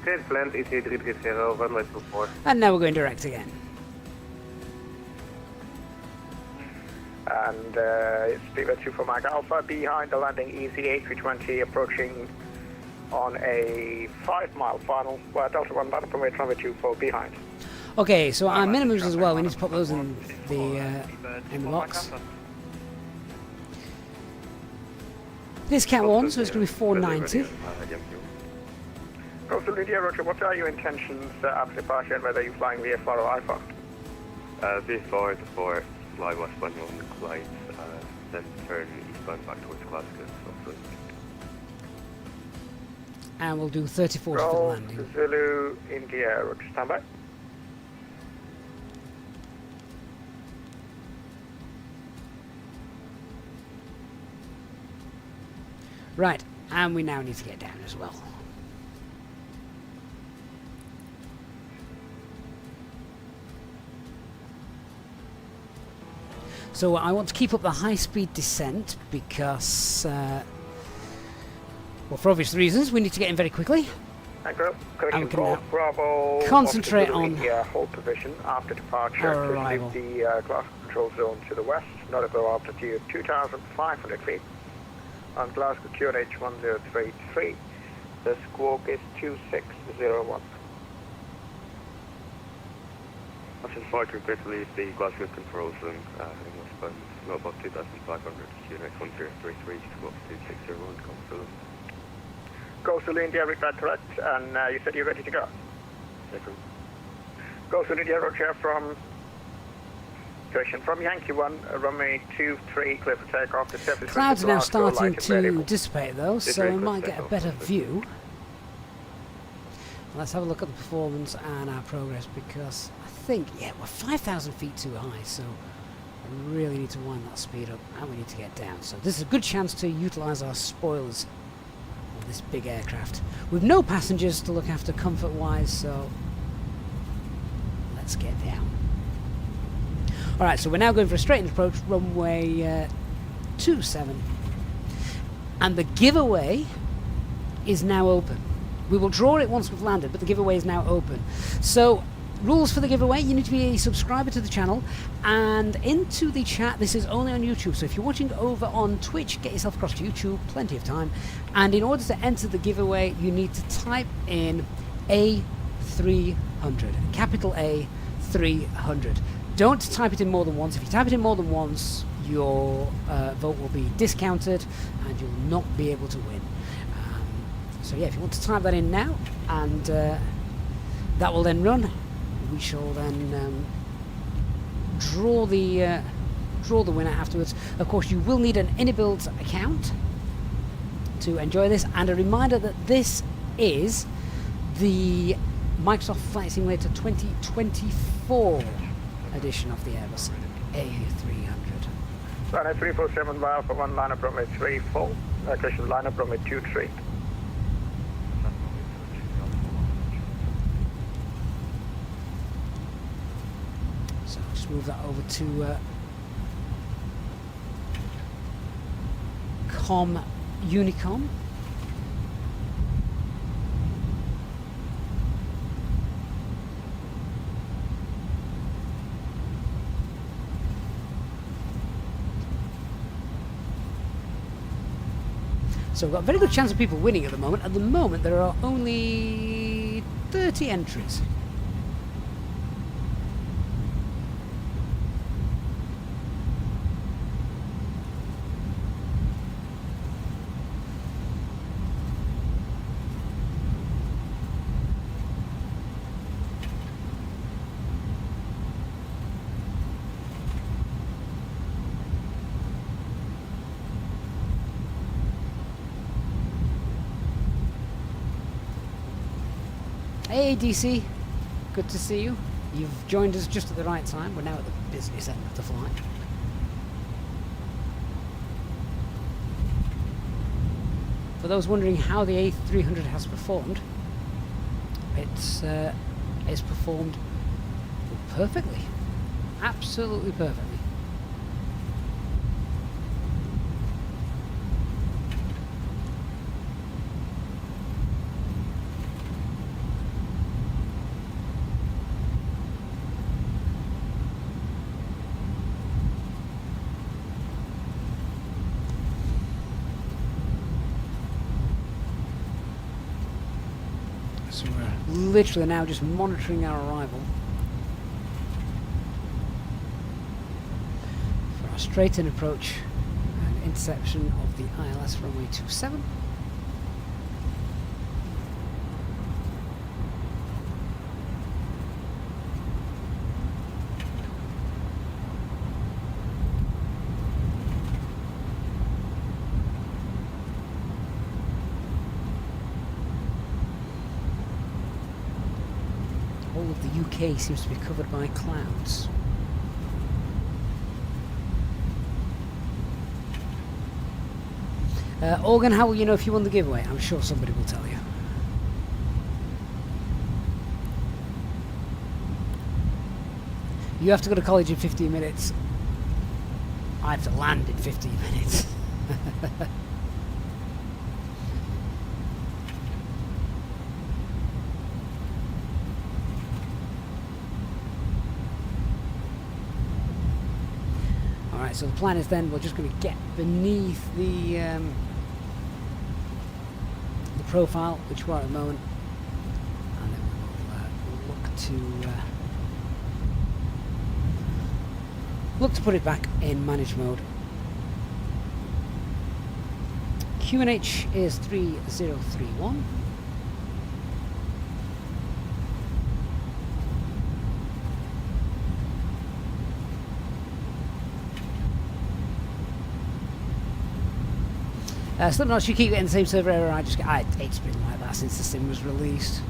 Clear to land, easy 330, runway 24.
And now we're going direct again.
And Steeper 24 Mike Alpha, behind the landing, easy A320, approaching on a 5-mile final, where Delta 1 landing from runway 24 behind.
Okay, so our minimums as well, we need to put those in the box. This Cat 1, so it's going to be 490.
Coastal India, Roger, what are your intentions after departure and whether you're flying VFR or IFR?
VFR to 4, fly westbound on the flight, then turn eastbound back towards Glasgow.
And we'll do 34 for the landing.
Zulu, India, Roger, stand by.
Right, and we now need to get down as well. So I want to keep up the high-speed descent because, well, for obvious reasons, we need to get in very quickly.
And we can
now concentrate on
hold position after departure
our
to
arrival.
leave the Glasgow control zone to the west, nautical altitude 2,500 feet. On Glasgow QNH 1033, the squawk is 2601.
Option 4, prepare to leave the Glasgow control zone, heading westbound, not above 2,500, QNH 1033, squawk 2601, confirm.
Coastal India, regret correct, and you said you're ready to go?
Second.
Coastal India, Roger, from Yankee 1, runway 23, clear for takeoff. The surface
clouds are now starting
light and
to
variable.
dissipate though, so we might get a better view. Let's have a look at the performance and our progress, because I think, yeah, we're 5,000 feet too high, so we really need to wind that speed up, and we need to get down. So this is a good chance to utilise our spoilers of this big aircraft. With no passengers to look after comfort-wise, so let's get down. Alright, so we're now going for a straightened approach, runway 27. And the giveaway is now open. We will draw it once we've landed, but the giveaway is now open. So, rules for the giveaway: you need to be a subscriber to the channel, and into the chat. This is only on YouTube, so if you're watching over on Twitch, get yourself across to YouTube, plenty of time. And in order to enter the giveaway, you need to type in A300, capital A 300. Don't type it in more than once. If you type it in more than once, your vote will be discounted and you'll not be able to win. So yeah, if you want to type that in now, and that will then run, we shall then draw the winner afterwards. Of course, you will need an Inibuilds account. to enjoy this. And a reminder that this is the Microsoft Flight Simulator 2024 edition of the Airbus A300.
Runway 347 via for 1 line up runway 34. Location line up runway 23.
So I'll just move that over to Unicom. So we've got a very good chance of people winning at the moment. At the moment, there are only 30 entries. Hey DC, good to see you. You've joined us just at the right time. We're now at the business end of the flight. For those wondering how the A300 has performed, it's performed perfectly, absolutely perfectly. So we're literally now just monitoring our arrival for our straight-in approach and interception of the ILS runway 27. All of the UK seems to be covered by clouds. Organ, how will you know if you won the giveaway? I'm sure somebody will tell you. You have to go to college in 15 minutes. I have to land in 15 minutes. Alright, so the plan is then we're just going to get beneath the profile, which we're at the moment, and then we'll look to put it back in managed mode. QNH is 3031. Slipknot, you keep getting the same server error. It's been like that since the sim was released.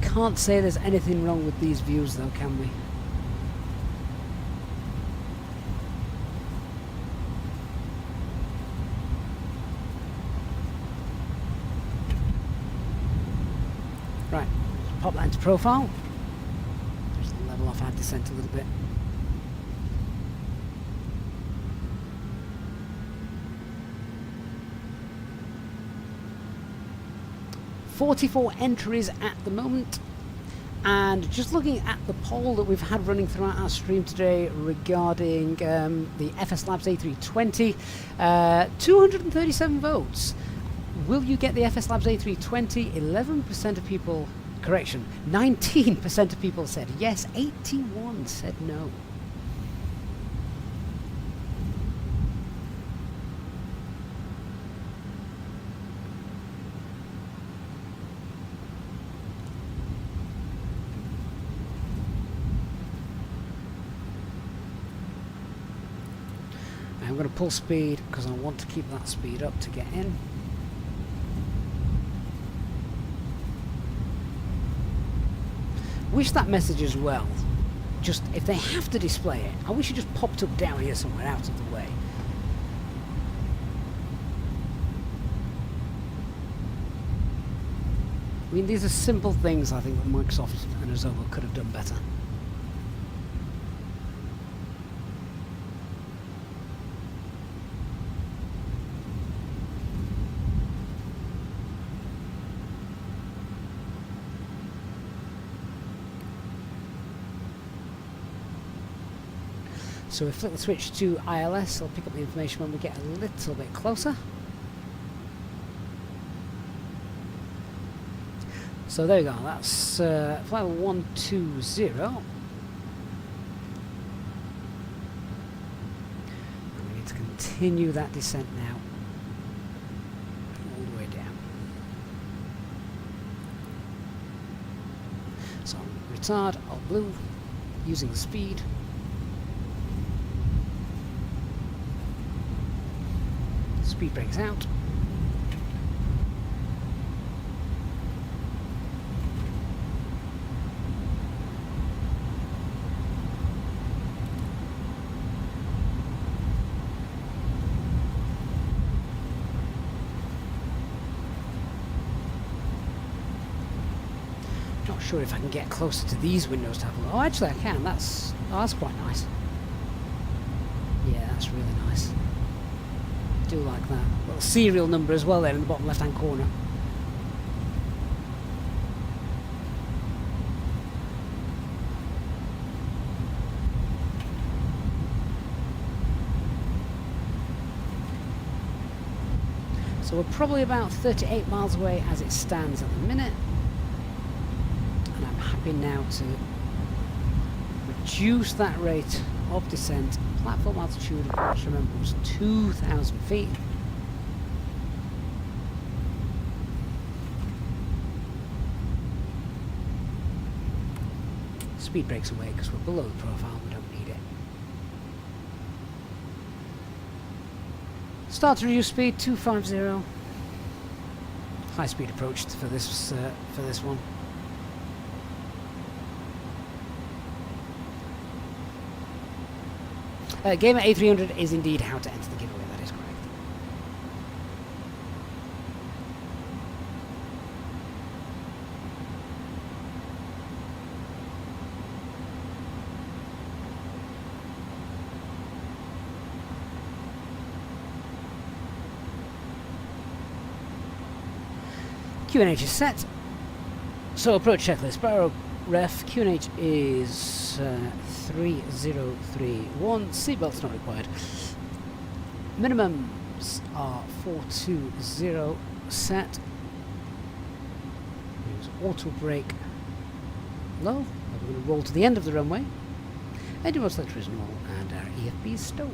Can't say there's anything wrong with these views though, can we? Right, pop that into profile. Just level off our descent a little bit. "44 entries at the moment, and just looking at the poll that we've had running throughout our stream today regarding the FS Labs A320, 237 votes. Will you get the FS Labs A320? 11% of people, correction, 19% of people said yes, 81 said no. I'm going to pull speed because I want to keep that speed up to get in. Wish that message as well, just if they have to display it, I wish it just popped up down here somewhere out of the way. I mean, these are simple things I think that Microsoft and Azovo could have done better. So we flick the switch to ILS, I'll pick up the information when we get a little bit closer. So there we go, that's flight 120. And we need to continue that descent now, all the way down. So retard, alt blue, using the speed. Speed brakes out. Not sure if I can get closer to these windows to have a look. Oh, actually I can. That's quite nice. Yeah, that's really nice. Do like that. Little serial number as well there in the bottom left hand corner. So we're probably about 38 miles away as it stands at the minute. And I'm happy now to reduce that rate of descent. Platform altitude, which remember was 2,000 feet. Speed brakes away because we're below the profile, we don't need it. Start to reduce speed, 250. High speed approach for this one. Gamer A300 is indeed how to enter the giveaway, that is correct. QNH is set. So approach checklist. Barrow ref, QNH is 3031. Seatbelts not required. Minimums are 420 set. Use auto brake low. We're going to roll to the end of the runway. Engine mode selector is null and our EFB is stowed.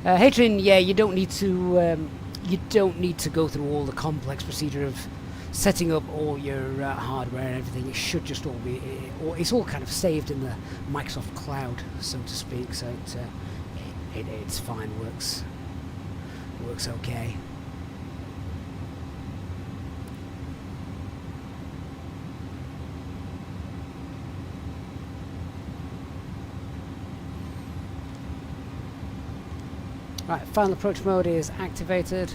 Hatrin, yeah, you don't need to go through all the complex procedure of setting up all your hardware and everything. It should just all be, it's all kind of saved in the Microsoft cloud, so to speak. So it's fine, works okay. Right, final approach mode is activated.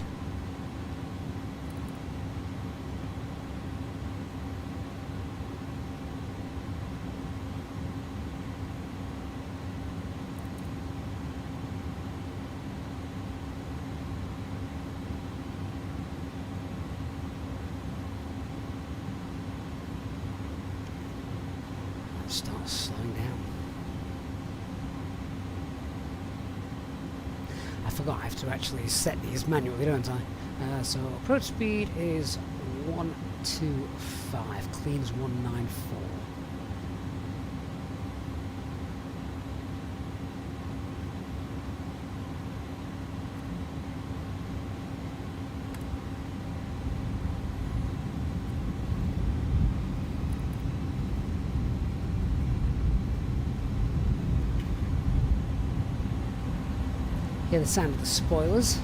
Start slowing down. I forgot I have to actually set these manually, don't I? So approach speed is 125, cleans 194. Hear the sound of the spoilers.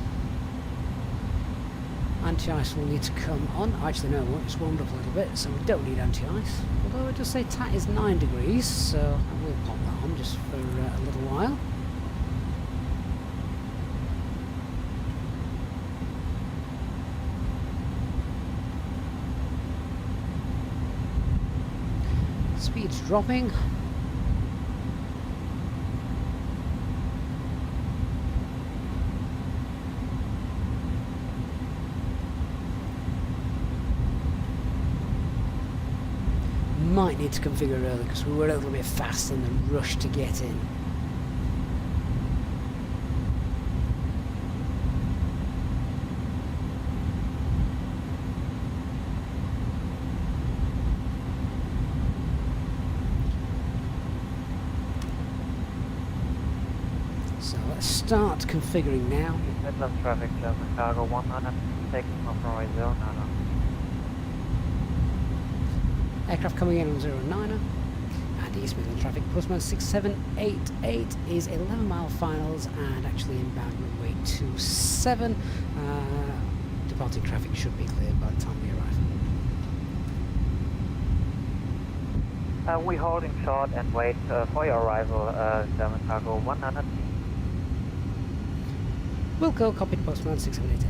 Anti-ice will need to come on. Actually, no, it's warmed up a little bit, so we don't need anti-ice. Although it does say TAT is 9 degrees, so I will pop that on just for a little while. Speed's dropping. Might need to configure early because we were a little bit fast in the rush to get in. So let's start configuring now.
East Midlands traffic, German Cargo 100, taking off runway 09.
Aircraft coming in on 09er, and East Midlands traffic postman 6788 is 11 mile finals and actually inbound runway 27. Departing traffic should be cleared by the time we arrive.
We're holding short and wait for your arrival, German Cargo 100.
Wilco, copy to postman 6788.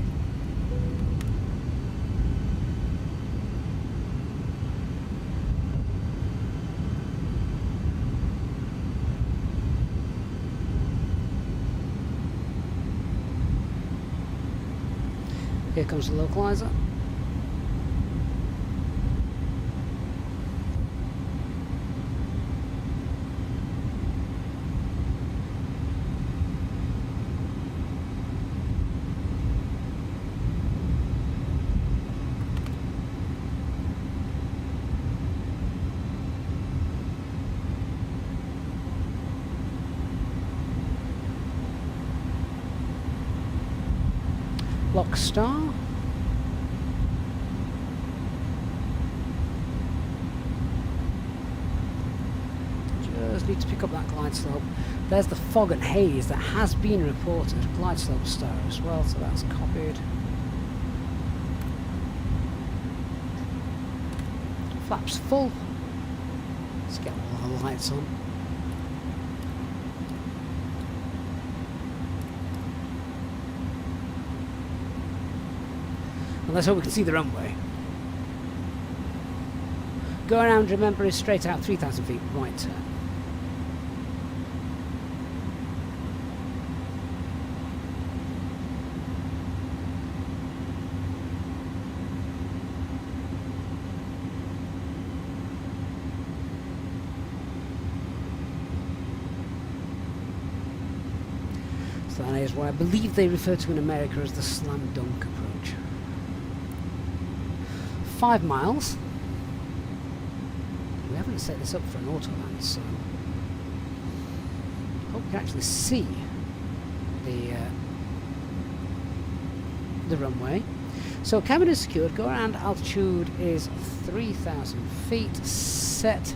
Here comes the localizer. Lock star. Just need to pick up that glide slope. There's the fog and haze that has been reported. Glide slope star as well, so that's copied. Flaps full. Let's get all the lights on. And let's hope we can see the runway. Go around, remember, is straight out 3,000 feet, right turn. So that is what I believe they refer to in America as the slam dunk approach. 5 miles. We haven't set this up for an autoland, so hope we can actually see the runway. So cabin is secured. Go around. Altitude is 3,000 feet. Set.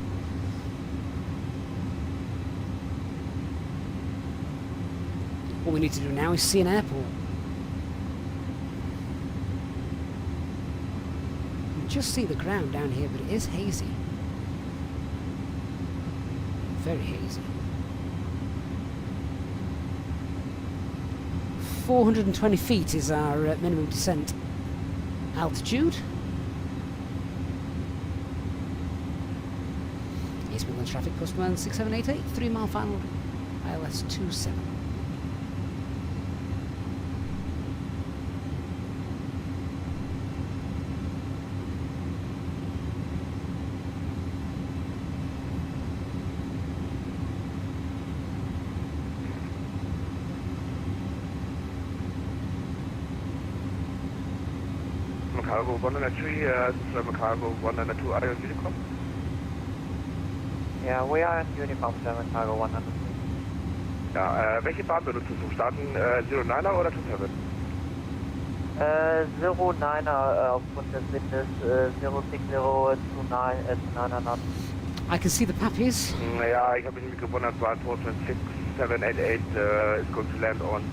What we need to do now is see an airport. Just see the ground down here, but it is hazy. Very hazy. 420 feet is our minimum descent altitude. East Midlands traffic postman 6788, 3 mile final, ILS 27.
Cargo 103, German Cargo 102, are you in Unicom?
Yeah, we are in Unicom, German Cargo 103.
Ja, welche Bahn benutzt du? Starten 09er oder 27?
09er aufgrund des Windes, 06029 knots.
I can see the puppies.
Ja, ich habe mich gewundert, war 426 788 is going to land on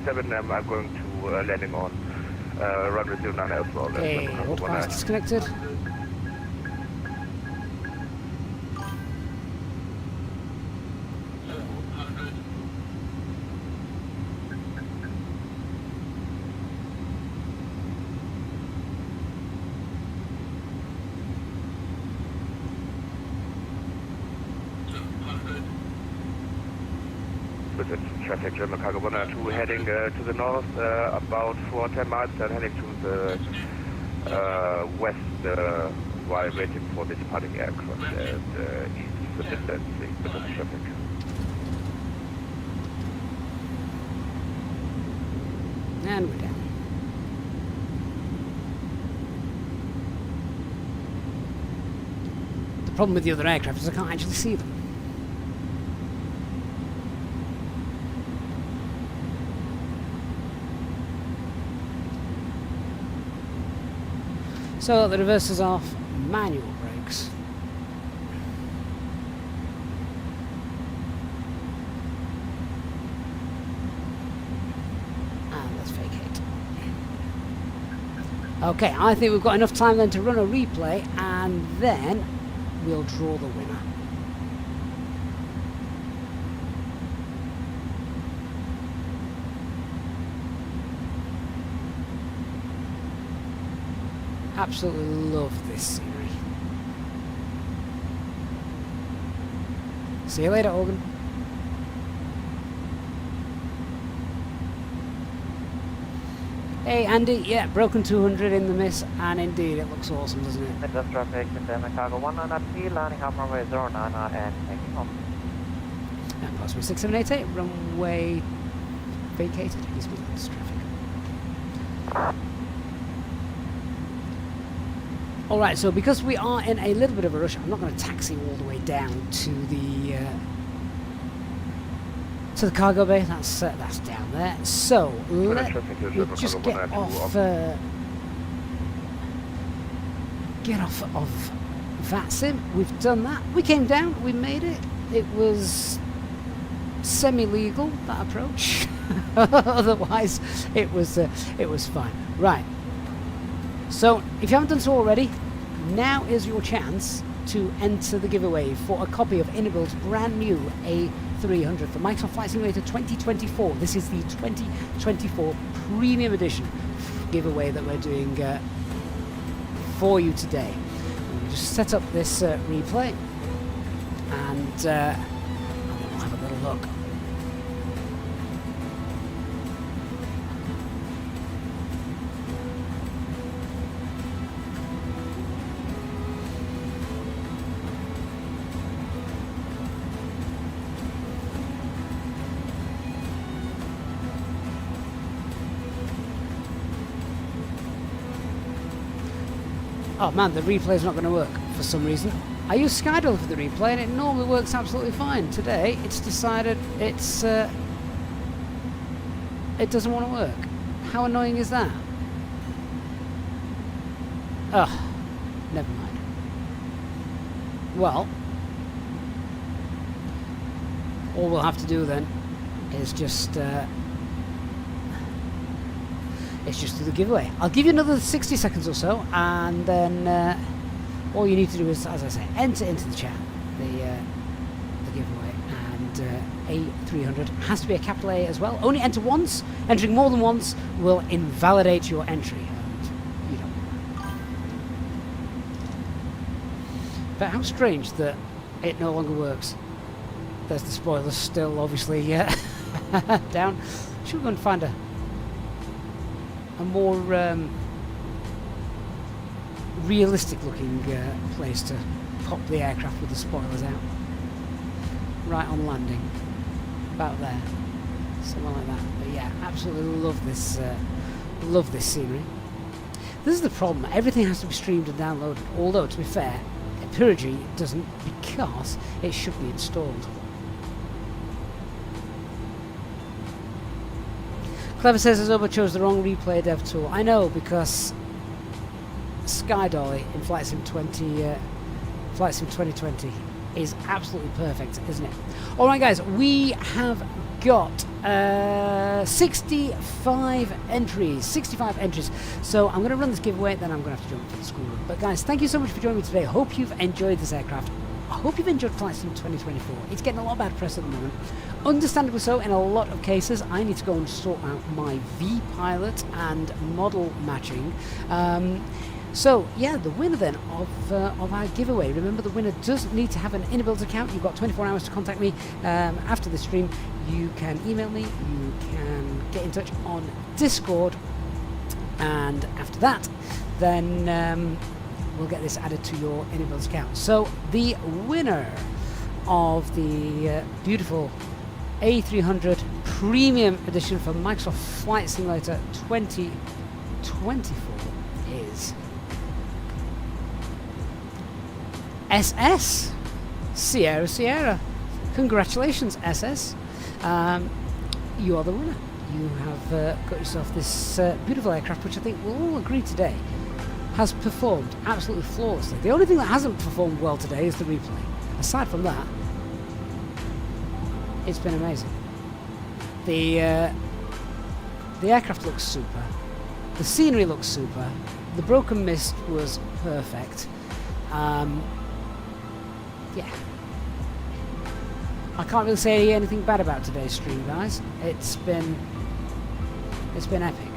7, I'm going to landing on runway 09 as well.
Okay, autopilot disconnected.
With traffic, German Cargo 102 heading to the north about 410 miles and heading to the west while waiting for the departing aircraft at East Midlands, East Midlands traffic.
And we're down. The problem with the other aircraft is I can't actually see them. So the reverse is off, manual brakes. And let's vacate. Okay, I think we've got enough time then to run a replay and then we'll draw the winner. Absolutely love this scenery. See you later, Organ. Hey Andy, yeah, broken 200 in the miss, and indeed it looks awesome, doesn't it?
Midwest traffic, German Cargo 103, landing on runway 09 and taking off.
And password 6788, runway vacated, East Midlands traffic. Alright, so because we are in a little bit of a rush, I'm not going to taxi all the way down to the cargo bay. That's down there. So let me just get off of VATSIM. We've done that. We came down. We made it. It was semi-legal, that approach. Otherwise, it was fine. Right. So, if you haven't done so already, now is your chance to enter the giveaway for a copy of Inibuilds brand new A300 for Microsoft Flight Simulator 2024. This is the 2024 Premium Edition giveaway that we're doing for you today. We'll just set up this replay and we'll have a little look. Oh man, the replay's not going to work for some reason. I use Skydial for the replay and it normally works absolutely fine. Today, it's decided it doesn't want to work. How annoying is that? Ugh, never mind. Well, all we'll have to do then is just do the giveaway. I'll give you another 60 seconds or so, and then all you need to do is, as I say, enter into the chat the giveaway. And A300 has to be a capital A as well. Only enter once. Entering more than once will invalidate your entry. And you don't want that. But how strange that it no longer works. There's the spoilers still, obviously, down. Should we go and find a more realistic looking place to pop the aircraft with the spoilers out? Right on landing, about there, something like that. But yeah, absolutely love this scenery. This is the problem, everything has to be streamed and downloaded, although to be fair, Purity doesn't, because it should be installed. Clever says Azoba chose the wrong replay dev tool. I know, because Skydolly in Flight Sim 2020 is absolutely perfect, isn't it? Alright guys, we have got 65 entries. 65 entries. So I'm going to run this giveaway, then I'm going to have to jump to the school run. But guys, thank you so much for joining me today. Hope you've enjoyed this aircraft. I hope you've enjoyed Flight Sim 2024. It's getting a lot of bad press at the moment. Understandably so in a lot of cases. I need to go and sort out my V-pilot and model matching. So yeah, the winner then of our giveaway. Remember, the winner does need to have an Inibuilds account. You've got 24 hours to contact me after the stream. You can email me, you can get in touch on Discord, and after that then we'll get this added to your Inibuilds account. So the winner of the beautiful A300 Premium Edition for Microsoft Flight Simulator 2024 is SS Sierra Sierra. Congratulations, SS. You are the winner. You have got yourself this beautiful aircraft, which I think we'll all agree today has performed absolutely flawlessly. The only thing that hasn't performed well today is the replay. Aside from that, it's been amazing. The aircraft looks super. The scenery looks super. The broken mist was perfect. Yeah. I can't really say anything bad about today's stream, guys. It's been epic.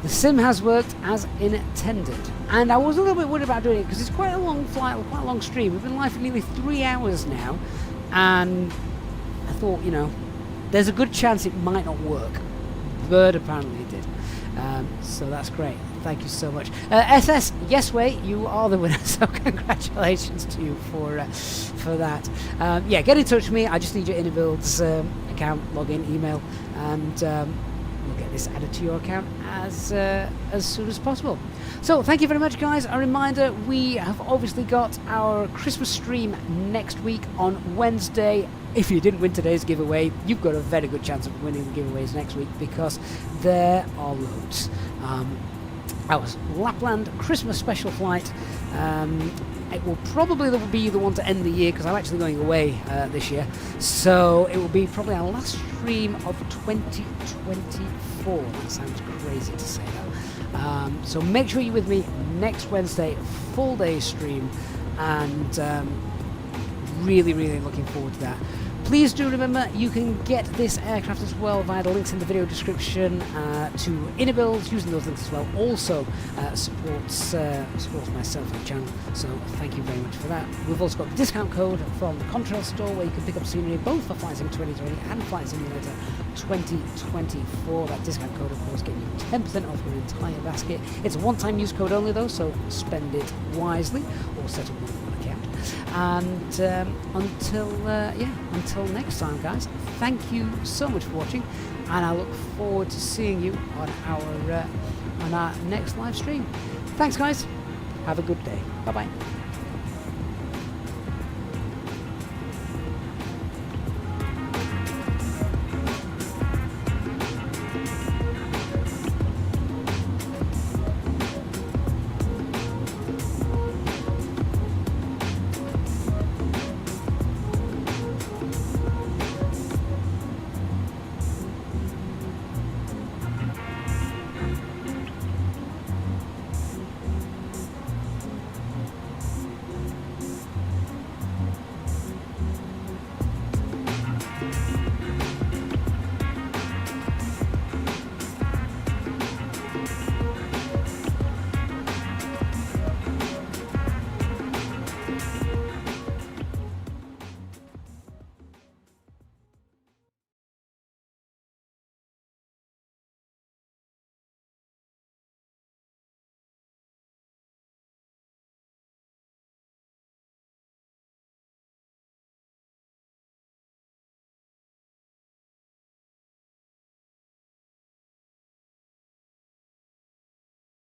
The sim has worked as intended, and I was a little bit worried about doing it because it's quite a long flight, quite a long stream. We've been live for nearly 3 hours now, and I thought, you know, there's a good chance it might not work, but apparently it did. So that's great. Thank you so much. SS Yesway, you are the winner, so congratulations to you for that. Yeah, get in touch with me. I just need your Inibuilds account, login, email, and we'll get this added to your account as soon as possible. So thank you very much, guys. A reminder, we have obviously got our Christmas stream next week on Wednesday. If you didn't win today's giveaway, you've got a very good chance of winning the giveaways next week because there are loads. Our Lapland Christmas special flight. It will probably be the one to end the year because I'm actually going away this year. So it will be probably our last stream of 2024. That sounds crazy to say that. So make sure you're with me next Wednesday, full day stream, and really looking forward to that. Please do remember you can get this aircraft as well via the links in the video description to Inibuilds. Using those links as well also supports myself and the channel, so thank you very much for that. We've also got the discount code from the Contrail store where you can pick up scenery both for Flight Sim 2020 and Flight Simulator 2024. That discount code, of course, getting you 10% off your entire basket. It's a one-time use code only though, so spend it wisely or set up one account. And until next time, guys, thank you so much for watching, and I look forward to seeing you on our next live stream. Thanks, guys. Have a good day. Bye bye.